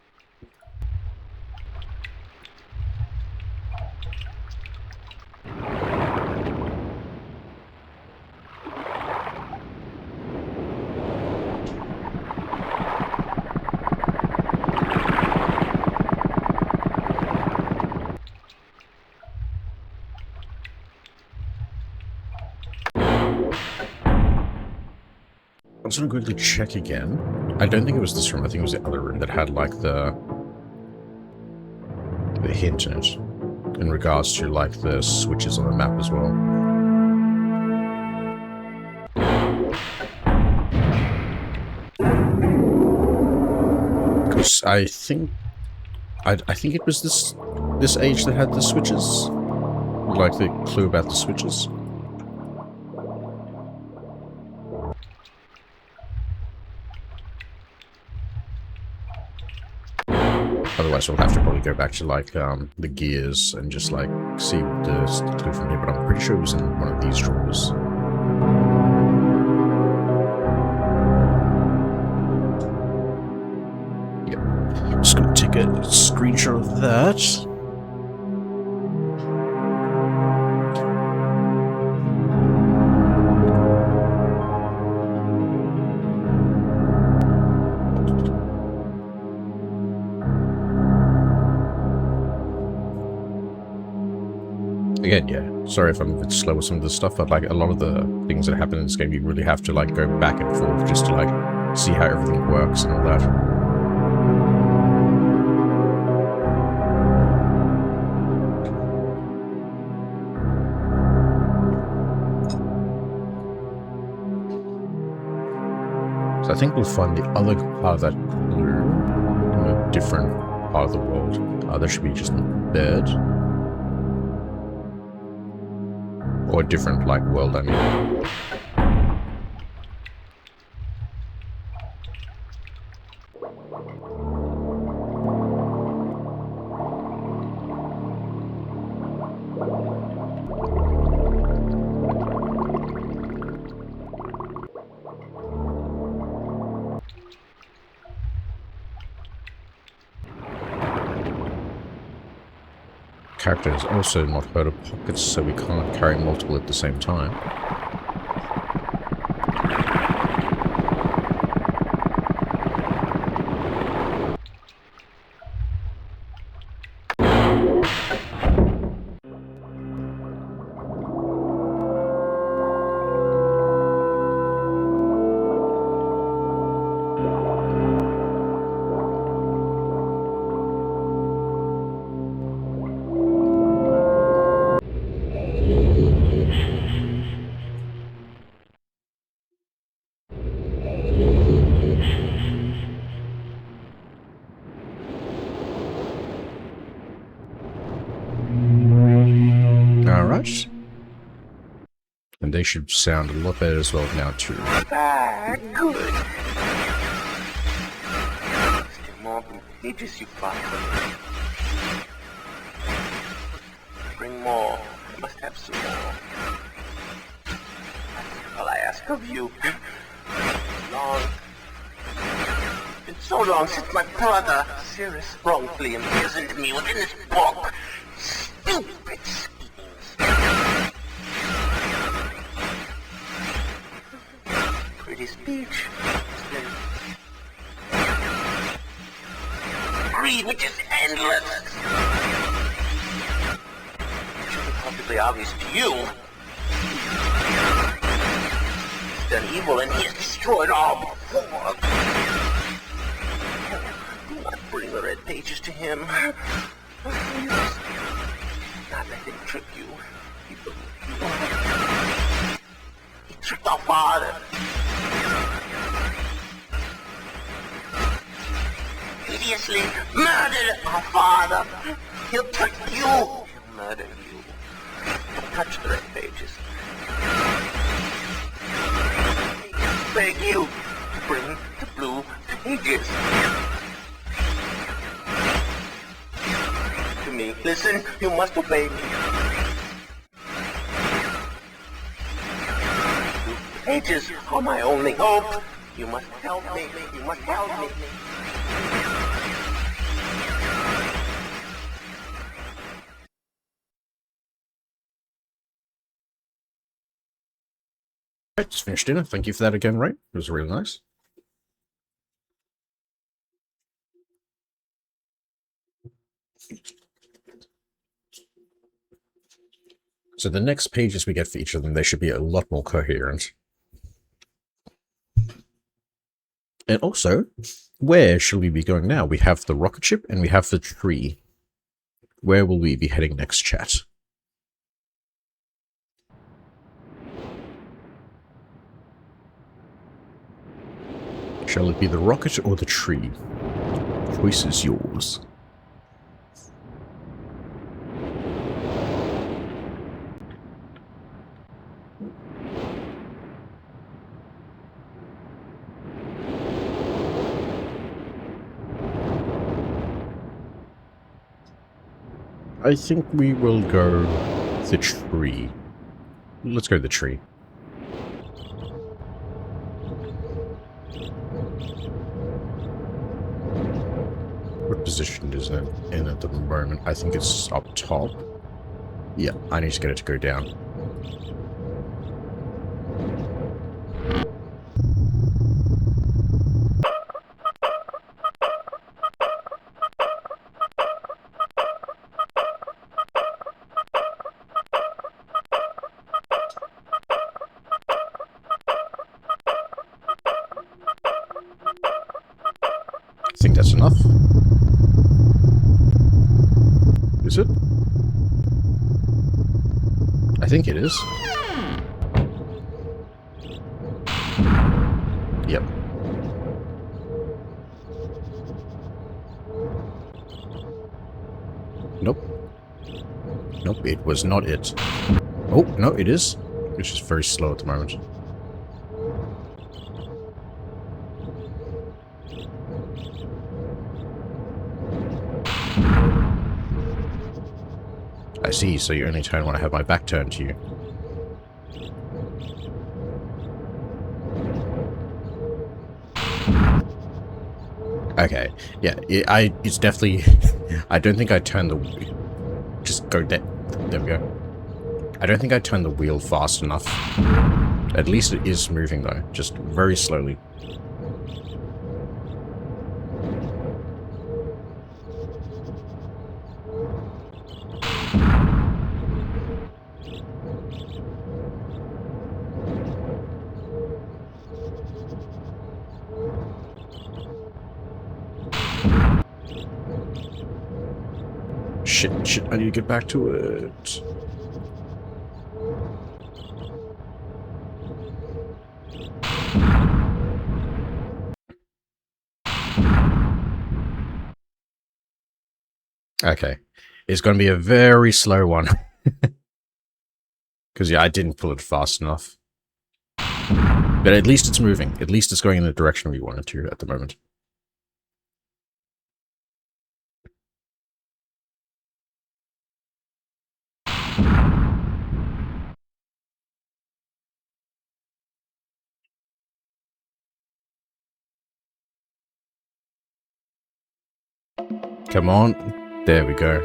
Speaker 1: I'm just gonna quickly check again. I don't think it was this room. I think it was the other room that had like the hint in it, in regards to like the switches on the map as well. Because I think it was this age that had the switches, like the clue about the switches. Otherwise, we'll have to probably go back to, like, the gears and just, like, see the clue from here. But I'm pretty sure it was in one of these drawers. Yep. I'm just gonna take a screenshot of that. Again, yeah, sorry if I'm a bit slow with some of this stuff, but like a lot of the things that happen in this game, you really have to like go back and forth just to like see how everything works and all that. So I think we'll find the other part of that clue different part of the world. There should be just a bed. Or a different, like, world, I mean. Character has also not heard of pockets, so we can't carry multiple at the same time. Alright. And they should sound a lot better as well now too.
Speaker 4: Ah, good. Still more pages you find. Bring more. I must have some more. That's all I ask of you. Long. It's so long since my brother, Sirius, wrongfully imprisoned me within this book. Stupid schemes. Pretty speech. Greed, which is endless. It should be perfectly obvious to you. He's done evil and he has destroyed all before. Do not bring the red pages to him. Not let him trick you. He tricked our father. Hideously murdered our father. He'll trick you. He'll murder you. Don't touch the red pages. I beg you to bring the blue pages. To me, listen, you must obey me. Blue pages are my only hope. You must help me. You must help me.
Speaker 1: Right, just finished dinner. Thank you for that again, Ray. It was really nice. So the next pages we get for each of them, they should be a lot more coherent. And also, where shall we be going now? We have the rocket ship and we have the tree. Where will we be heading next, chat? Shall it be the rocket or the tree? Choice is yours. I think we will go the tree. Let's go the tree. What position is it in at the moment? I think it's up top. Yeah, I need to get it to go down. I think that's enough. Is it? I think it is. Yep. Nope, it was not it. Oh, no, it is. It's just very slow at the moment. I see, so you only turn when I have my back turned to you. Okay, yeah, it's definitely... I don't think I turned the... Just go there. There we go. I don't think I turned the wheel fast enough. At least it is moving though, just very slowly. Shit, I need to get back to it. Okay. It's going to be a very slow one. Because, yeah, I didn't pull it fast enough. But at least it's moving. At least it's going in the direction we want it to at the moment. Come on. There we go.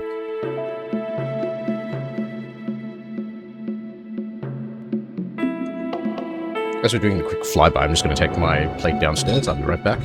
Speaker 1: As we're doing a quick flyby, I'm just going to take my plate downstairs. I'll be right back.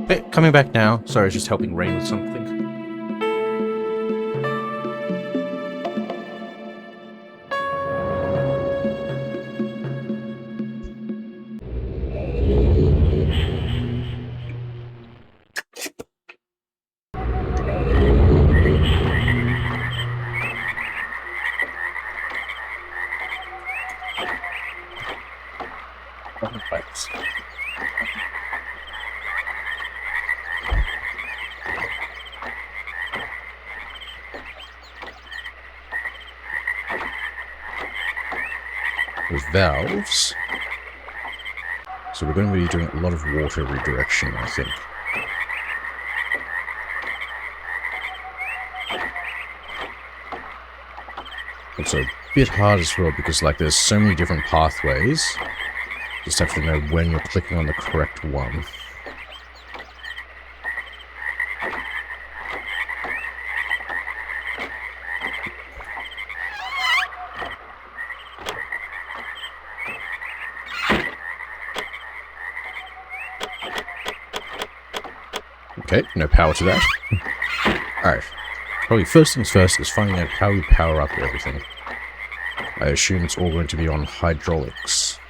Speaker 3: Hey, coming back now. Sorry, I was just helping Rain with something. With valves. So we're going to be doing a lot of water redirection, I think. Also a bit hard as well because like there's so many different pathways. Just have to know when you're clicking on the correct one. Okay, no power to that. Alright. Probably first things first is finding out how you power up everything. I assume it's all going to be on hydraulics.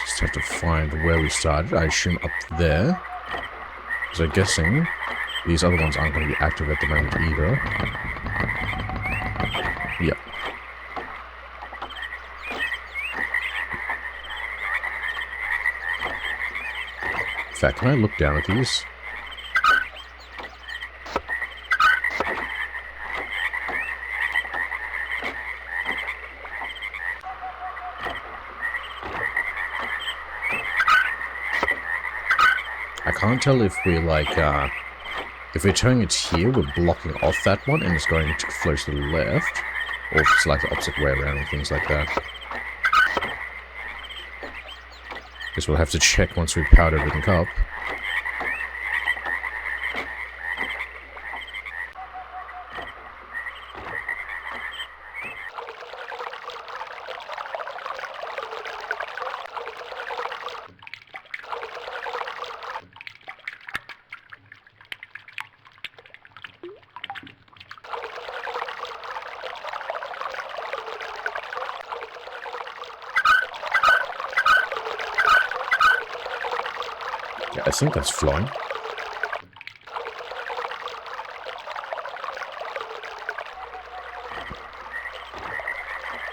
Speaker 3: Just have to find where we started. I assume up there. Because I'm guessing these other ones aren't going to be active at the moment either. Yep. In fact, can I look down at these? I can't tell if we're like, if we're turning it here, we're blocking off that one and it's going to flow to the left, or if it's like the opposite way around and things like that. Guess we'll have to check once we've powered everything up. Yeah, I think that's flowing.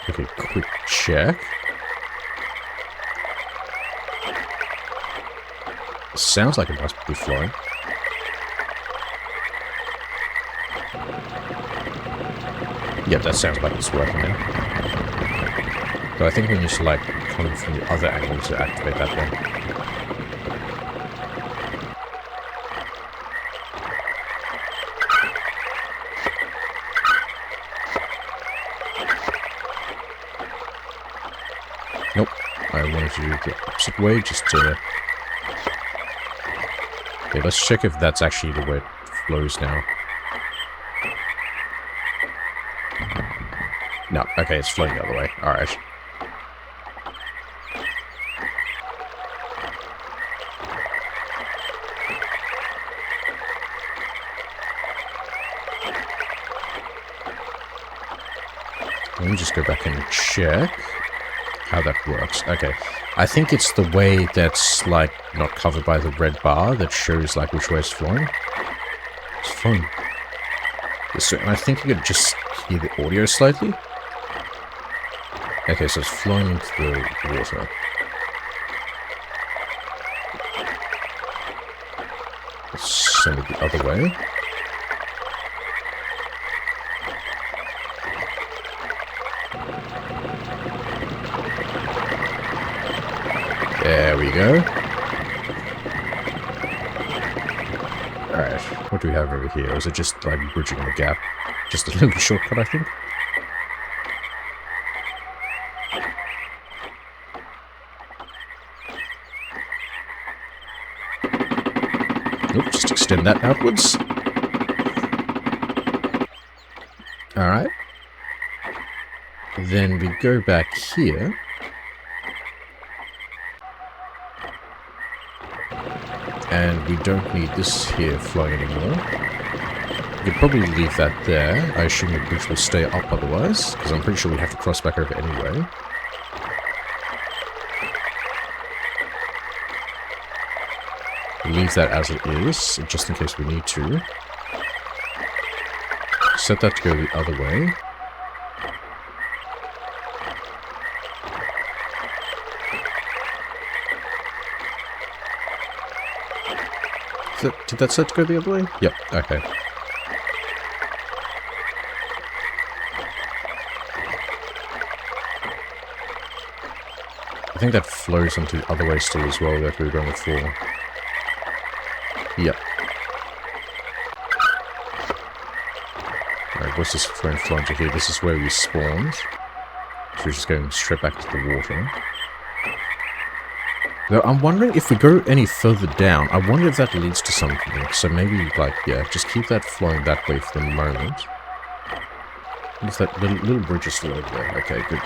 Speaker 3: Okay, quick check. Sounds like it must be flowing. Yep, that sounds like it's working now. So I think we need to like come in from the other angle to activate that one. Nope, I wanted to do it the opposite way, just to... Okay, let's check if that's actually the way it flows now. No, okay, it's flowing the other way. Alright. Let me just go back and check how that works. Okay, I think it's the way that's like not covered by the red bar that shows like which way it's flowing. It's flowing this way, and I think you could just hear the audio slightly. Okay, so it's flowing into the water. Let's send it the other way. There we go. Alright, what do we have over here? Is it just like bridging the gap? Just a little shortcut, I think? Nope, just extend that outwards. Alright. Then we go back here.
Speaker 1: And we don't need this here flowing anymore. We could probably leave that there. I assume the bridge will stay up otherwise, because I'm pretty sure we have to cross back over anyway. Leave that as it is, just in case we need to. Set that to go the other way. Did that set to go the other way? Yep, okay. I think that flows onto the other way still as well that we were going before. Yep. Alright, what's this going to flow into here? This is where we spawned. So we're just going straight back to the water. Though I'm wondering if we go any further down, I wonder if that leads to something. So maybe, like, yeah, just keep that flowing that way for the moment. If that little bridge is still over there. Okay, good.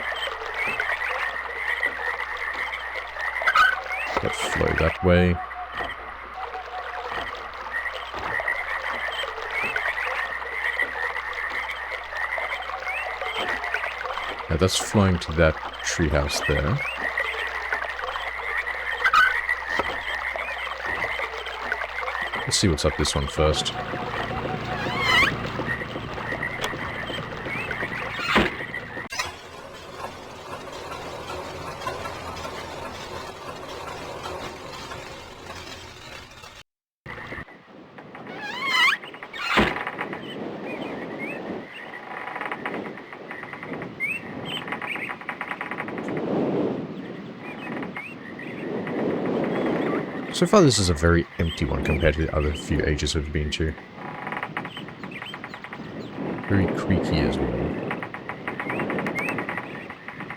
Speaker 1: That flow that way. Now that's flowing to that treehouse there. Let's see what's up this one first. So far this is a very empty one compared to the other few ages we've been to. Very creaky as well.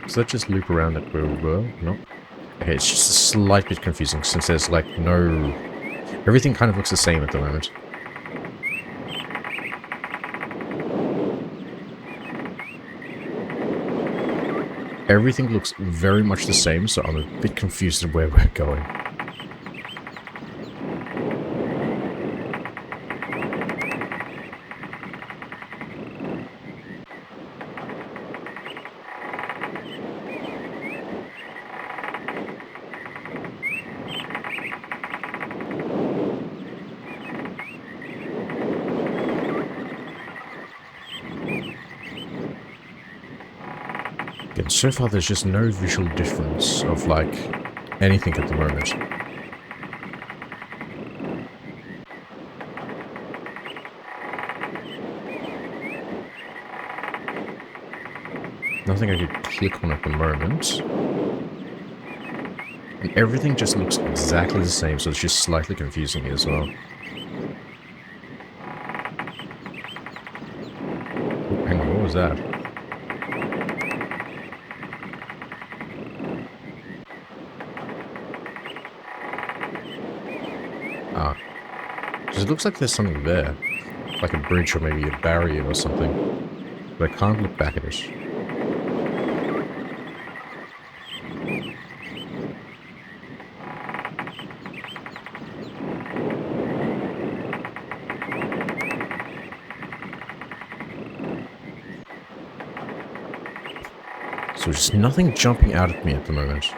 Speaker 1: Does that just loop around at where we were? No. Okay, it's just a slight bit confusing since there's like no... Everything kind of looks the same at the moment. Everything looks very much the same, so I'm a bit confused at where we're going. Again, so far there's just no visual difference of, like, anything at the moment. Nothing I could click on at the moment. And everything just looks exactly the same, so it's just slightly confusing as well. Oh, hang on, what was that? Ah. Because it looks like there's something there. Like a bridge or maybe a barrier or something. But I can't look back at it. So there's nothing jumping out at me at the moment.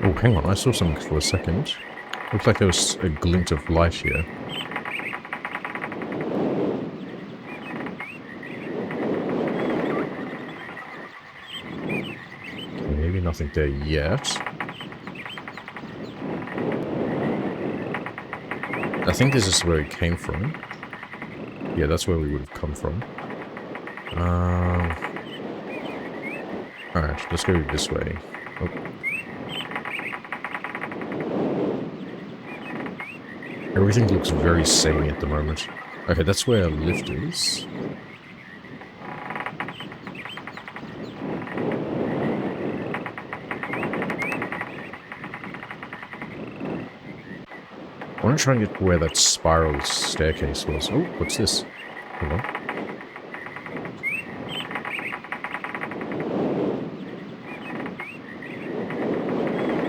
Speaker 1: Oh, hang on, I saw something for a second. Looks like there was a glint of light here. Okay, maybe nothing there yet. I think this is where it came from. Yeah, that's where we would have come from. Alright, let's go this way. Oh. Everything looks very samey at the moment. Okay, that's where a lift is. want to try and get to where that spiral staircase was. Oh, what's this? Hold on.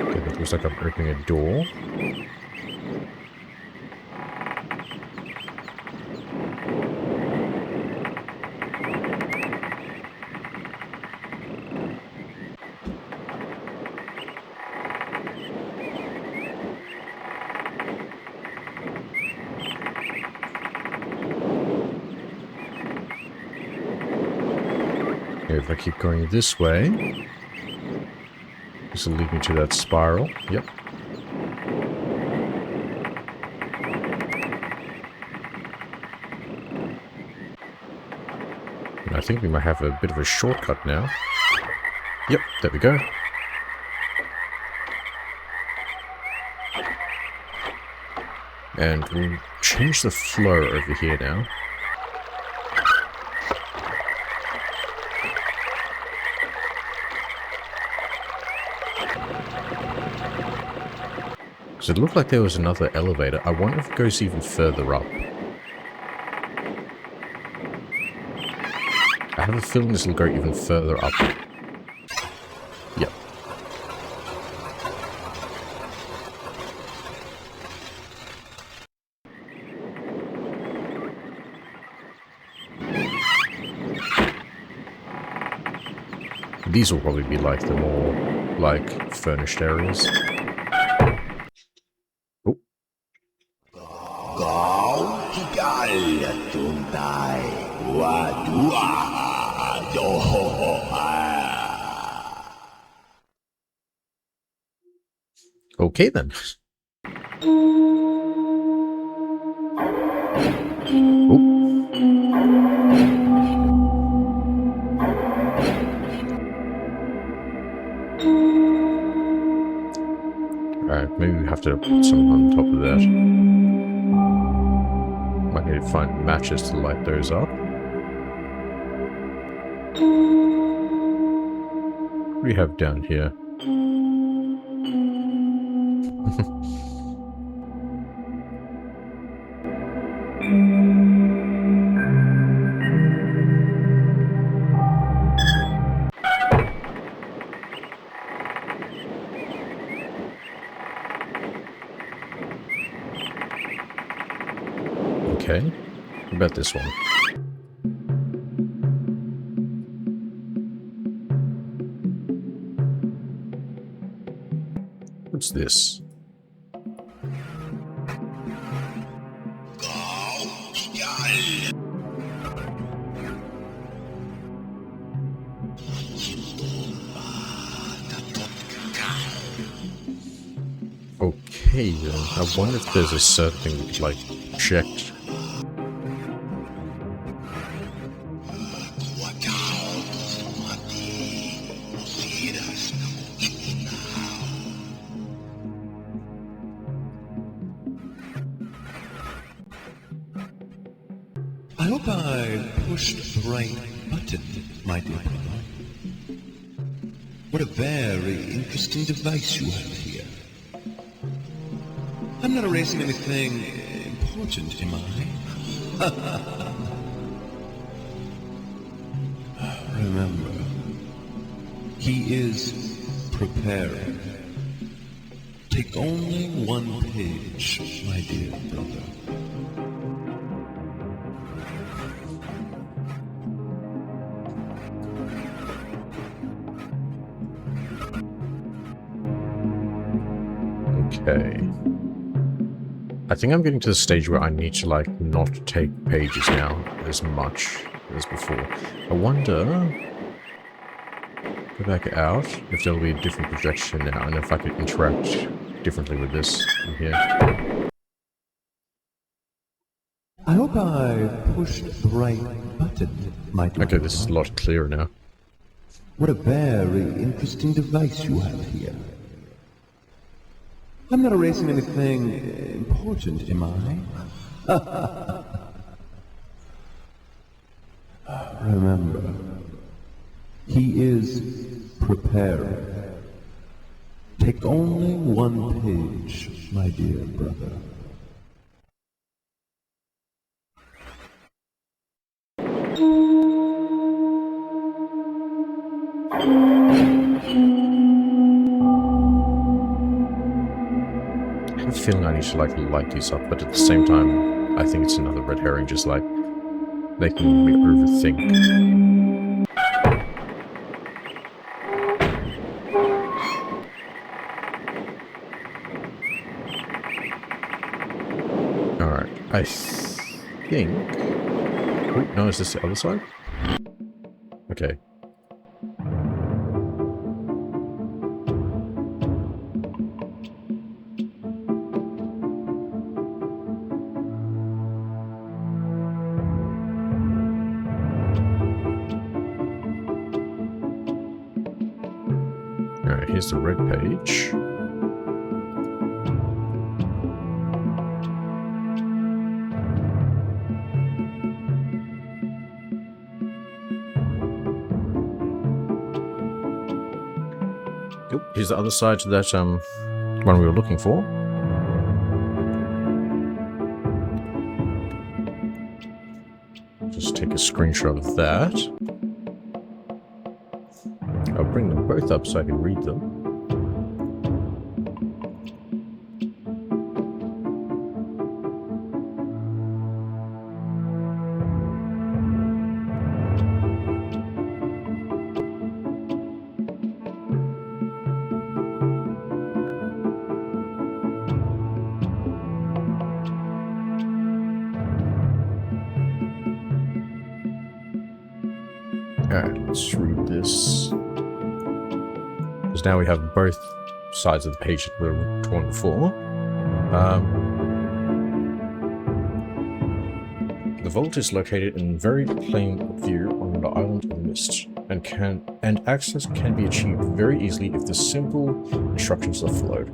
Speaker 1: Okay, that looks like I'm opening a door. If I keep going this way, this will lead me to that spiral. Yep. And I think we might have a bit of a shortcut now. Yep, there we go. And we'll change the flow over here now. Because it looked like there was another elevator. I wonder if it goes even further up. I have a feeling this will go even further up. Yep. These will probably be like the more, like, furnished areas. Okay then. Alright, maybe we have to put some on top of that. Might need to find matches to light those up. What do we have down here? Okay. What about this one? What's this? Okay then. I wonder if there's a certain thing we could, like, check.
Speaker 5: I hope I pushed the right button, my dear brother. What a very interesting device you have here. I'm not erasing anything important, am I? Remember, he is preparing. Take only one page, my dear brother.
Speaker 1: Okay. I think I'm getting to the stage where I need to, like, not take pages now as much as before. I wonder... Go back out, if there'll be a different projection now, and if I could interact differently with this in here.
Speaker 5: I hope I pushed the right button, my dear.
Speaker 1: Okay, this is a lot clearer now.
Speaker 5: What a very interesting device you have here. I'm not erasing anything important, am I? Remember, he is preparing. Take only one page, my dear brother.
Speaker 1: I have a feeling I need to like light these up, but at the same time, I think it's another red herring, just like making me overthink. Alright, I think... Oh, no, is this the other side? Okay. Alright, here's the red page. Yep, here's the other side to that one we were looking for. Just take a screenshot of that. I'll bring them both up so I can read them. Alright, let's read this. Because now we have both sides of the page that we were drawn before. The vault is located in very plain view on the island of Myst, and access can be achieved very easily if the simple instructions are followed.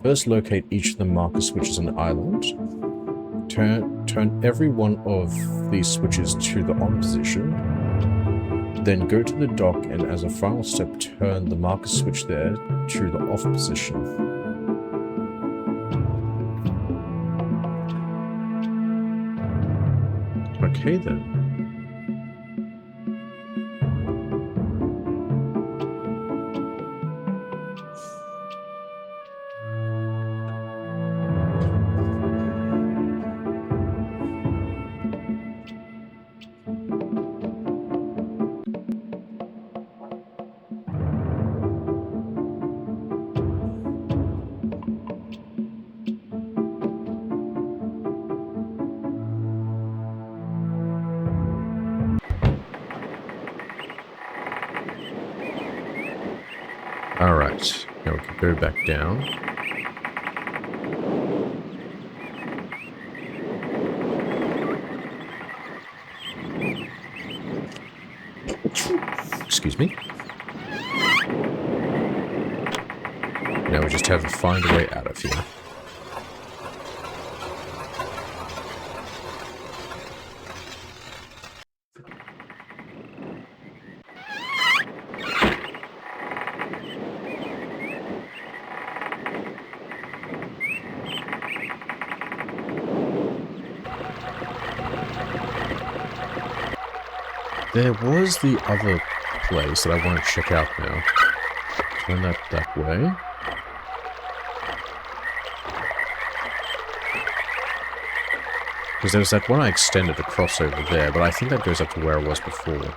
Speaker 1: First, locate each of the marker switches on the island. Turn every one of these switches to the on position. Then go to the dock and as a final step turn the marker switch there to the off position. Okay then. Alright, now we can go back down. Excuse me. Now we just have to find a way out of here. There was the other place that I want to check out now. Turn that way. Because there was that one I extended across over there, but I think that goes up to where I was before.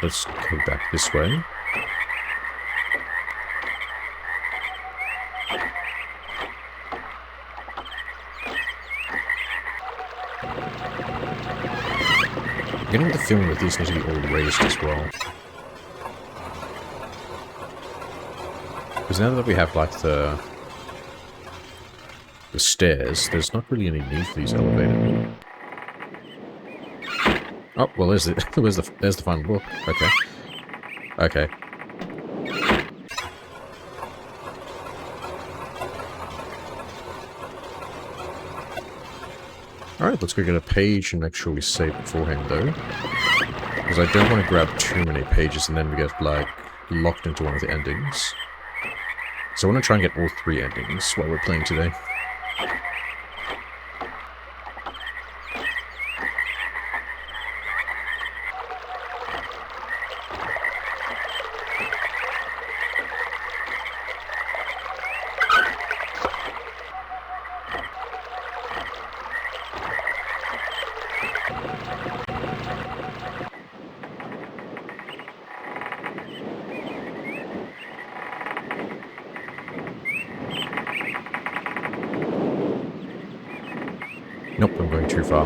Speaker 1: Let's go back this way. I'm getting the feeling that these need to be all raised as well. Because now that we have, like, the stairs, there's not really any need for these elevators. Oh, well, there's the final book. Okay. Okay. Alright, let's go get a page and make sure we save beforehand, though. Because I don't want to grab too many pages and then we get, like, locked into one of the endings. So I want to try and get all 3 endings while we're playing today. Nope, I'm going too far.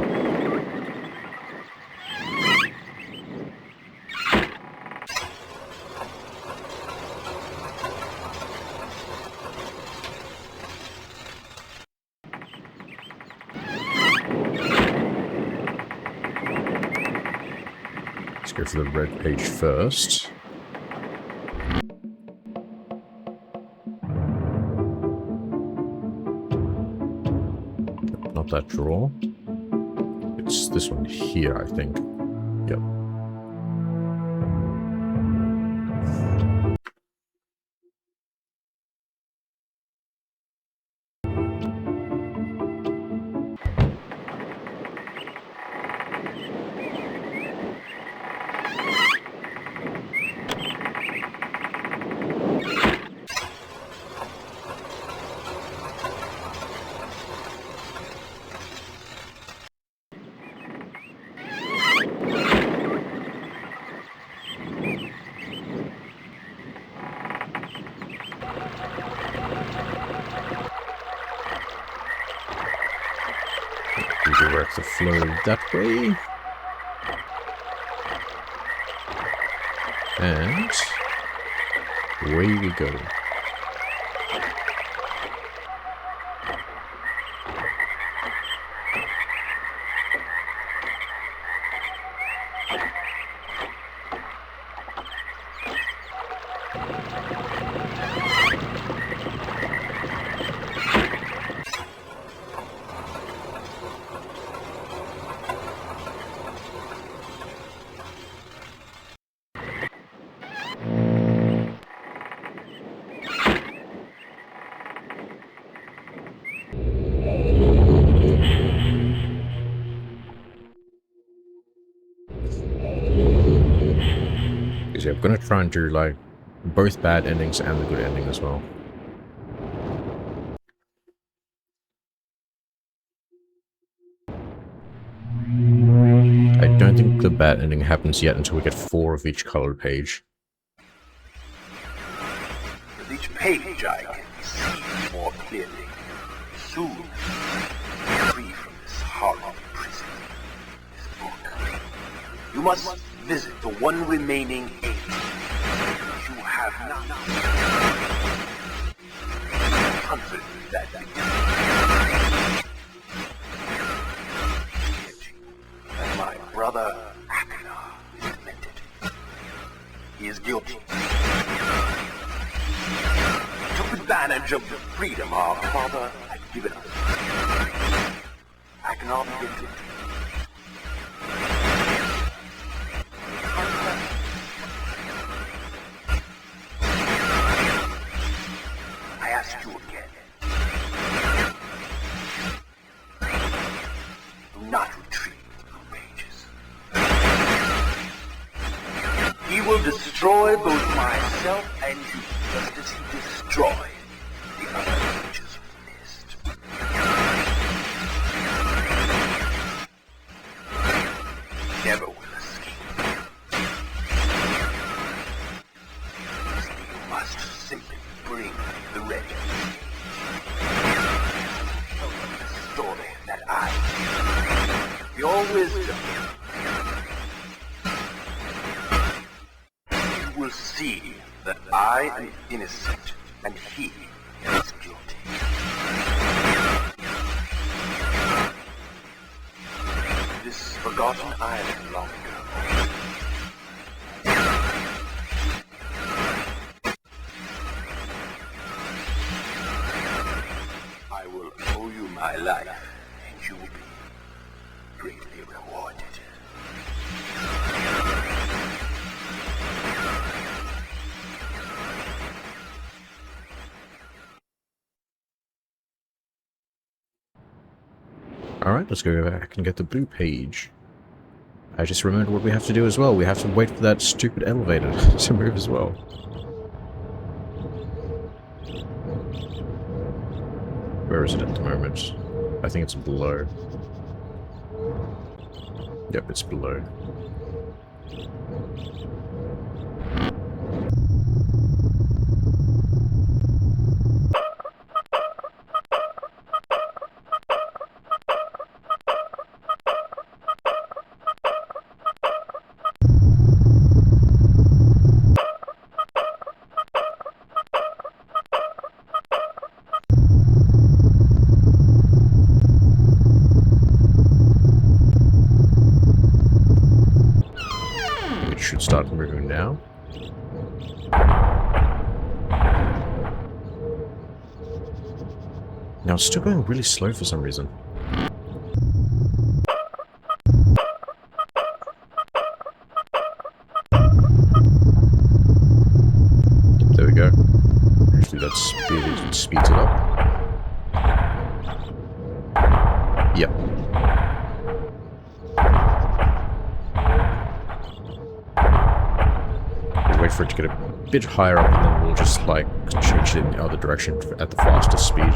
Speaker 1: Let's go for the red page first. Not that drawer. It's this one here, I think. Yep. Redirect the flow that way. And away we go. Yeah, I'm gonna try and do like both bad endings and the good ending as well. I don't think the bad ending happens yet until we get 4 of each colored page.
Speaker 4: With each page I can see more clearly. Soon, free from this horrible prison, this book. You must visit the one remaining age you have not. Comfort that my brother Akina is demented. He is guilty. He took advantage of the freedom our father had given us. Akina begins it. I ask you again. Do not retreat through pages. He will destroy both myself and you, just as he destroyed the other pages of Myst. Never will escape. You must simply bring the red. The story that your wisdom. You will see that I am innocent and he is guilty. This forgotten island long ago. I will owe you my life, and you will be
Speaker 1: Alright, let's go back and get the blue page. I just remembered what we have to do as well. We have to wait for that stupid elevator to move as well. Where is it at the moment? I think it's below. Yep, it's below. It should start moving now. Now it's still going really slow for some reason. Yep, there we go. Actually, that speeds it up. Yep. We'll wait for it to get a bit higher up, and then we'll just, like, change it in the other direction at the fastest speed.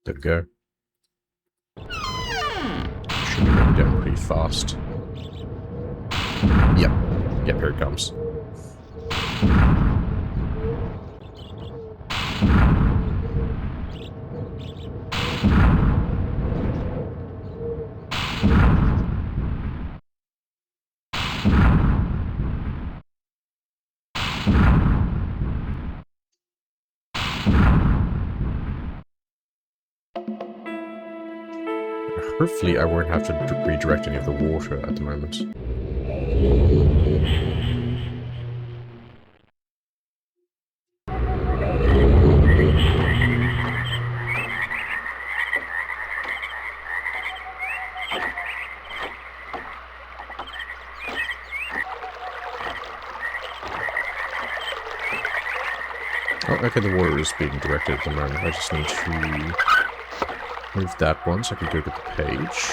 Speaker 1: There we go. Should be going down pretty fast. Yep. Yep, here it comes. Hopefully I won't have to redirect any of the water at the moment. Oh, okay, the water is being directed at the moment. I just need to move that one so I can go to the page.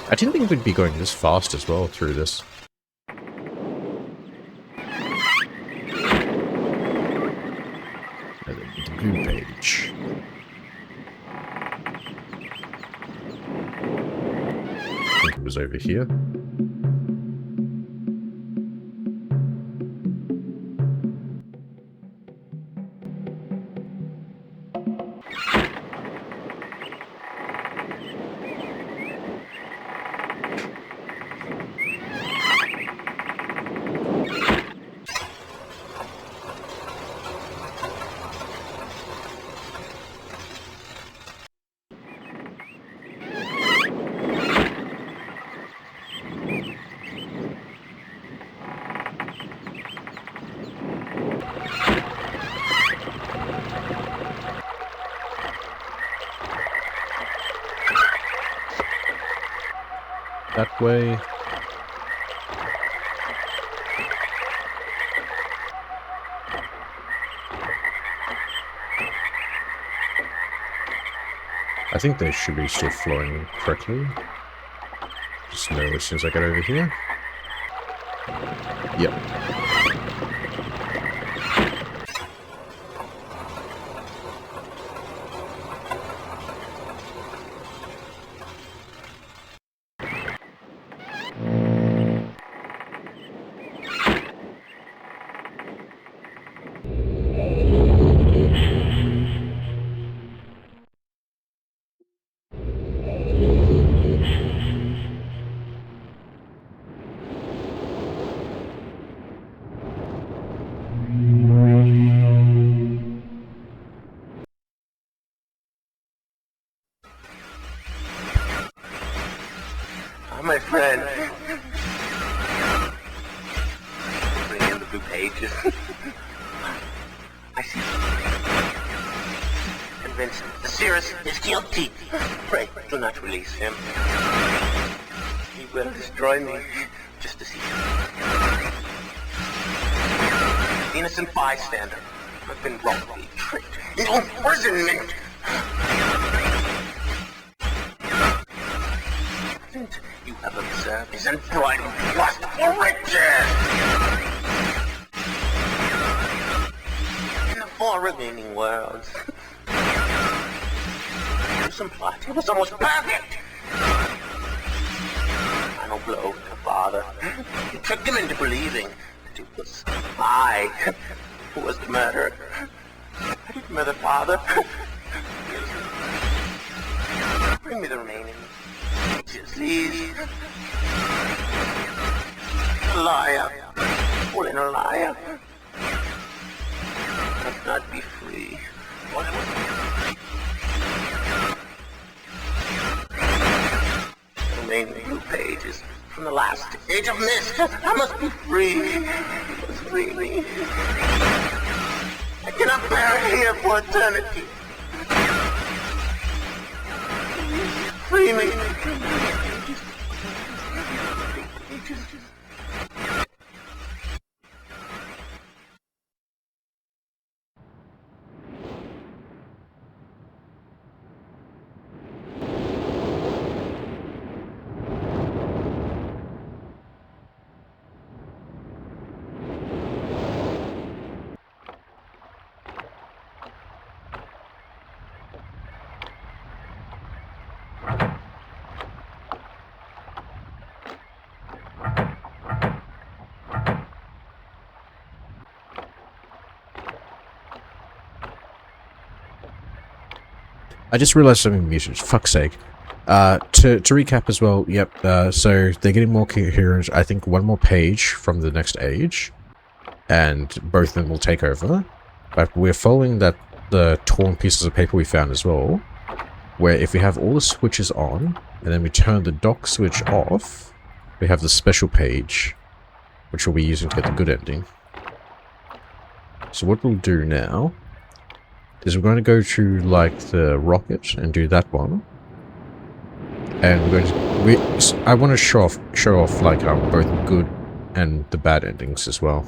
Speaker 1: I didn't think we'd be going this fast as well through this. And then the blue page. I think it was over here. That way. I think they should be still flowing correctly. Just know as soon as I get over here. Yep.
Speaker 4: friend. Bring in the blue pages. I see. Convinced the Cirrus is guilty. Pray, do not release him. He will destroy me, just as he did. Innocent bystander. I've been wrongfully tricked into imprisonment. You have observed his unbridled lust for riches! In the 4 remaining worlds, some plot, it was almost perfect! Final blow to father. You tricked him into believing that it was I who was the murderer. I didn't murder father. Bring me the remaining. Please. Liar. All in a liar. Must not be free. The remaining blue pages from the last age of Myst. I must be free. You must free me. I cannot bear it here for eternity. Free me.
Speaker 1: I just realized something muted. Fuck's sake. To recap as well, yep, so they're getting more coherent. I think one more page from the next age, and both of them will take over. But we're following the torn pieces of paper we found as well, where if we have all the switches on, and then we turn the dock switch off, we have the special page, which we'll be using to get the good ending. So what we'll do now is we're going to go to, like, the rocket and do that one. And we're going to... I want to show off like, both good and the bad endings as well.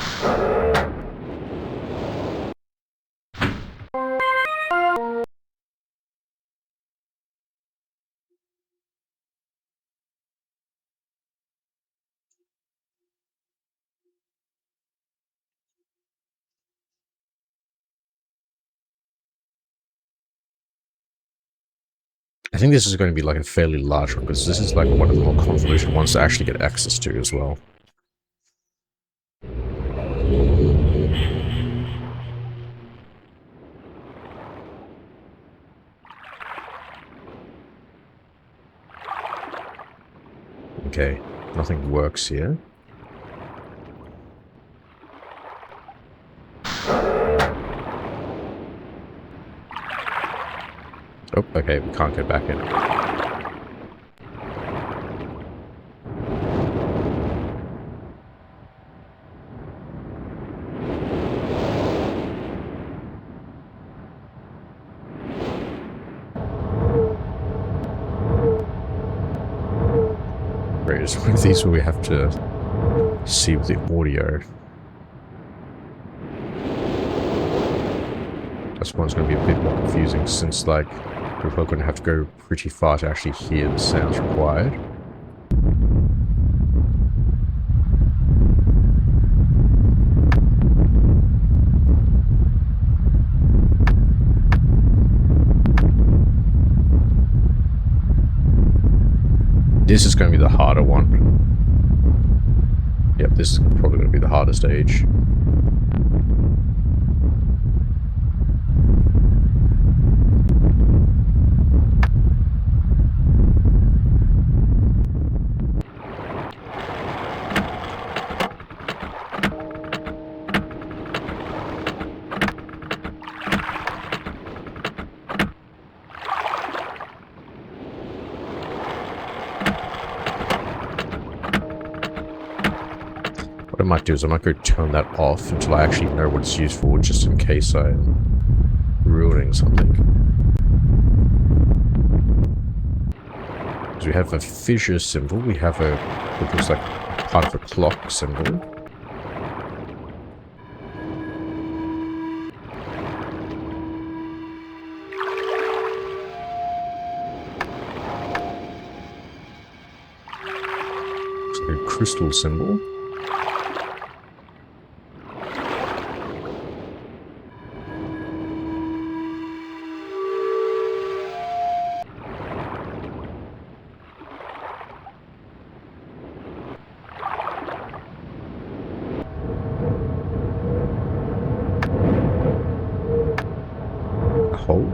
Speaker 1: I think this is going to be like a fairly large one, because this is like one of the more convoluted ones to actually get access to as well. Okay, nothing works here. Oh, okay, we can't get back in. Great, it's one of these where we have to see with the audio. That's one's going to be a bit more confusing, since, like, we're probably going to have to go pretty far to actually hear the sounds required. This is going to be the harder one. Yep, this is probably going to be the hardest stage. might do is I might go turn that off until I actually know what it's used for, just in case I'm ruining something. Because we have a fissure symbol, we have a, it looks like part of a clock symbol. Crystal symbol. A hole?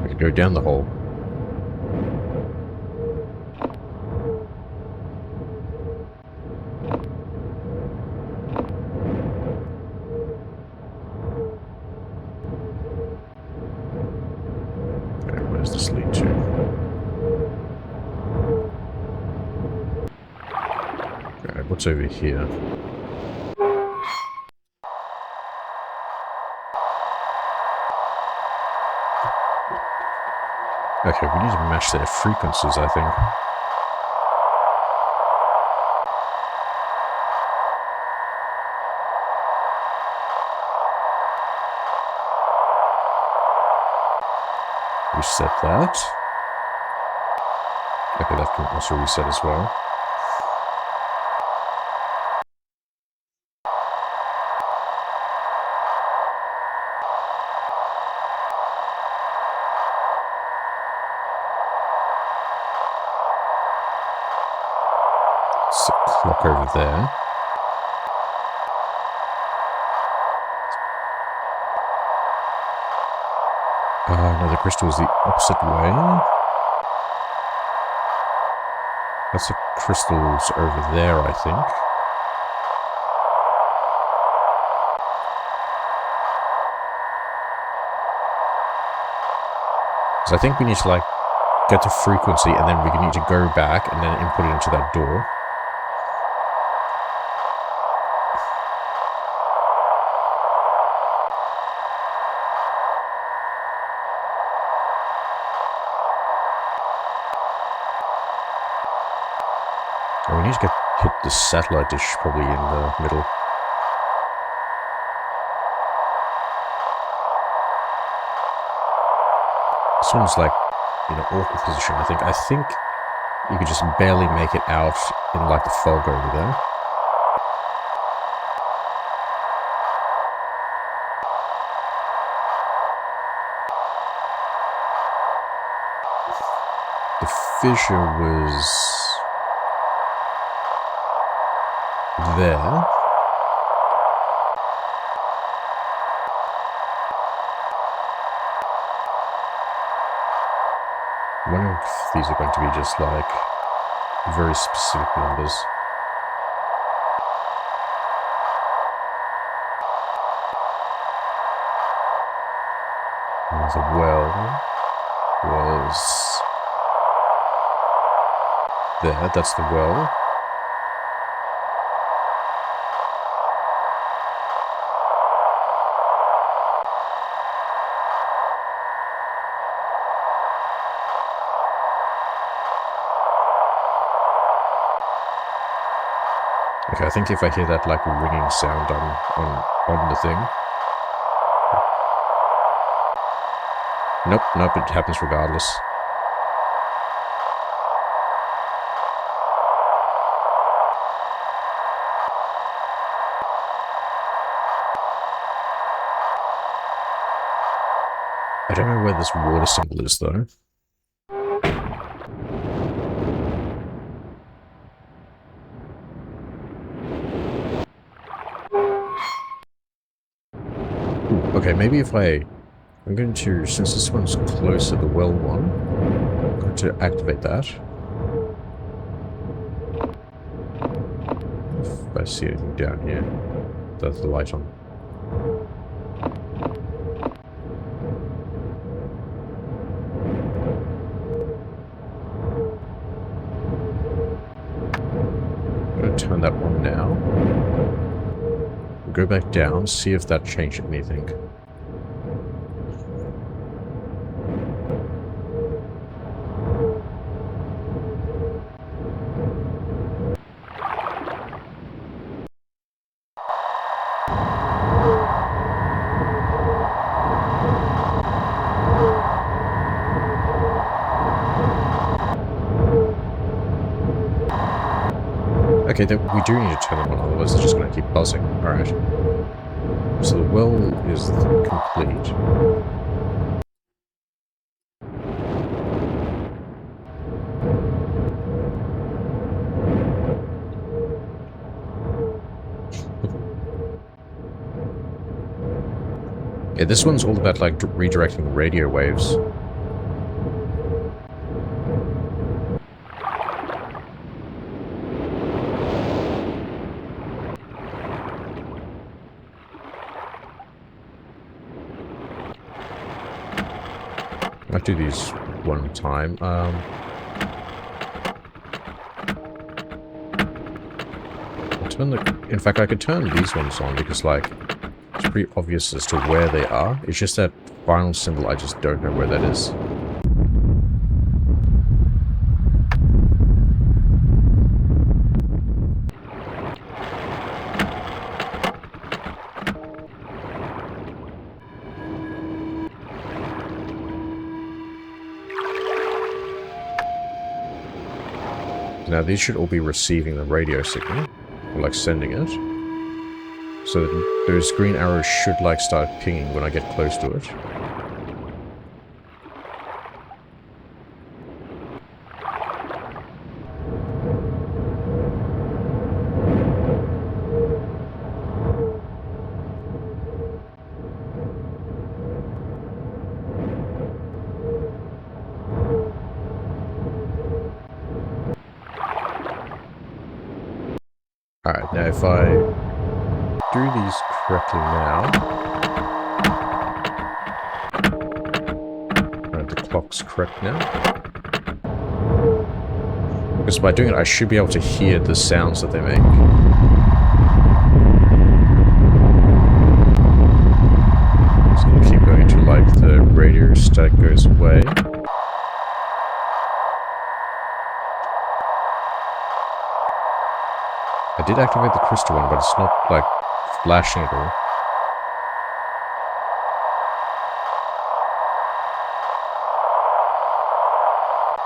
Speaker 1: I could go down the hole. Where's this lead to? Alright, what's over here? Okay, we need to match their frequencies, I think. Reset that. Okay, that can also reset as well. It's a clock over there. No, the crystal is the opposite way. That's the crystals over there, I think. Because I think we need to, like, get the frequency, and then we need to go back and then input it into that door. Oh, we need to hit the satellite dish probably in the middle. This one's like in an awkward position, I think. I think you could just barely make it out in like the fog over there. The fissure was there. I wonder if these are going to be just like very specific numbers. And the well was there, that's the well. Okay, I think if I hear that like ringing sound on the thing. Nope, it happens regardless. I don't know where this water symbol is though. Okay, maybe if I'm going to, since this one's closer, the well one, I'm going to activate that. If I see anything down here, that's the light on. I'm going to turn that go back down, see if that changed anything. Okay, then we do need to turn them on, otherwise they're just going to keep buzzing. Alright. So the well is complete. Yeah, this one's all about, like, redirecting radio waves. Might do these one at a time. I'll turn in fact, I could turn these ones on because, like, it's pretty obvious as to where they are. It's just that final symbol, I just don't know where that is. Now these should all be receiving the radio signal, or like sending it. So those green arrows should like start pinging when I get close to it. Alright, now if I do these correctly now... Alright, the clock's correct now. Because by doing it, I should be able to hear the sounds that they make. So we'll keep going until, like, the radio static goes away. I did activate the crystal one, but it's not, like, flashing at all.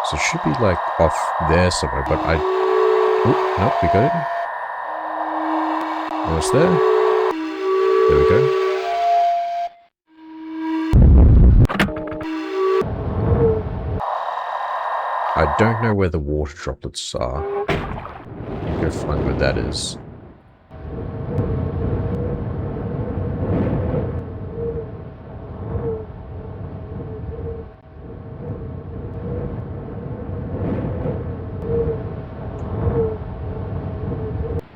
Speaker 1: So it should be, like, off there somewhere, but I... Oh, nope, we got it. Almost there. There we go. I don't know where the water droplets are. Go find where that is.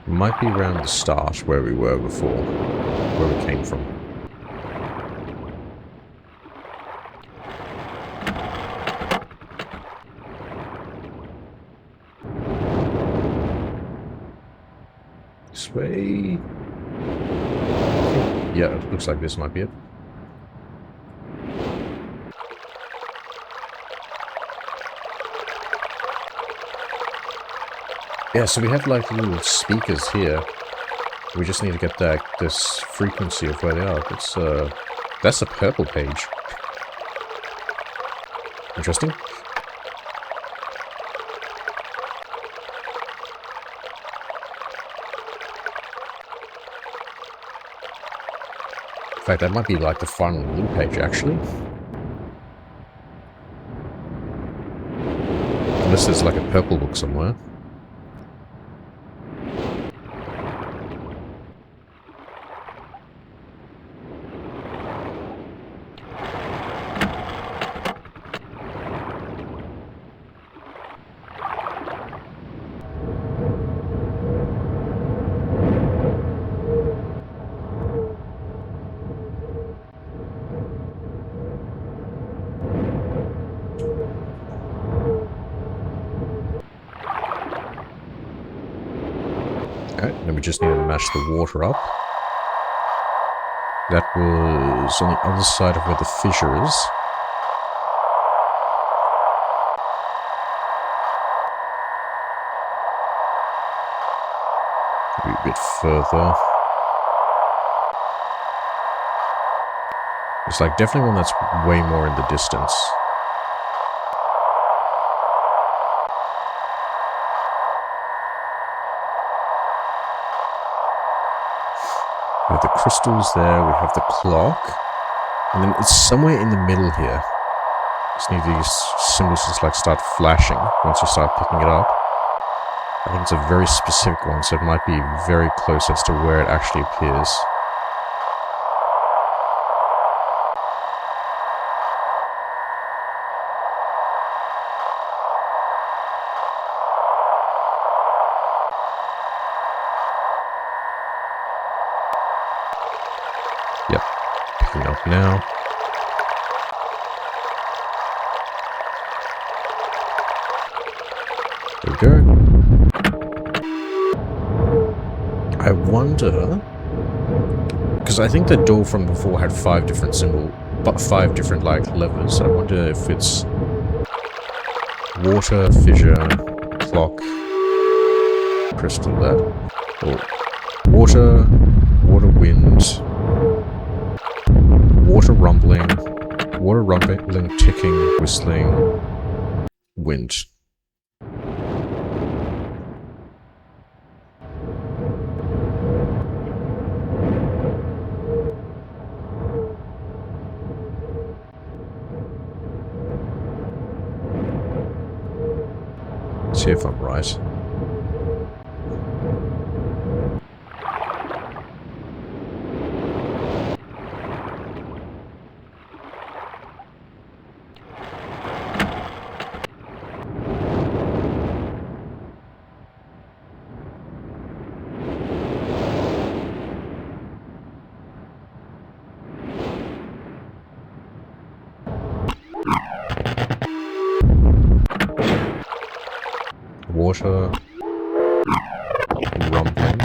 Speaker 1: Might be around the start where we were before, where we came from. This way. Yeah, it looks like this might be it. Yeah, so we have like little speakers here. We just need to get that this frequency of where they are. That's a purple page. Interesting. In fact, that might be like the final blue page, actually. Unless there's like a purple book somewhere. Alright, then we just need to match the water up. That was on the other side of where the fissure is. Maybe a bit further. It's like definitely one that's way more in the distance. We have the crystals there, we have the clock, and then it's somewhere in the middle here. Just need these symbols to just like start flashing once you start picking it up. I think it's a very specific one, so it might be very close as to where it actually appears. Yep, picking up now. There we go. I wonder, because I think the door from before had 5 different but 5 different like levers. I wonder if it's water, fissure, clock, crystal that, or water, wind, water rumbling, ticking, whistling, wind. See if I'm right. Water, rumbling,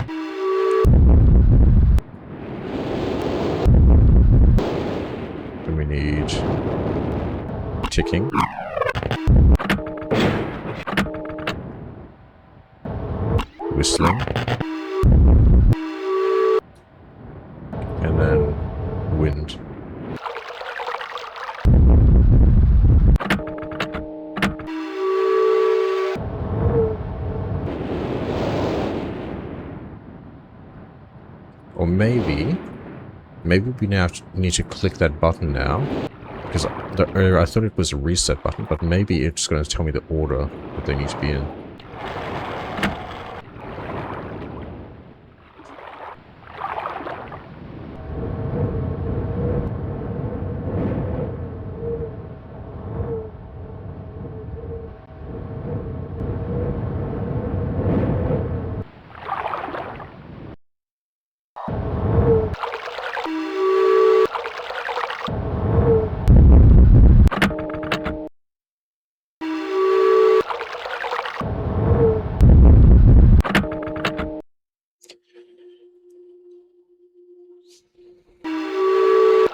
Speaker 1: then we need ticking, whistling, and then wind. Or maybe we now need to click that button now, because earlier I thought it was a reset button, but maybe it's going to tell me the order that they need to be in.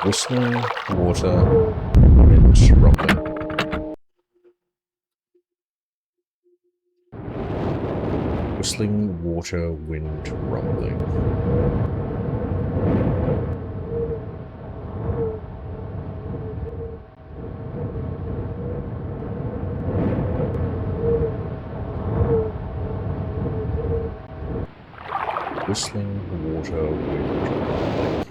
Speaker 1: Whistling, water, wind, rumbling. Whistling, water, wind, rumbling. Whistling, water, wind, rumbling.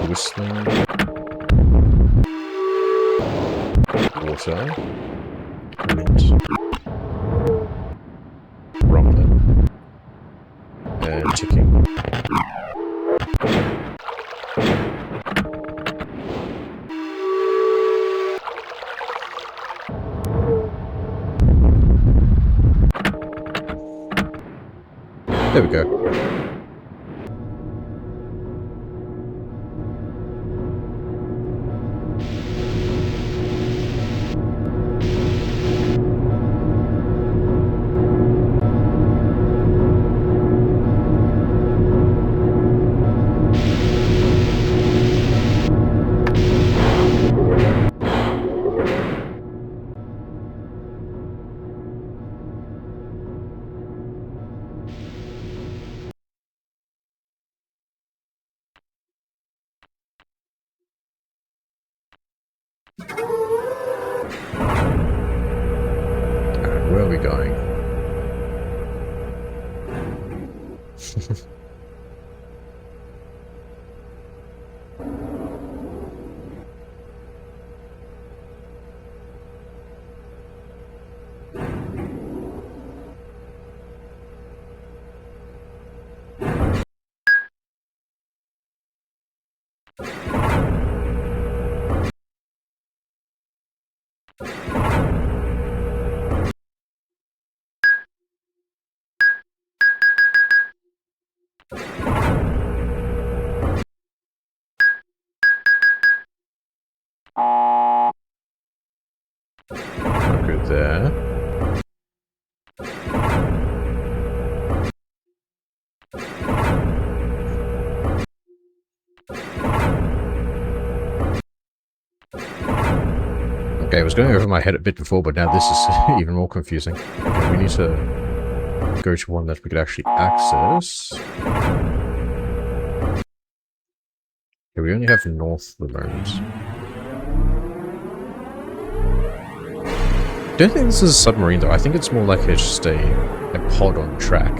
Speaker 1: Whistling, water, wind, rumbling, and ticking. There we go. Not good there. Okay, it was going over my head a bit before, but now this is even more confusing. Okay, we need to go to one that we could actually access. Okay, we only have north at the moment. Don't think this is a submarine though. I think it's more like it's just a pod on track.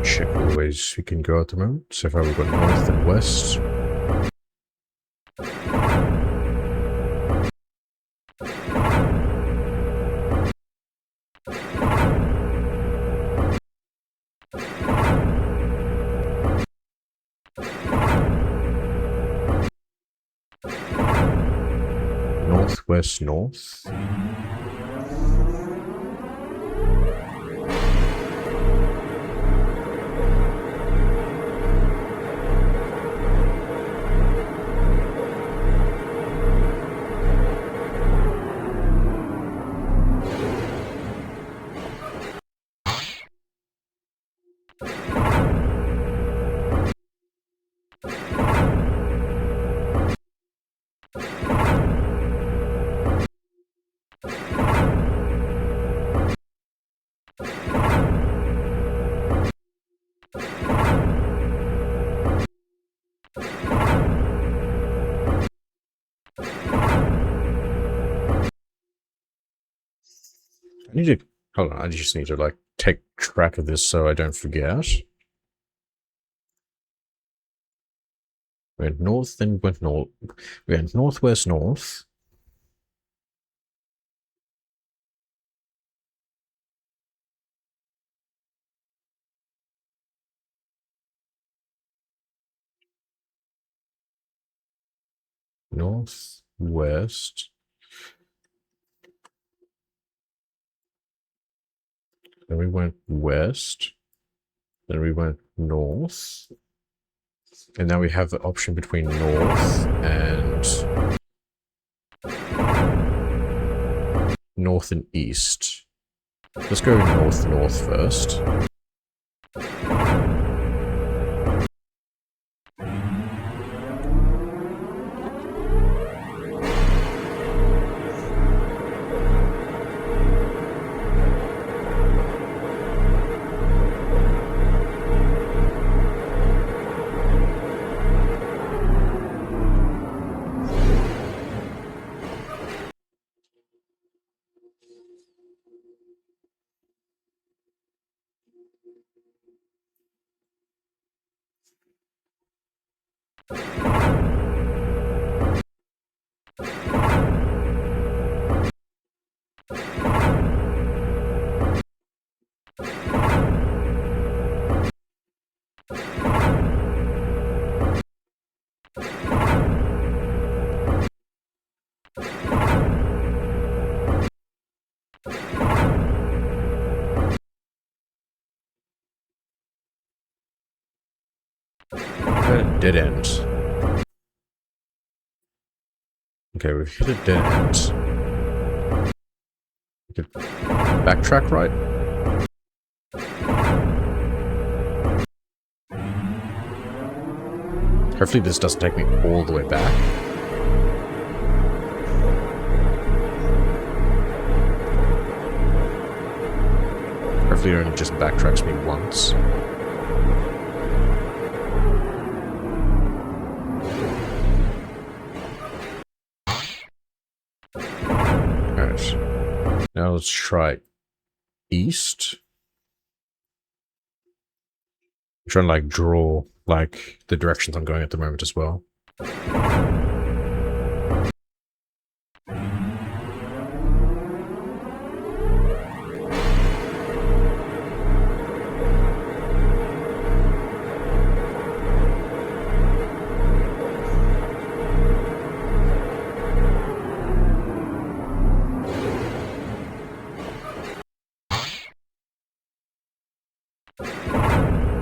Speaker 1: Check all the ways we can go at the moment. So far we've got north and west. Northwest north. I need to, hold on, I just need to like take track of this so I don't forget. We went north, then went north. We went northwest north. Northwest. Then we went west. Then we went north. And now we have the option between north and east. Let's go north first. Dead end. Okay, we've hit a dead end. We could backtrack, right? Hopefully this doesn't take me all the way back. Hopefully it only just backtracks me once. Alright. Now let's try east. I'm trying to like draw like the directions I'm going at the moment as well.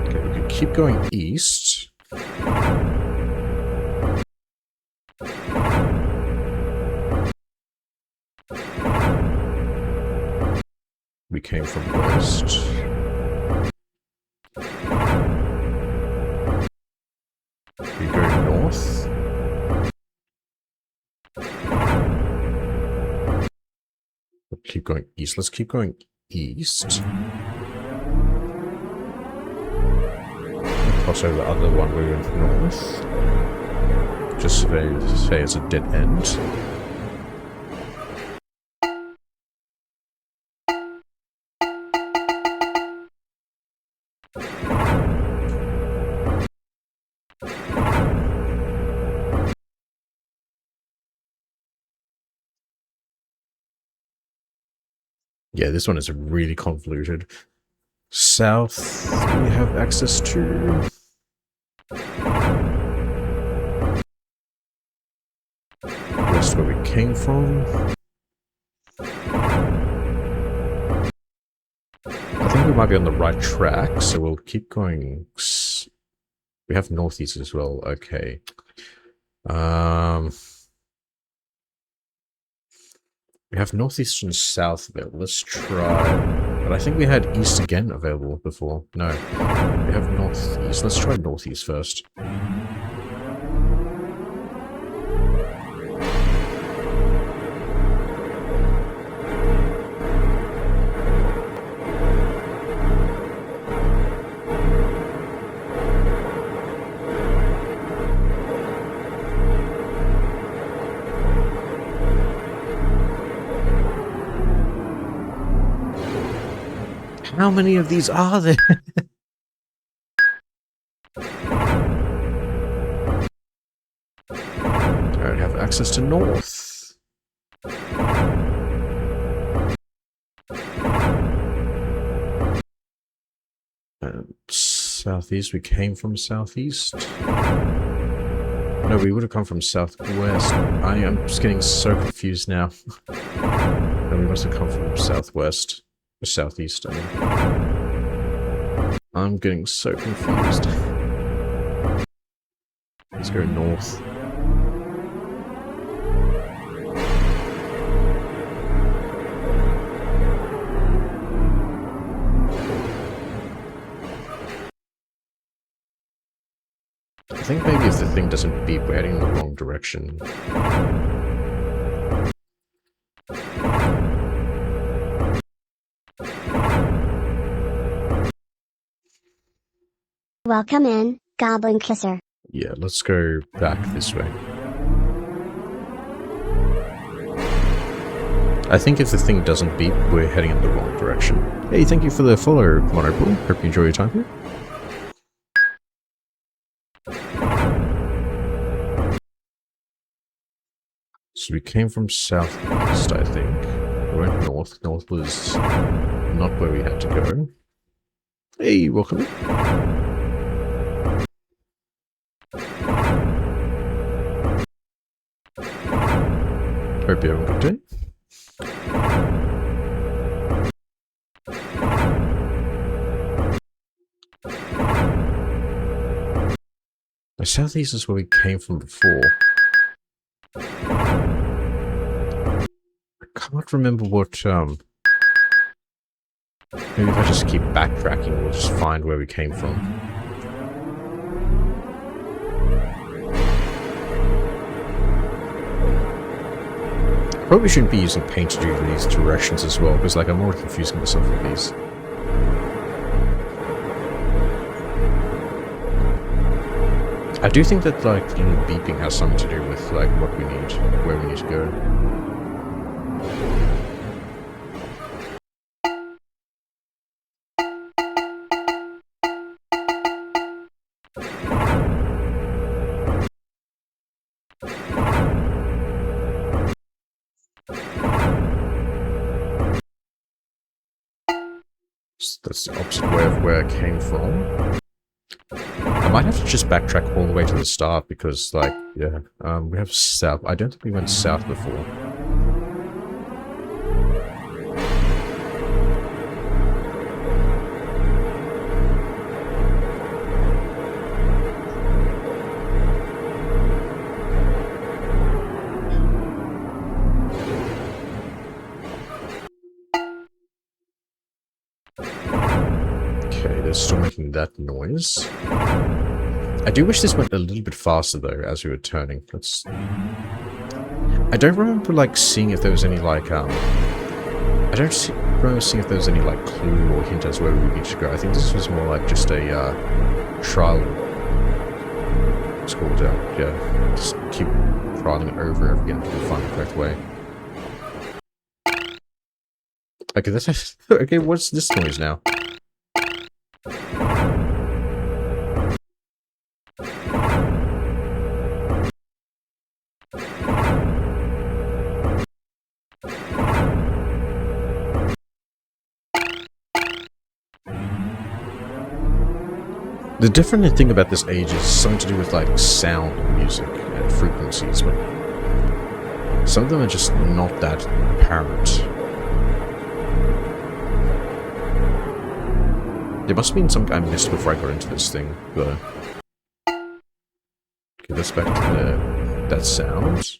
Speaker 1: Okay, we could keep going east. We came from west. We go north. We'll keep going east. Let's keep going east. Cross over the other one we went north. Just say it's a dead end. Yeah, this one is really convoluted. South, we have access to. West, where we came from. I think we might be on the right track, so we'll keep going. We have northeast as well. Okay. We have northeast and south available. Let's try. But I think we had east again available before. No. We have northeast. Let's try northeast first. How many of these are there? I don't have access to north. And southeast, we came from southeast. No, we would have come from southwest. I am just getting so confused now. No, we must have come from southwest. Or southeast, I mean. I'm getting so confused. Let's go north. I think maybe if the thing doesn't beep, we're heading in the wrong direction.
Speaker 6: Welcome in, Goblin Kisser.
Speaker 1: Yeah, let's go back this way. I think if the thing doesn't beep, we're heading in the wrong direction. Hey, thank you for the follow, Monopool. Hope you enjoy your time here. So we came from southeast, I think. We went north. North was not where we had to go. Hey, welcome in. Hope you're having a good day. The southeast is where we came from before. can't remember what, maybe if I just keep backtracking, we'll just find where we came from. Probably shouldn't be using paint to do these directions as well, because, like, I'm already confusing myself with these. I do think that, like, the little beeping has something to do with, like, what we need, where we need to go. So that's the opposite way of where I came from. I might have to just backtrack all the way to the start because, like, yeah, we have south. I don't think we went south before. Okay, they're still making that noise. I do wish this went a little bit faster, though, as we were turning. Let's... I don't remember, like, seeing if there was any, like, I don't remember seeing if there was any, like, clue or hint as where we need to go. I think this was more like just a, trial. It's called, yeah. Just keep trialing it over and over again until we find the correct way. Okay, that's... Okay, what's this noise now? The different thing about this age is something to do with, like, sound and music and frequencies, but some of them are just not that apparent. There must have been something I missed before I got into this thing, but... Okay, that's back to that sound.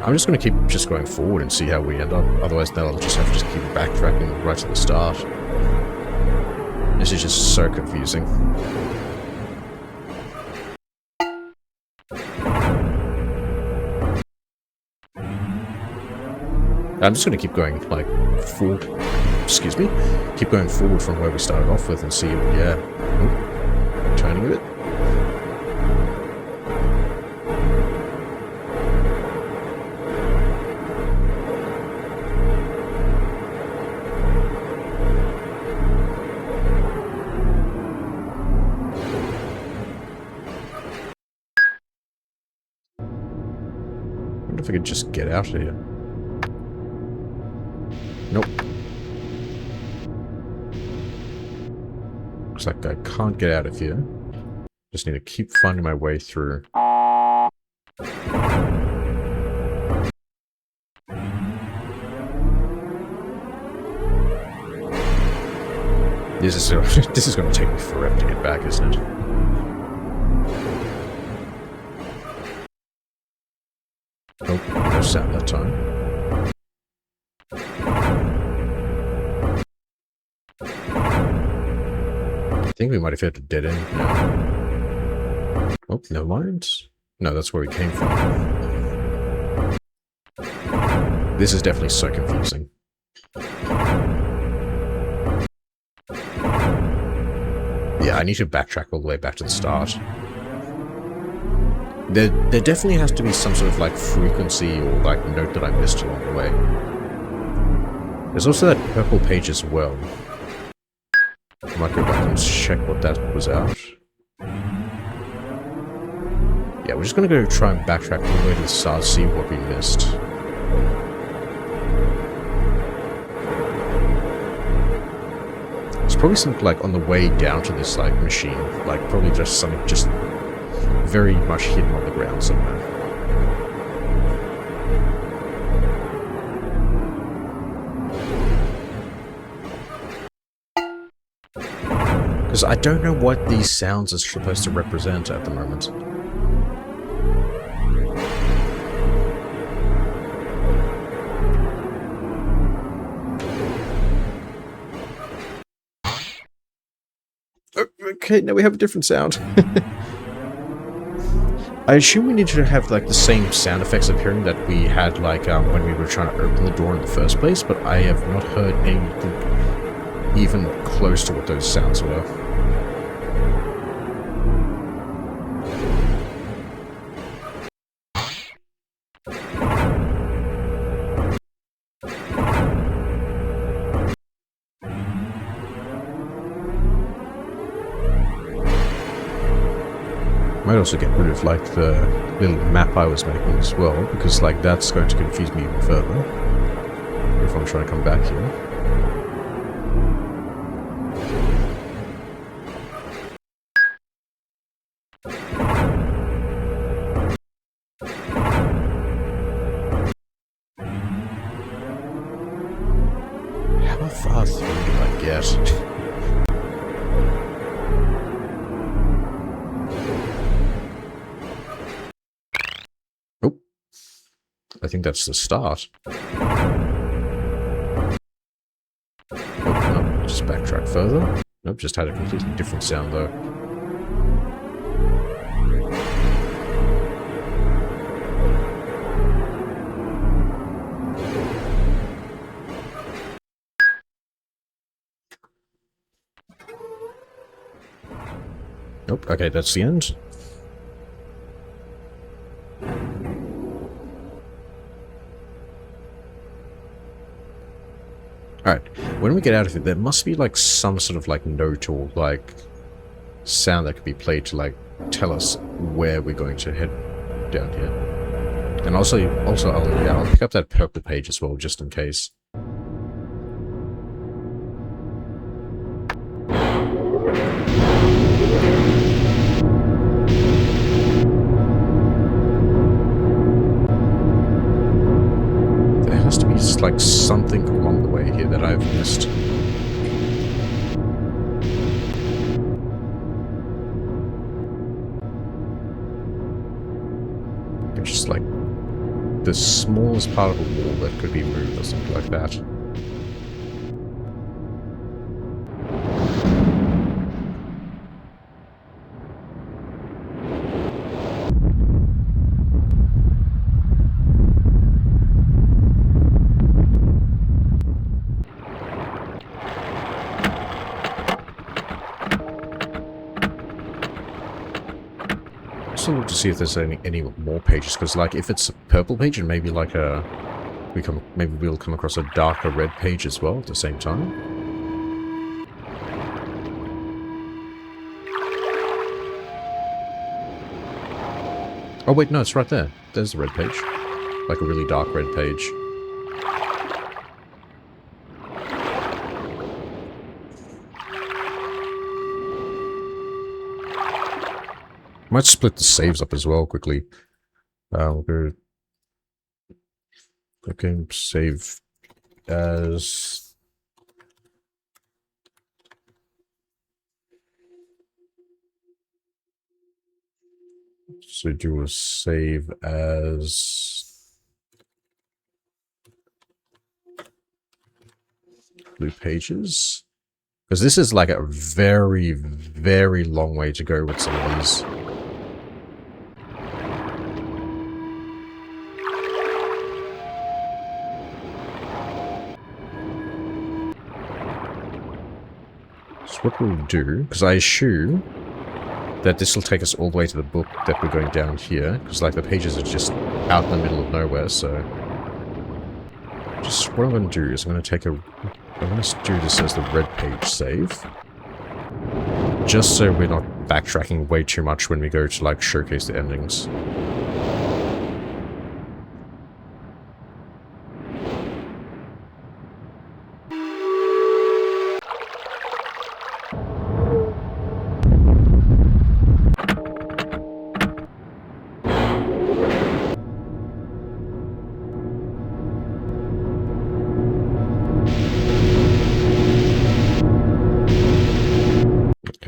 Speaker 1: I'm just going to keep just going forward and see how we end up. Otherwise, then I'll just have to just keep backtracking right to the start. This is just so confusing. I'm just going to keep going, like, forward. Excuse me. Keep going forward from where we started off with and see, yeah. Ooh, turning a bit. If I could just get out of here. Nope. Looks like I can't get out of here. Just need to keep finding my way through. This is going to take me forever to get back, isn't it? Oh, no sound that time. I think we might have hit a dead end now. Oh, never mind. No, that's where we came from. This is definitely so confusing. Yeah, I need to backtrack all the way back to the start. There definitely has to be some sort of, like, frequency or, like, note that I missed along the way. There's also that purple page as well. I might go back and check what that was out. Yeah, we're just gonna go try and backtrack all the way to the start, see what we missed. It's probably something, like, on the way down to this, like, machine. Like, probably just something just... very much hidden on the ground somewhere. Because I don't know what these sounds are supposed to represent at the moment. Okay, now we have a different sound. I assume we need to have like the same sound effects appearing that we had like when we were trying to open the door in the first place, but I have not heard anything even close to what those sounds were. Might also get rid of like the little map I was making as well, because like that's going to confuse me even further if I'm trying to come back here. How far through do I get? I think that's the start. Oh, no, just backtrack further. Nope, just had a completely different sound though. Nope, okay, that's the end. Alright, when we get out of here, there must be like some sort of like note or like sound that could be played to like tell us where we're going to head down here. And also I'll pick up that purple page as well, just in case. There has to be like something along the way here that I've missed. It's just like the smallest part of a wall that could be moved or something like that. Also look to see if there's any more pages, because like if it's a purple page and maybe like maybe we'll come across a darker red page as well at the same time. Oh wait, no, it's right there. There's the red page. Like a really dark red page. Might split the saves up as well quickly. We'll go. Okay, save as. So do a save as. Blue pages. Because this is like a very, very long way to go with some of these. So what we'll do, because I assume that this will take us all the way to the book that we're going down here, because like the pages are just out in the middle of nowhere, so... Just what I'm going to do is I'm going to do this as the red page save. Just so we're not backtracking way too much when we go to like showcase the endings.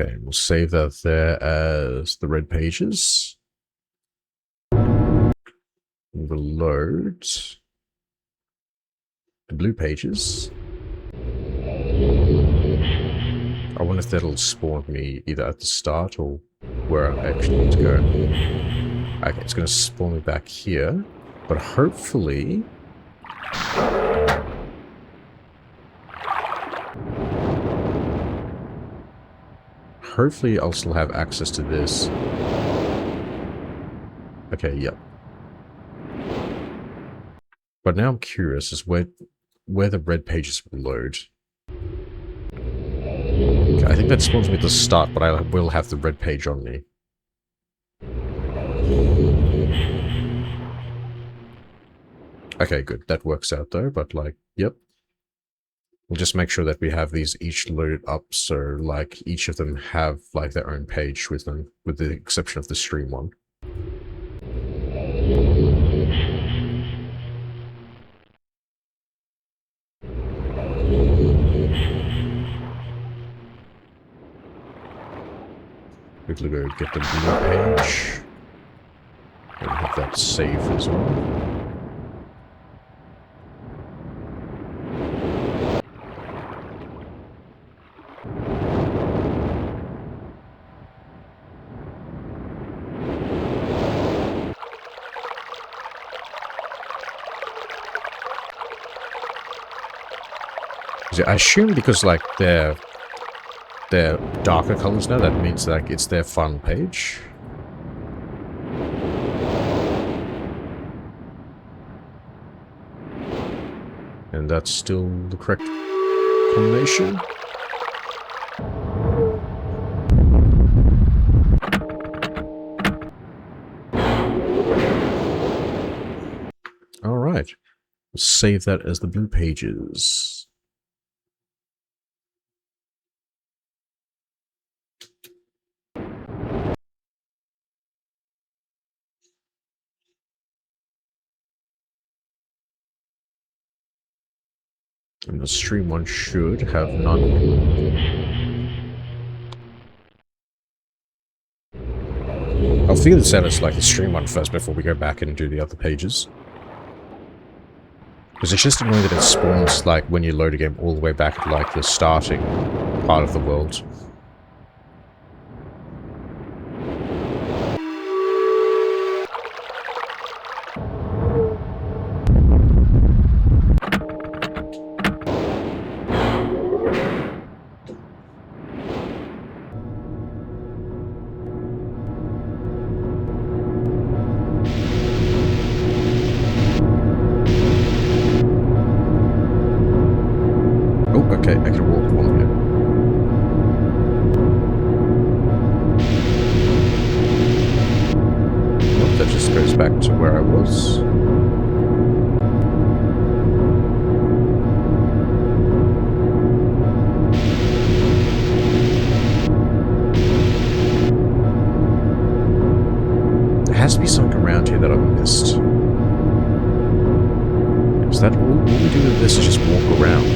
Speaker 1: Okay, we'll save that there as the red pages. We'll load the blue pages. I wonder if that'll spawn me either at the start or where I actually need to go. Okay, it's going to spawn me back here. But hopefully... Hopefully I'll still have access to this. Okay, yep. But now I'm curious as where the red pages will load. Okay, I think that spawns me at the start, but I will have the red page on me. Okay, good. That works out though, but like, yep. We'll just make sure that we have these each loaded up, so like each of them have like their own page with them, with the exception of the stream one. Quickly go get the blue page. And have that save as well. I assume because like they're darker colors now, that means like it's their fun page. And that's still the correct combination. Alright. Save that as the blue pages. And the stream one should have none. I'll figure this out as like the stream one first before we go back and do the other pages. Because it's just annoying that it spawns like when you load a game all the way back at like the starting part of the world. Okay, I can walk one here. Nope, that just goes back to where I was. There has to be something around here that I've missed. Is that all we do with this is just walk around?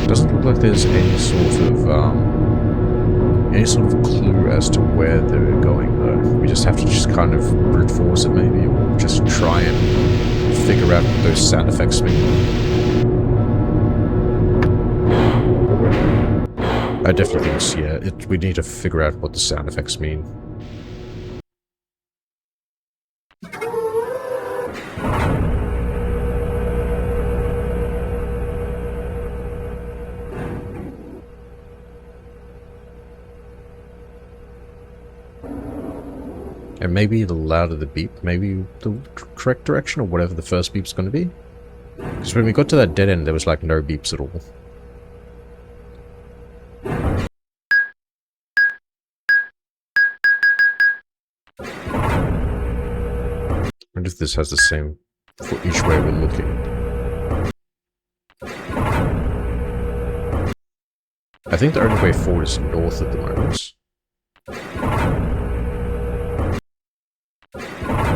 Speaker 1: Doesn't look like there's any sort of clue as to where they're going though. We just have to just kind of brute force it maybe, or just try and figure out what those sound effects mean. I definitely think, yeah, we need to figure out what the sound effects mean. And maybe the louder the beep, maybe the correct direction, or whatever the first beep's going to be. Because when we got to that dead end, there was like no beeps at all. I wonder if this has the same for each way we're looking. I think the only way forward is north at the moment.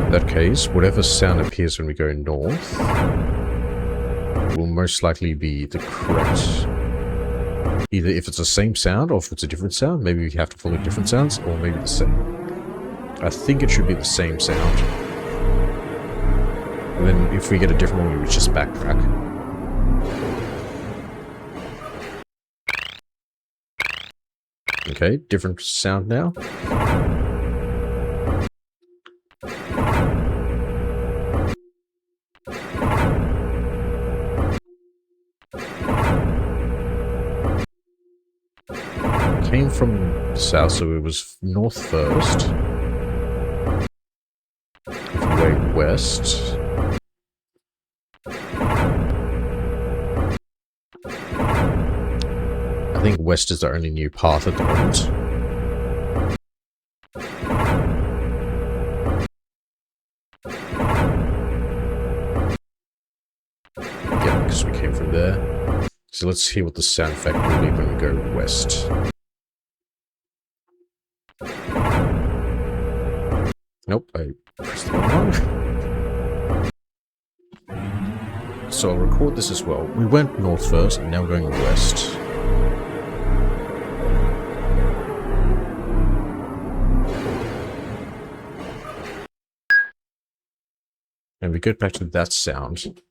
Speaker 1: In that case, whatever sound appears when we go north will most likely be the correct... Either if it's the same sound or if it's a different sound, maybe we have to follow different sounds, or maybe the same. I think it should be the same sound. And then if we get a different one, we would just backtrack. Okay, different sound now. Came from south, so it was north first. Way west. I think west is the only new path at the moment. Yeah, because we came from there. So let's hear what the sound effect will be when we go west. Nope, I pressed the wrong one. So I'll record this as well. We went north first, and now we're going west. And we get back to that sound,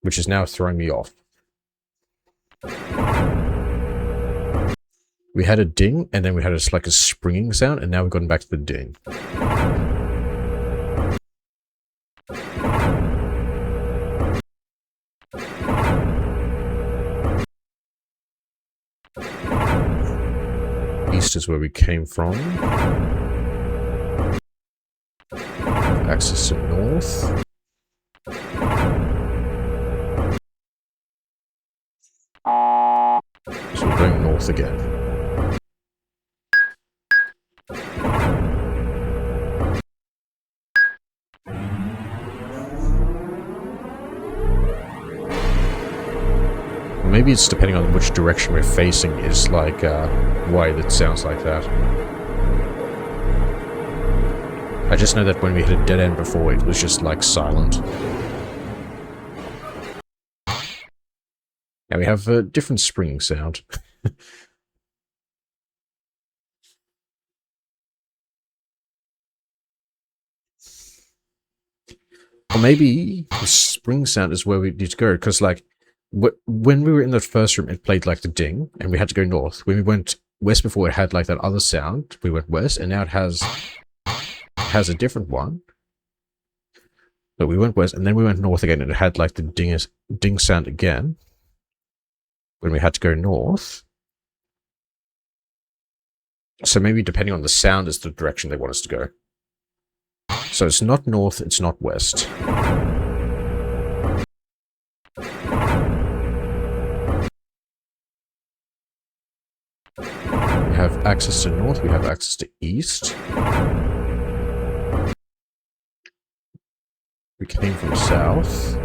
Speaker 1: which is now throwing me off. We had a ding, and then we had like a springing sound, and now we've gotten back to the ding. East is where we came from. Access to north. So we're going north again. Maybe it's depending on which direction we're facing is like why it sounds like that. I just know that when we hit a dead end before, it was just like silent. Now we have a different springing sound. Or maybe the spring sound is where we need to go, because like when we were in that first room, it played like the ding, and we had to go north. When we went west before, it had like that other sound. We went west, and now it has a different one. But we went west, and then we went north again, and it had like the ding sound again. When we had to go north. So maybe depending on the sound is the direction they want us to go. So it's not north, it's not west. We have access to north, we have access to east. We came from south.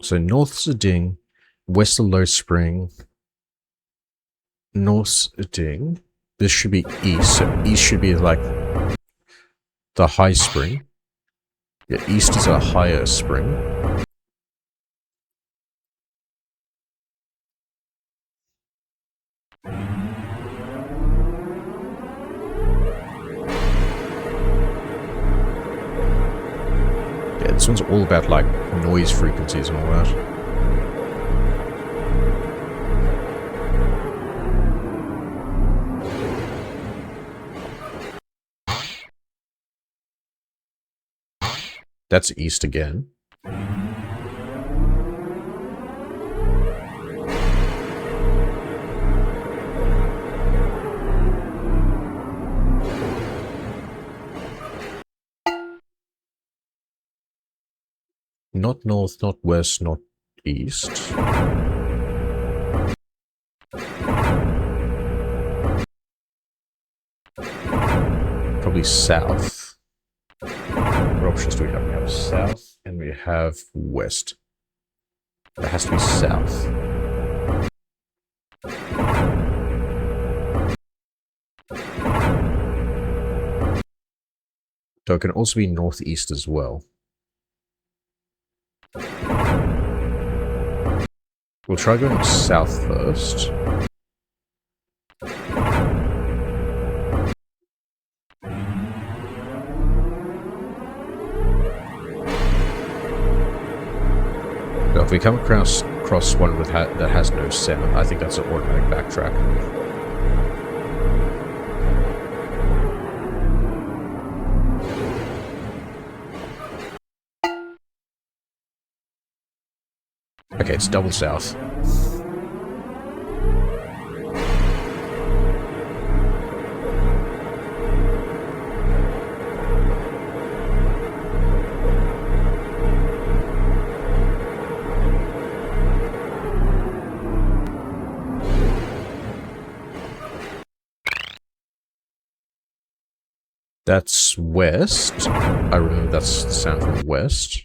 Speaker 1: So north's a ding, west a low spring, north's a ding. This should be east, so east should be like the high spring. Yeah, east is a higher spring. Yeah, this one's all about like noise frequencies and all that. That's east again. Not north, not west, not east. Probably south. What options do we have? We have south and we have west. That has to be south. Though it can also be northeast as well. We'll try going south first. Now, if we come across one with that has no sound, I think that's an automatic backtrack. Okay, it's double south. That's west. I remember that's the sound from west.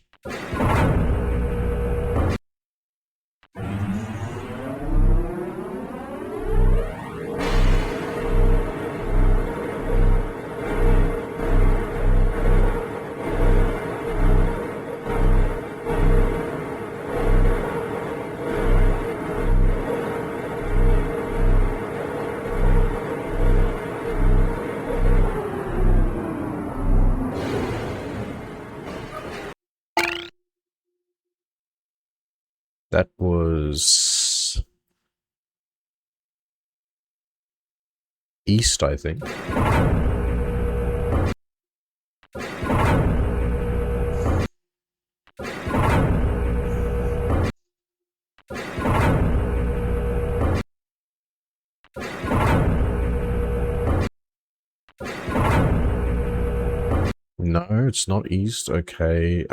Speaker 1: That was east, I think. No, it's not east. Okay.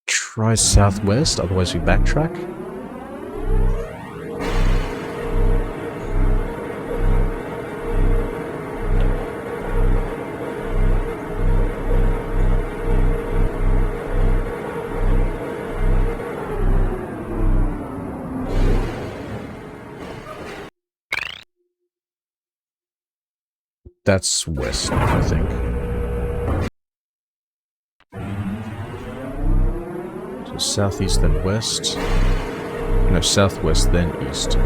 Speaker 1: Try southwest, otherwise we backtrack. That's west now, I think. So southeast, then west. No, southwest, then east.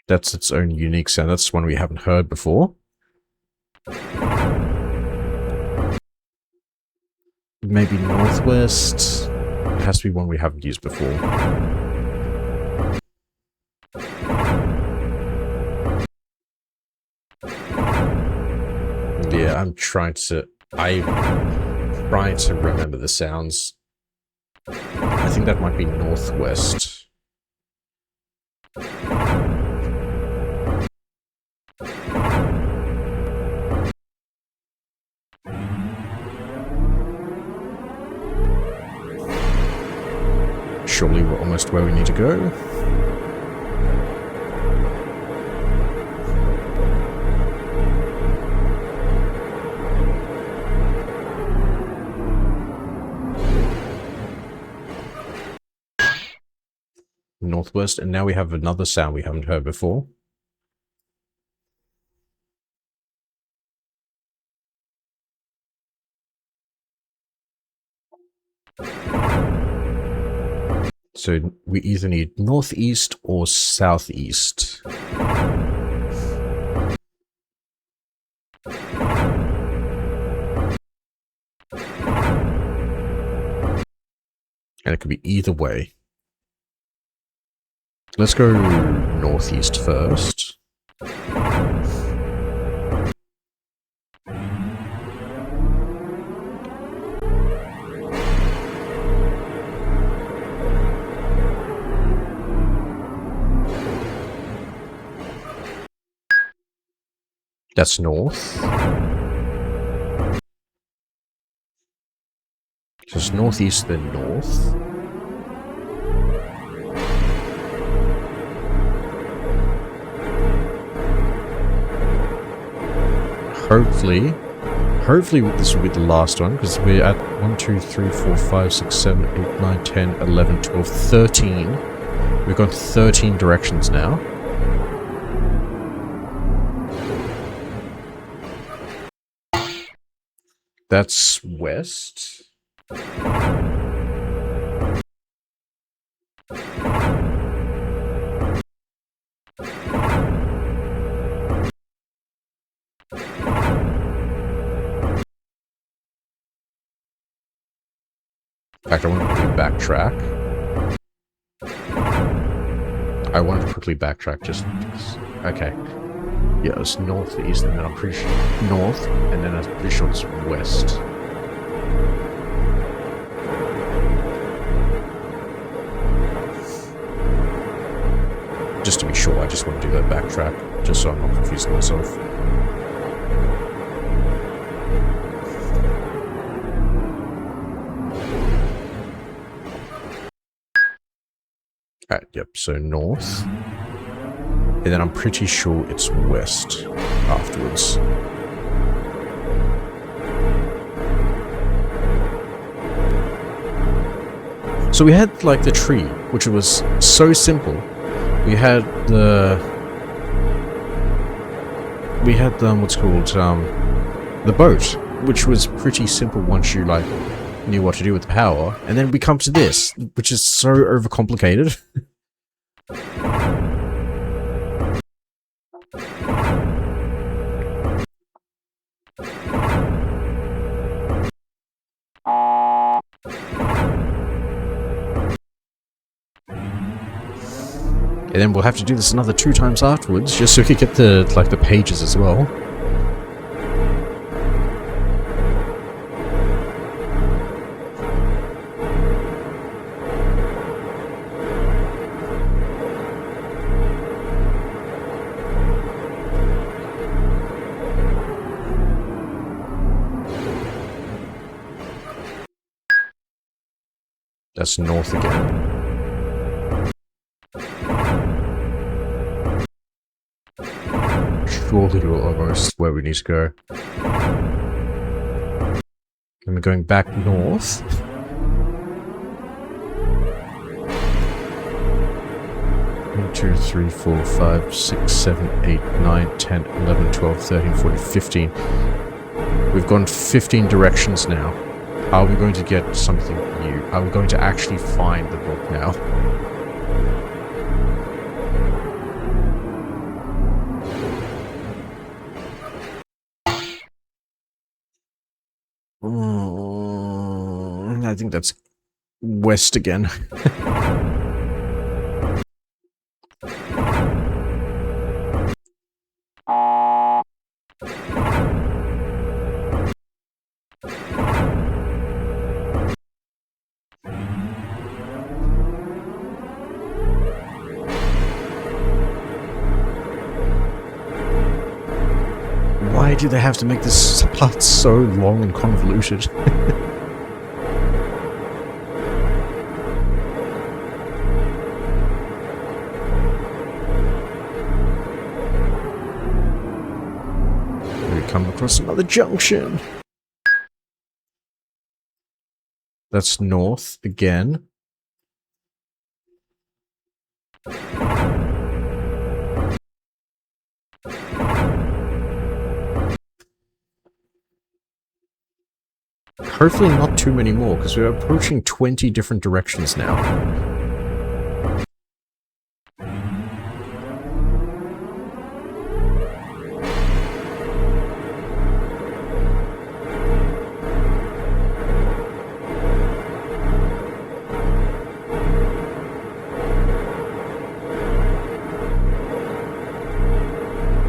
Speaker 1: That's its own unique sound. That's one we haven't heard before. Maybe northwest. It has to be one we haven't used before. Yeah, I'm trying to remember the sounds. I think that might be northwest. Surely we're almost where we need to go. Northwest, and now we have another sound we haven't heard before. So we either need northeast or southeast. And it could be either way. Let's go northeast first. That's north. So it's northeast, then north. hopefully this will be the last one, because we're at 1, 2, 3, 4, 5, 6, 7, 8, 9, 10, 11, 12, 13. We've got 13 directions now. That's west. In fact, I want to quickly backtrack. I wanted to quickly backtrack just because. Okay. Yeah, it's northeast, and then I'm pretty sure north, and then I'm pretty sure it's west. Just to be sure, I just want to do that backtrack, just so I'm not confusing myself. Alright, yep, so north. And then I'm pretty sure it's west afterwards. So we had, like, the tree, which was so simple. We had what's called, the boat, which was pretty simple once you, like, knew what to do with the power. And then we come to this, which is so overcomplicated. And then we'll have to do this another 2 times afterwards, just so we can get the, like, the pages as well. That's north again. Surely we're almost where we need to go. And we're going back north. One, 2, 3, 4, 5, 6, 7, 8, 9, 10, 11, 12, 13, 14, 15. We've gone 15 directions now. Are we going to get something new? Are we going to actually find the book now? I think that's west again. Why do they have to make this part so long and convoluted? We come across another junction. That's north again. Hopefully not too many more, because we're approaching 20 different directions now.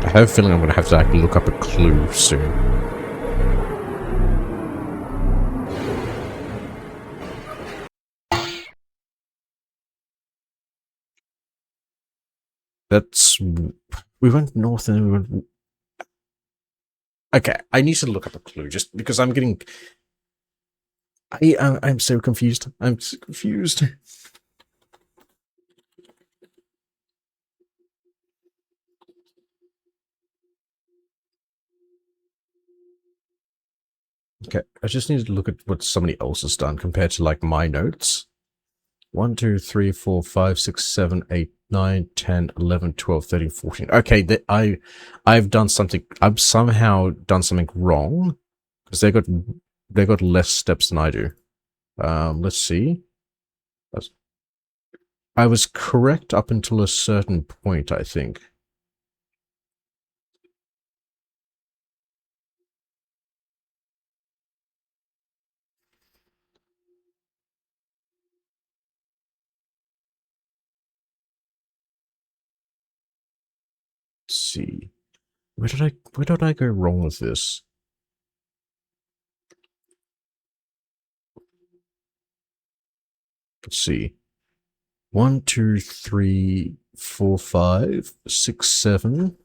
Speaker 1: I have a feeling I'm going to have to actually look up a clue soon. That's... We went north and then we went... Okay, I need to look up a clue, just because I'm getting... I'm so confused. I'm so confused. Okay, I just need to look at what somebody else has done compared to like my notes. 1, 2, 3, 4, 5, 6, 7, 8, 9, 10, 11, 12, 13, 14. Okay, I've done something. I've somehow done something wrong because they got less steps than I do. Let's see. I was correct up until a certain point, I think. Let's see. Where did I go wrong with this? Let's see. 1, 2, 3, 4, 5, 6, 7,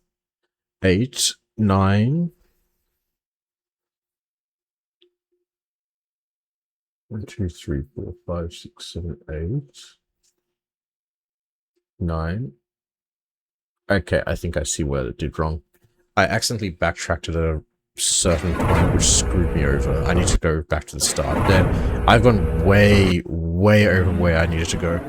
Speaker 1: 8, 9. 1, 2, 3, 4, 5, 6, 7, 8, 9. Okay, I think I see where it did wrong. I accidentally backtracked at a certain point, which screwed me over. I need to go back to the start there. I've gone way, way over where I needed to go.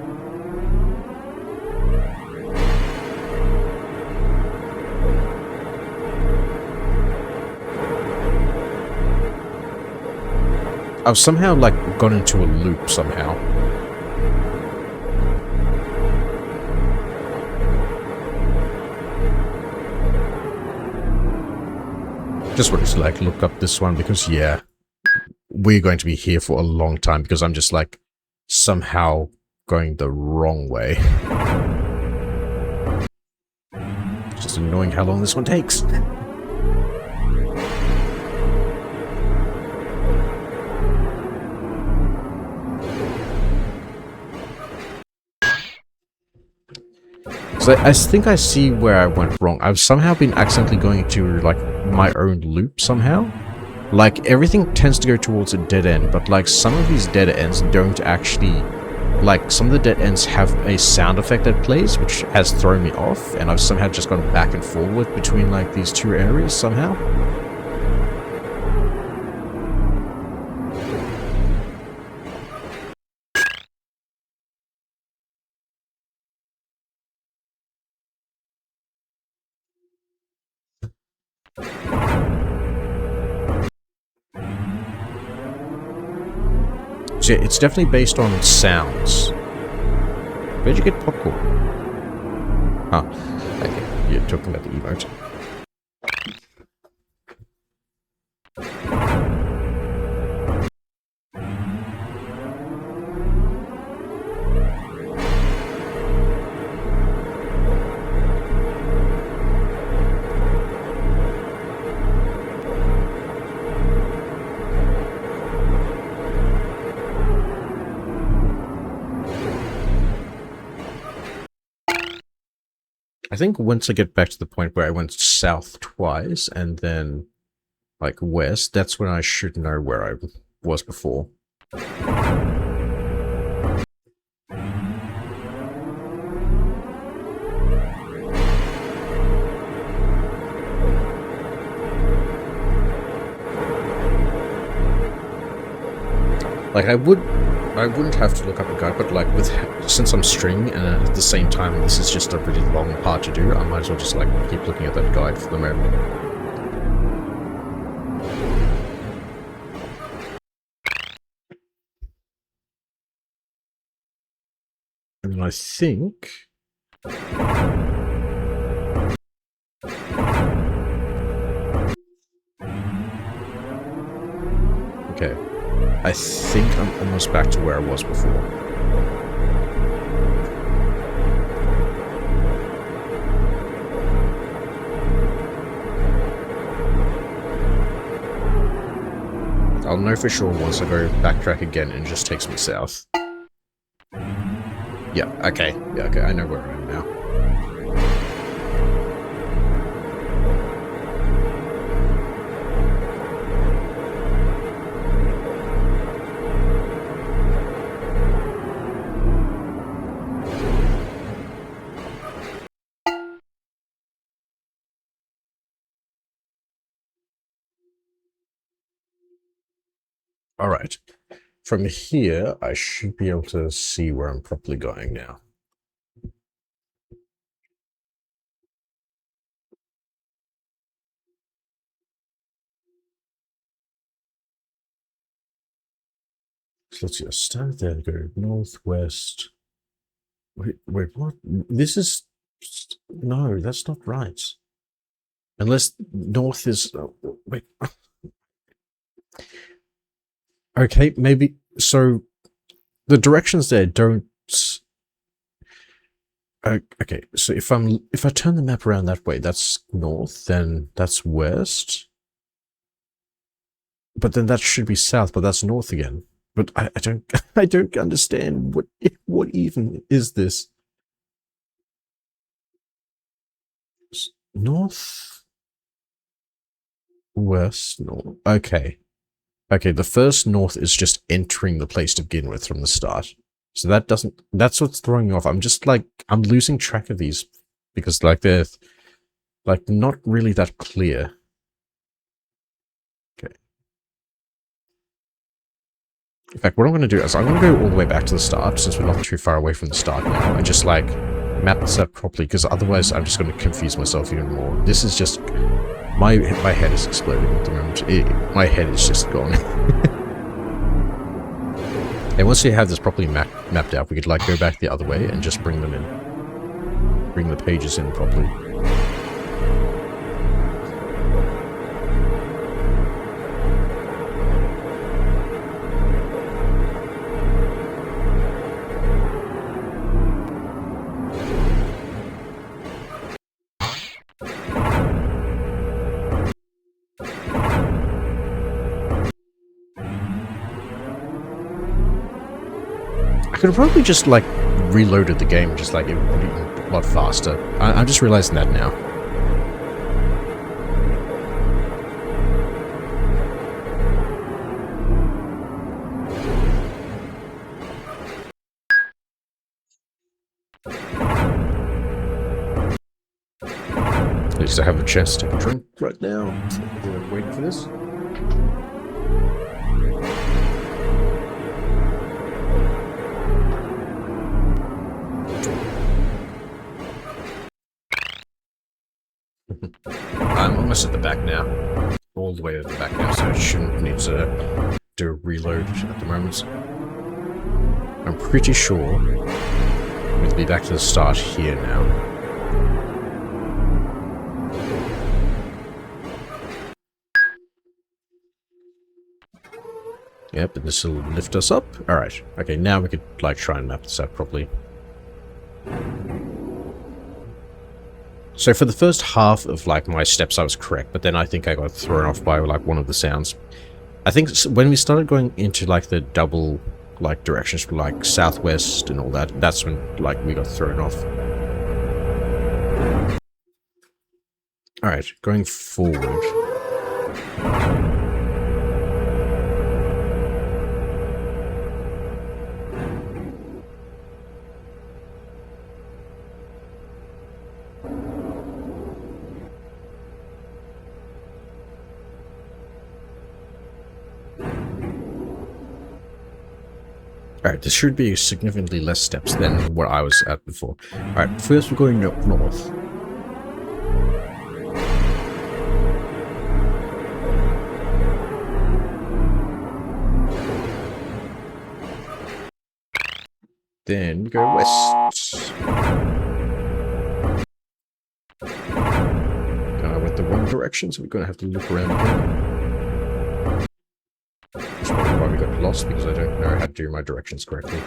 Speaker 1: I've somehow, like, gone into a loop somehow. Just wanted to, like, look up this one because, yeah, we're going to be here for a long time because I'm just, like, somehow going the wrong way. It's just annoying how long this one takes. So I think I see where I went wrong. I've somehow been accidentally going into, like, my own loop somehow. Like, everything tends to go towards a dead end, but, like, some of these dead ends don't actually... Like, some of the dead ends have a sound effect that plays, which has thrown me off, and I've somehow just gone back and forward between, like, these two areas somehow. So yeah, it's definitely based on sounds. Where'd you get popcorn? Huh. Okay, you're talking about the emote. I think once I get back to the point where I went south twice and then, like, west, that's when I should know where I was before. Like, I wouldn't have to look up a guide, but like since I'm streaming and at the same time this is just a really long part to do, I might as well just like keep looking at that guide for the moment. And I think... Okay. I think I'm almost back to where I was before. I'll know for sure once I go backtrack again and it just takes me south. Yeah, okay. Yeah, okay, I know where I am now. Alright. From here, I should be able to see where I'm properly going now. So let's see, I start there, go northwest. Wait, what? This is... No, that's not right. Unless north is... wait. Okay, maybe... So, the directions there don't... okay, so if I turn the map around that way, that's north, then that's west. But then that should be south, but that's north again. But I don't I don't understand what even is this? North, west, north. Okay. Okay, the first north is just entering the place to begin with from the start. So that doesn't, that's what's throwing me off. I'm just like, I'm losing track of these because like they're like not really that clear. Okay. In fact, what I'm going to do is I'm going to go all the way back to the start since we're not too far away from the start now and just like map this up properly because otherwise I'm just going to confuse myself even more. This is just, my head is exploding at the moment. My head is just gone. And once you have this properly mapped out, we could like go back the other way and just bring them in. Bring the pages in properly. I could have probably just like reloaded the game, just like it would be a lot faster. I'm just realizing that now. At least I have a chance to take a drink right now. Waiting for this. I'm almost at the back now. All the way at the back now, so I shouldn't need to do a reload at the moment. I'm pretty sure we'll be back to the start here now. Yep, and this will lift us up. Alright, okay, now we could like try and map this out properly. So for the first half of like my steps I was correct, but then I think I got thrown off by like one of the sounds. I think when we started going into like the double like directions for like southwest and all that, that's when like we got thrown off. Alright, going forward. Alright, this should be significantly less steps than what I was at before. Alright, first we're going up north. Then we go west. I went the wrong direction, so we're going to have to look around again. That's probably why we got lost, because I don't know how to do my directions correctly.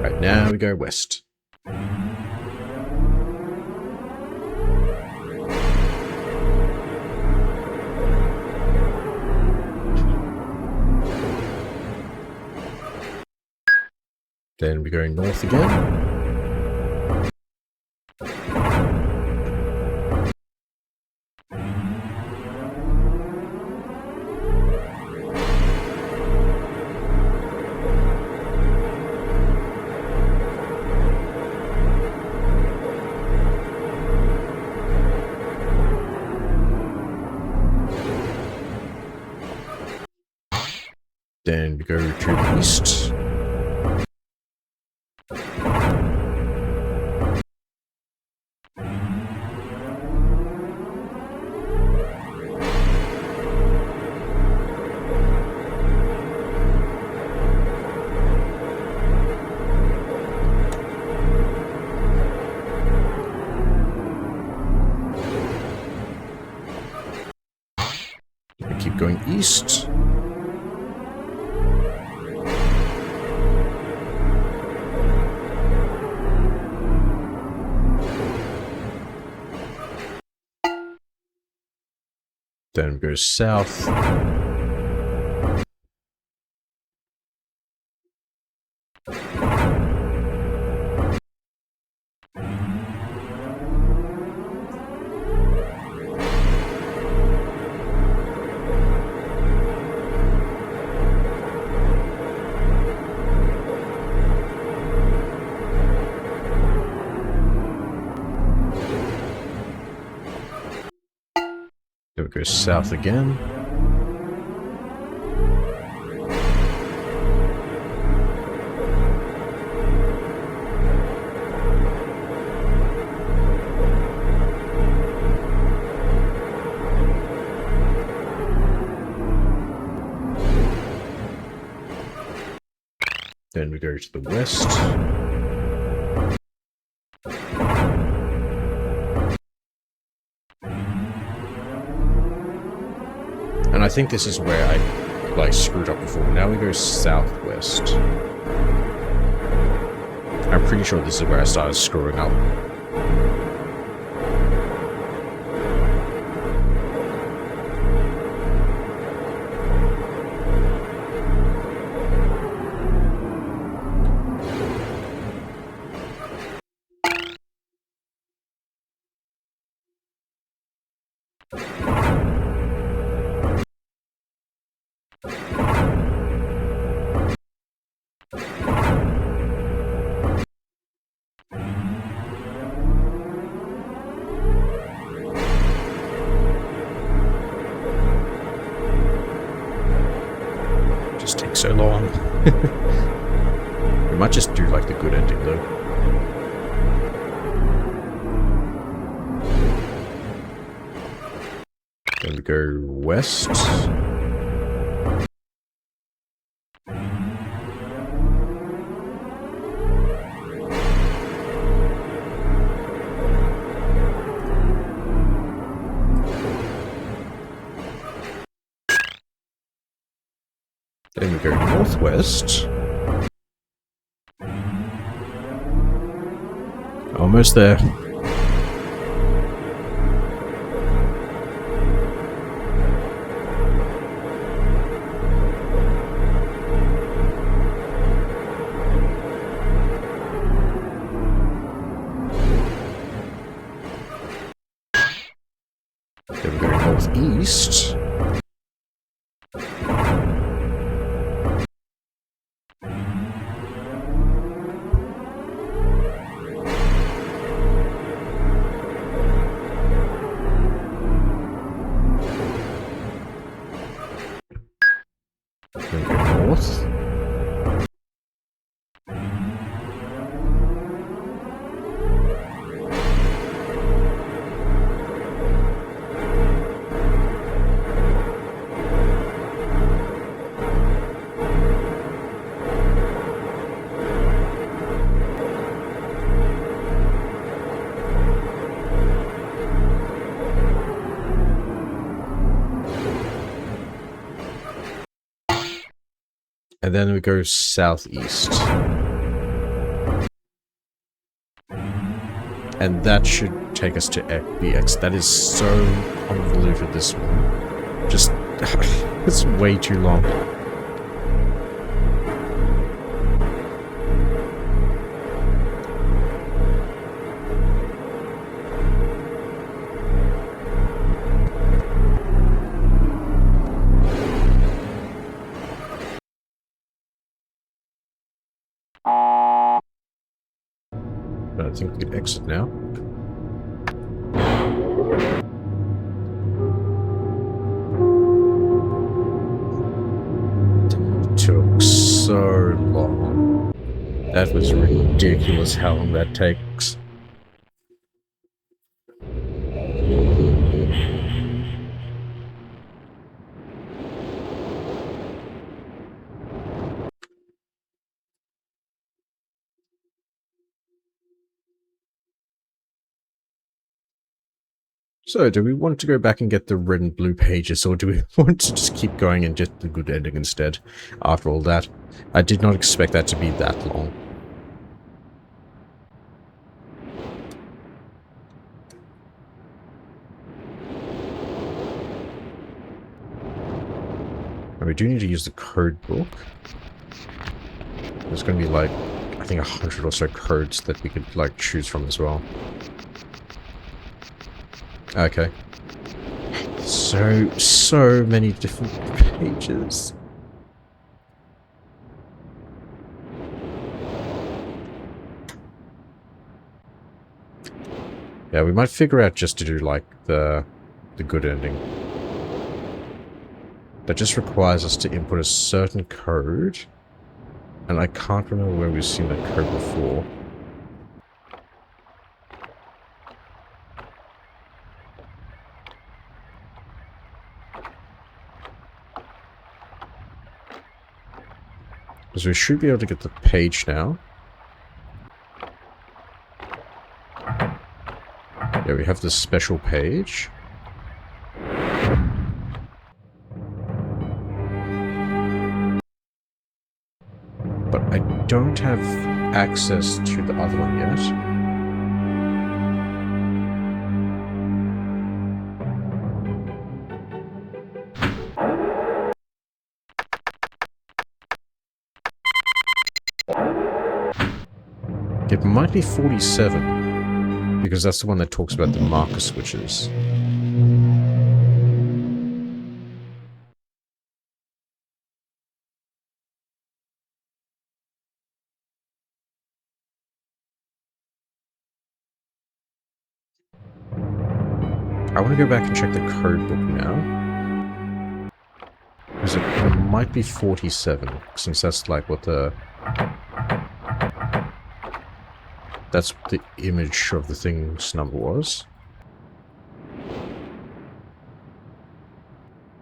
Speaker 1: Right, now we go west. Then we go north again. Then we go to the east. Keep going east. Then we go south. Then we go south again. Then we go to the west. And I think this is where I, like, screwed up before. Now we go southwest. I'm pretty sure this is where I started screwing up. So long. We might just do like the good ending though. Then we go west. Then we go northwest. Almost there. Then we go northeast. Then go north. And then we go southeast. And that should take us to BX. That is so convoluted, this one. Just, it's way too long. But I think we can exit now. took so long. That was ridiculous how long that takes. So, do we want to go back and get the red and blue pages, or do we want to just keep going and get the good ending instead? After all that, I did not expect that to be that long. And we do need to use the code book. There's going to be like, I think 100 or so codes that we could like choose from as well. Okay. So many different pages. Yeah, we might figure out just to do like the good ending. That just requires us to input a certain code. And I can't remember where we've seen that code before. Because we should be able to get the page now. Yeah, we have this special page. But I don't have access to the other one yet. It might be 47, because that's the one that talks about the marker switches. I want to go back and check the code book now. Because it might be 47, since that's like what the... That's what the image of the thing's number was.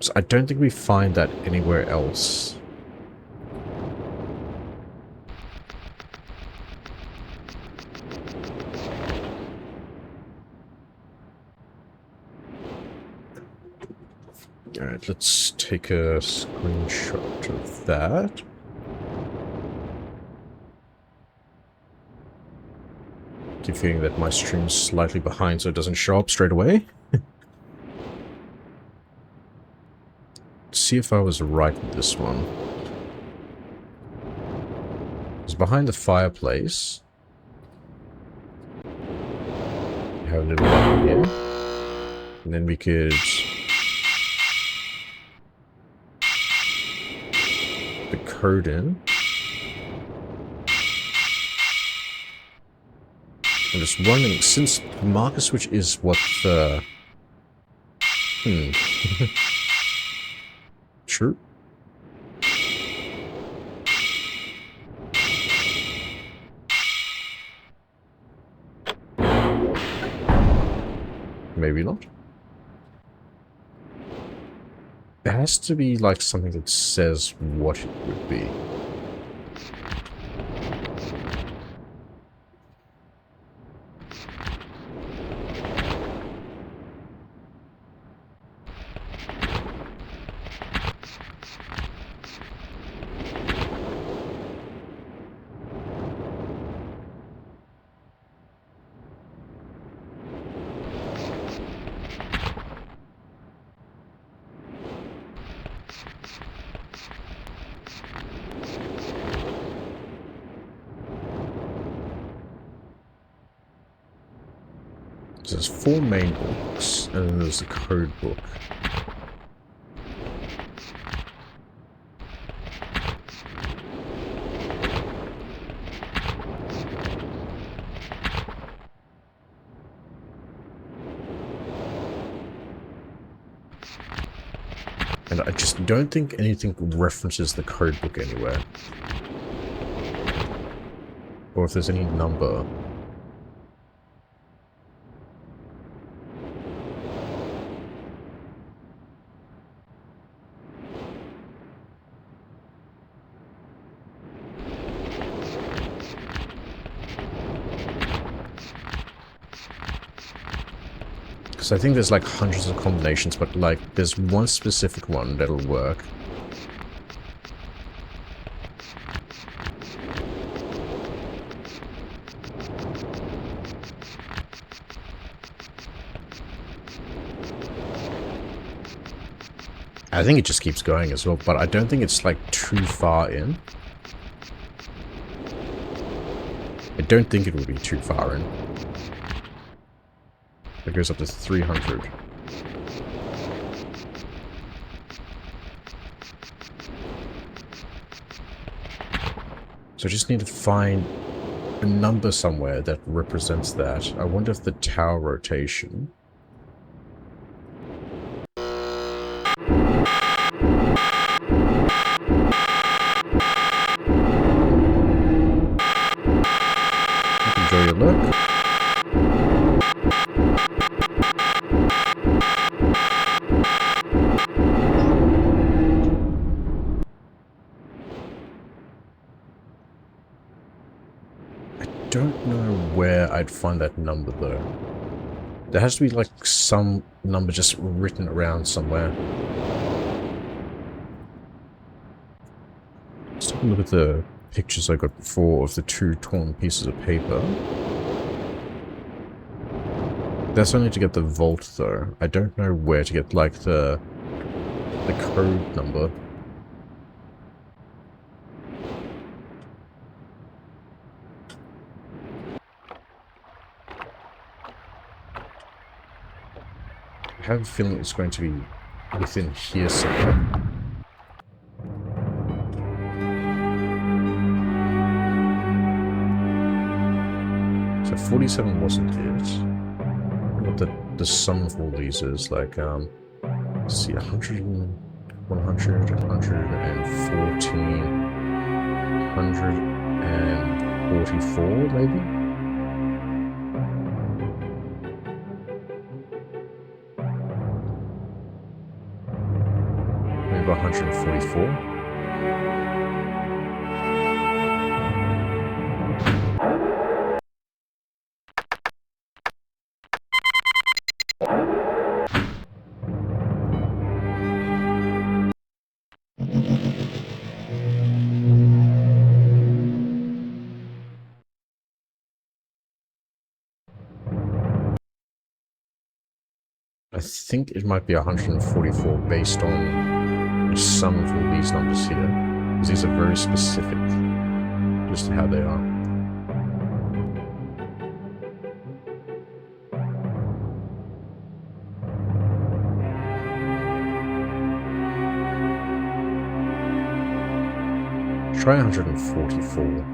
Speaker 1: So I don't think we find that anywhere else. Alright, let's take a screenshot of that. I keep feeling that my stream's slightly behind so it doesn't show up straight away. Let's see if I was right with this one. It's behind the fireplace. We have a little button here. And then we could... the code in. I'm just wondering, since the marker switch is what the... True. Maybe not. It has to be like something that says what it would be. So there's 4 main books, and then there's the code book. And I just don't think anything references the code book anywhere. Or if there's any number. Because I think there's like hundreds of combinations, but like there's one specific one that'll work. I think it just keeps going as well, but I don't think it's like too far in. I don't think it will be too far in. It goes up to 300. So I just need to find a number somewhere that represents that. I wonder if the tower rotation... Enjoy your look. I don't know where I'd find that number though. There has to be like some number just written around somewhere. Let's take a look at the pictures I got before of the two torn pieces of paper. That's only to get the vault though. I don't know where to get like the code number. I have a feeling it's going to be within here somewhere. So 47 wasn't it. What the sum of all these is, like, let's see, 100, 100, 114, 144, maybe? Maybe 144? I think it might be 144 based on the sum of all these numbers here. Because these are very specific. Just how they are. Try 144.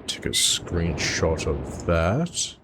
Speaker 1: Take a screenshot of that.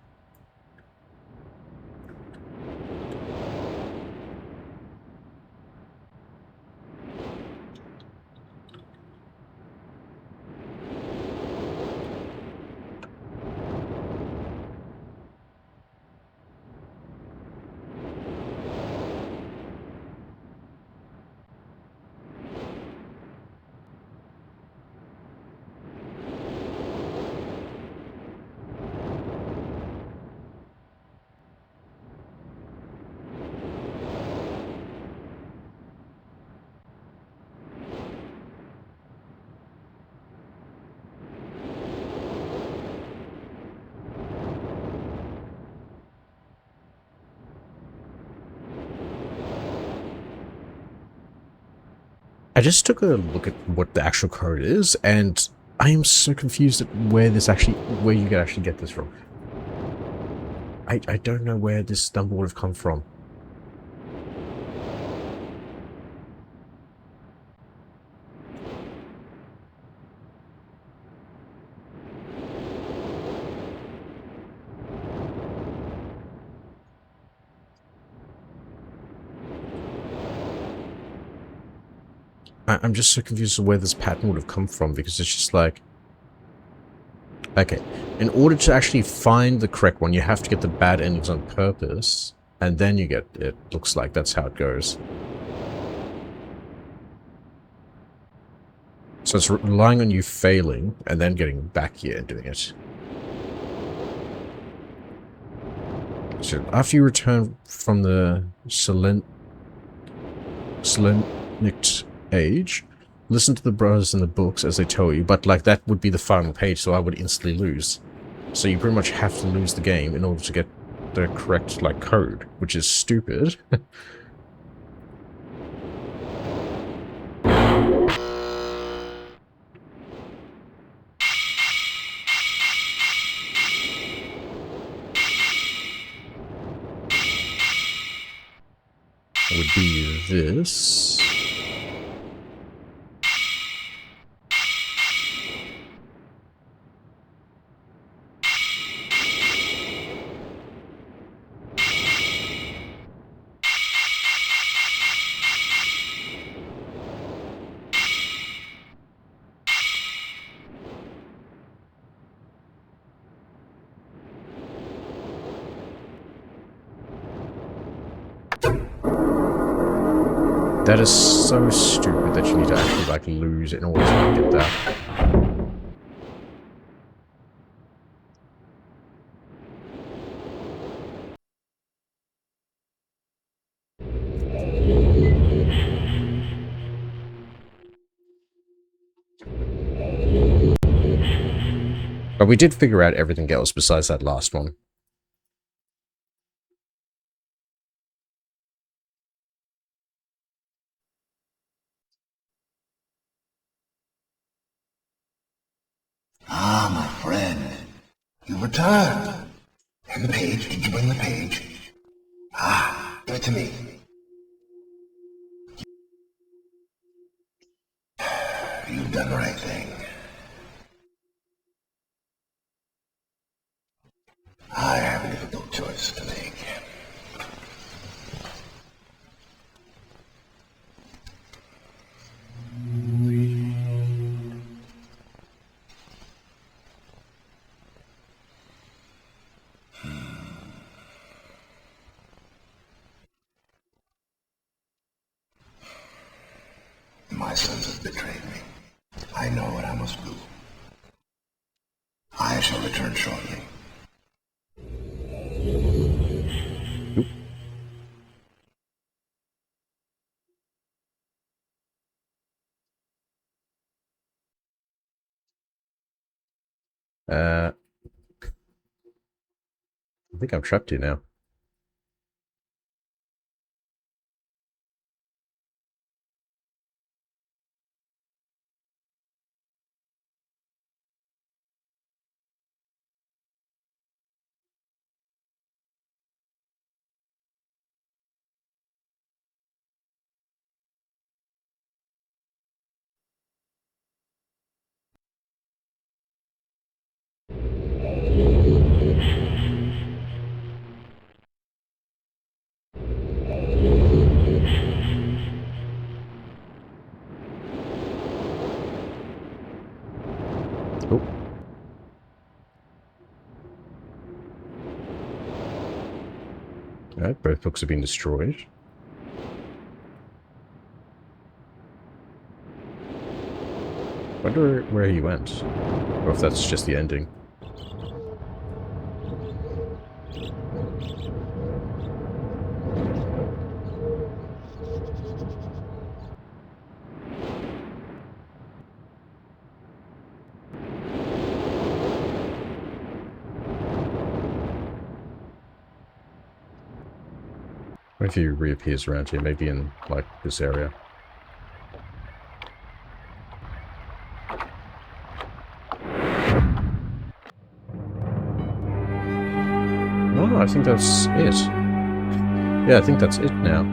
Speaker 1: I just took a look at what the actual code is, and I am so confused at where you can actually get this from. I don't know where this number would have come from. I'm just so confused as where this pattern would have come from, because it's just like... Okay, in order to actually find the correct one, you have to get the bad endings on purpose, and then you get it. Looks like that's how it goes. So it's relying on you failing, and then getting back here and doing it. So after you return from the Selenic age, listen to the brothers in the books as they tell you, but like that would be the final page, so I would instantly lose. So you pretty much have to lose the game in order to get the correct like code, which is stupid. Would be this. That is so stupid that you need to actually like lose in order to get that. But we did figure out everything else besides that last one.
Speaker 2: Ah, my friend. You returned. And the page, did you bring the page? Ah, give it to me. You've done the right thing. I have a difficult choice to make. My sons have betrayed me. I know what I must do. I shall return shortly.
Speaker 1: I think I'm trapped here now. Oh. Alright, both books have been destroyed. Wonder where he went. Or if that's just the ending. What if he reappears around here, maybe in, like, this area? I think that's it. Yeah, I think that's it now.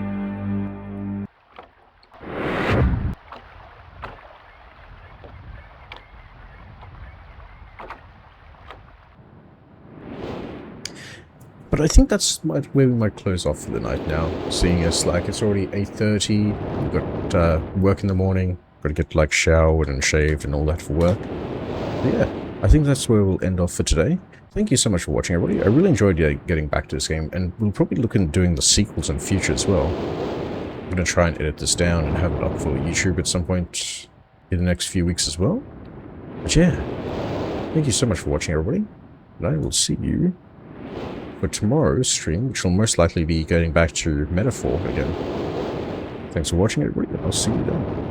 Speaker 1: But I think that's where we might close off for the night now, seeing as like it's already 8:30, we've got work in the morning, got to get like showered and shaved and all that for work. But yeah, I think that's where we'll end off for today. Thank you so much for watching, everybody. I really enjoyed getting back to this game, and we'll probably look into doing the sequels in future as well. I'm going to try and edit this down and have it up for YouTube at some point in the next few weeks as well. But yeah, thank you so much for watching, everybody, and I will see you for tomorrow's stream, which will most likely be going back to Metaphor again. Thanks for watching, everybody, and I'll see you then.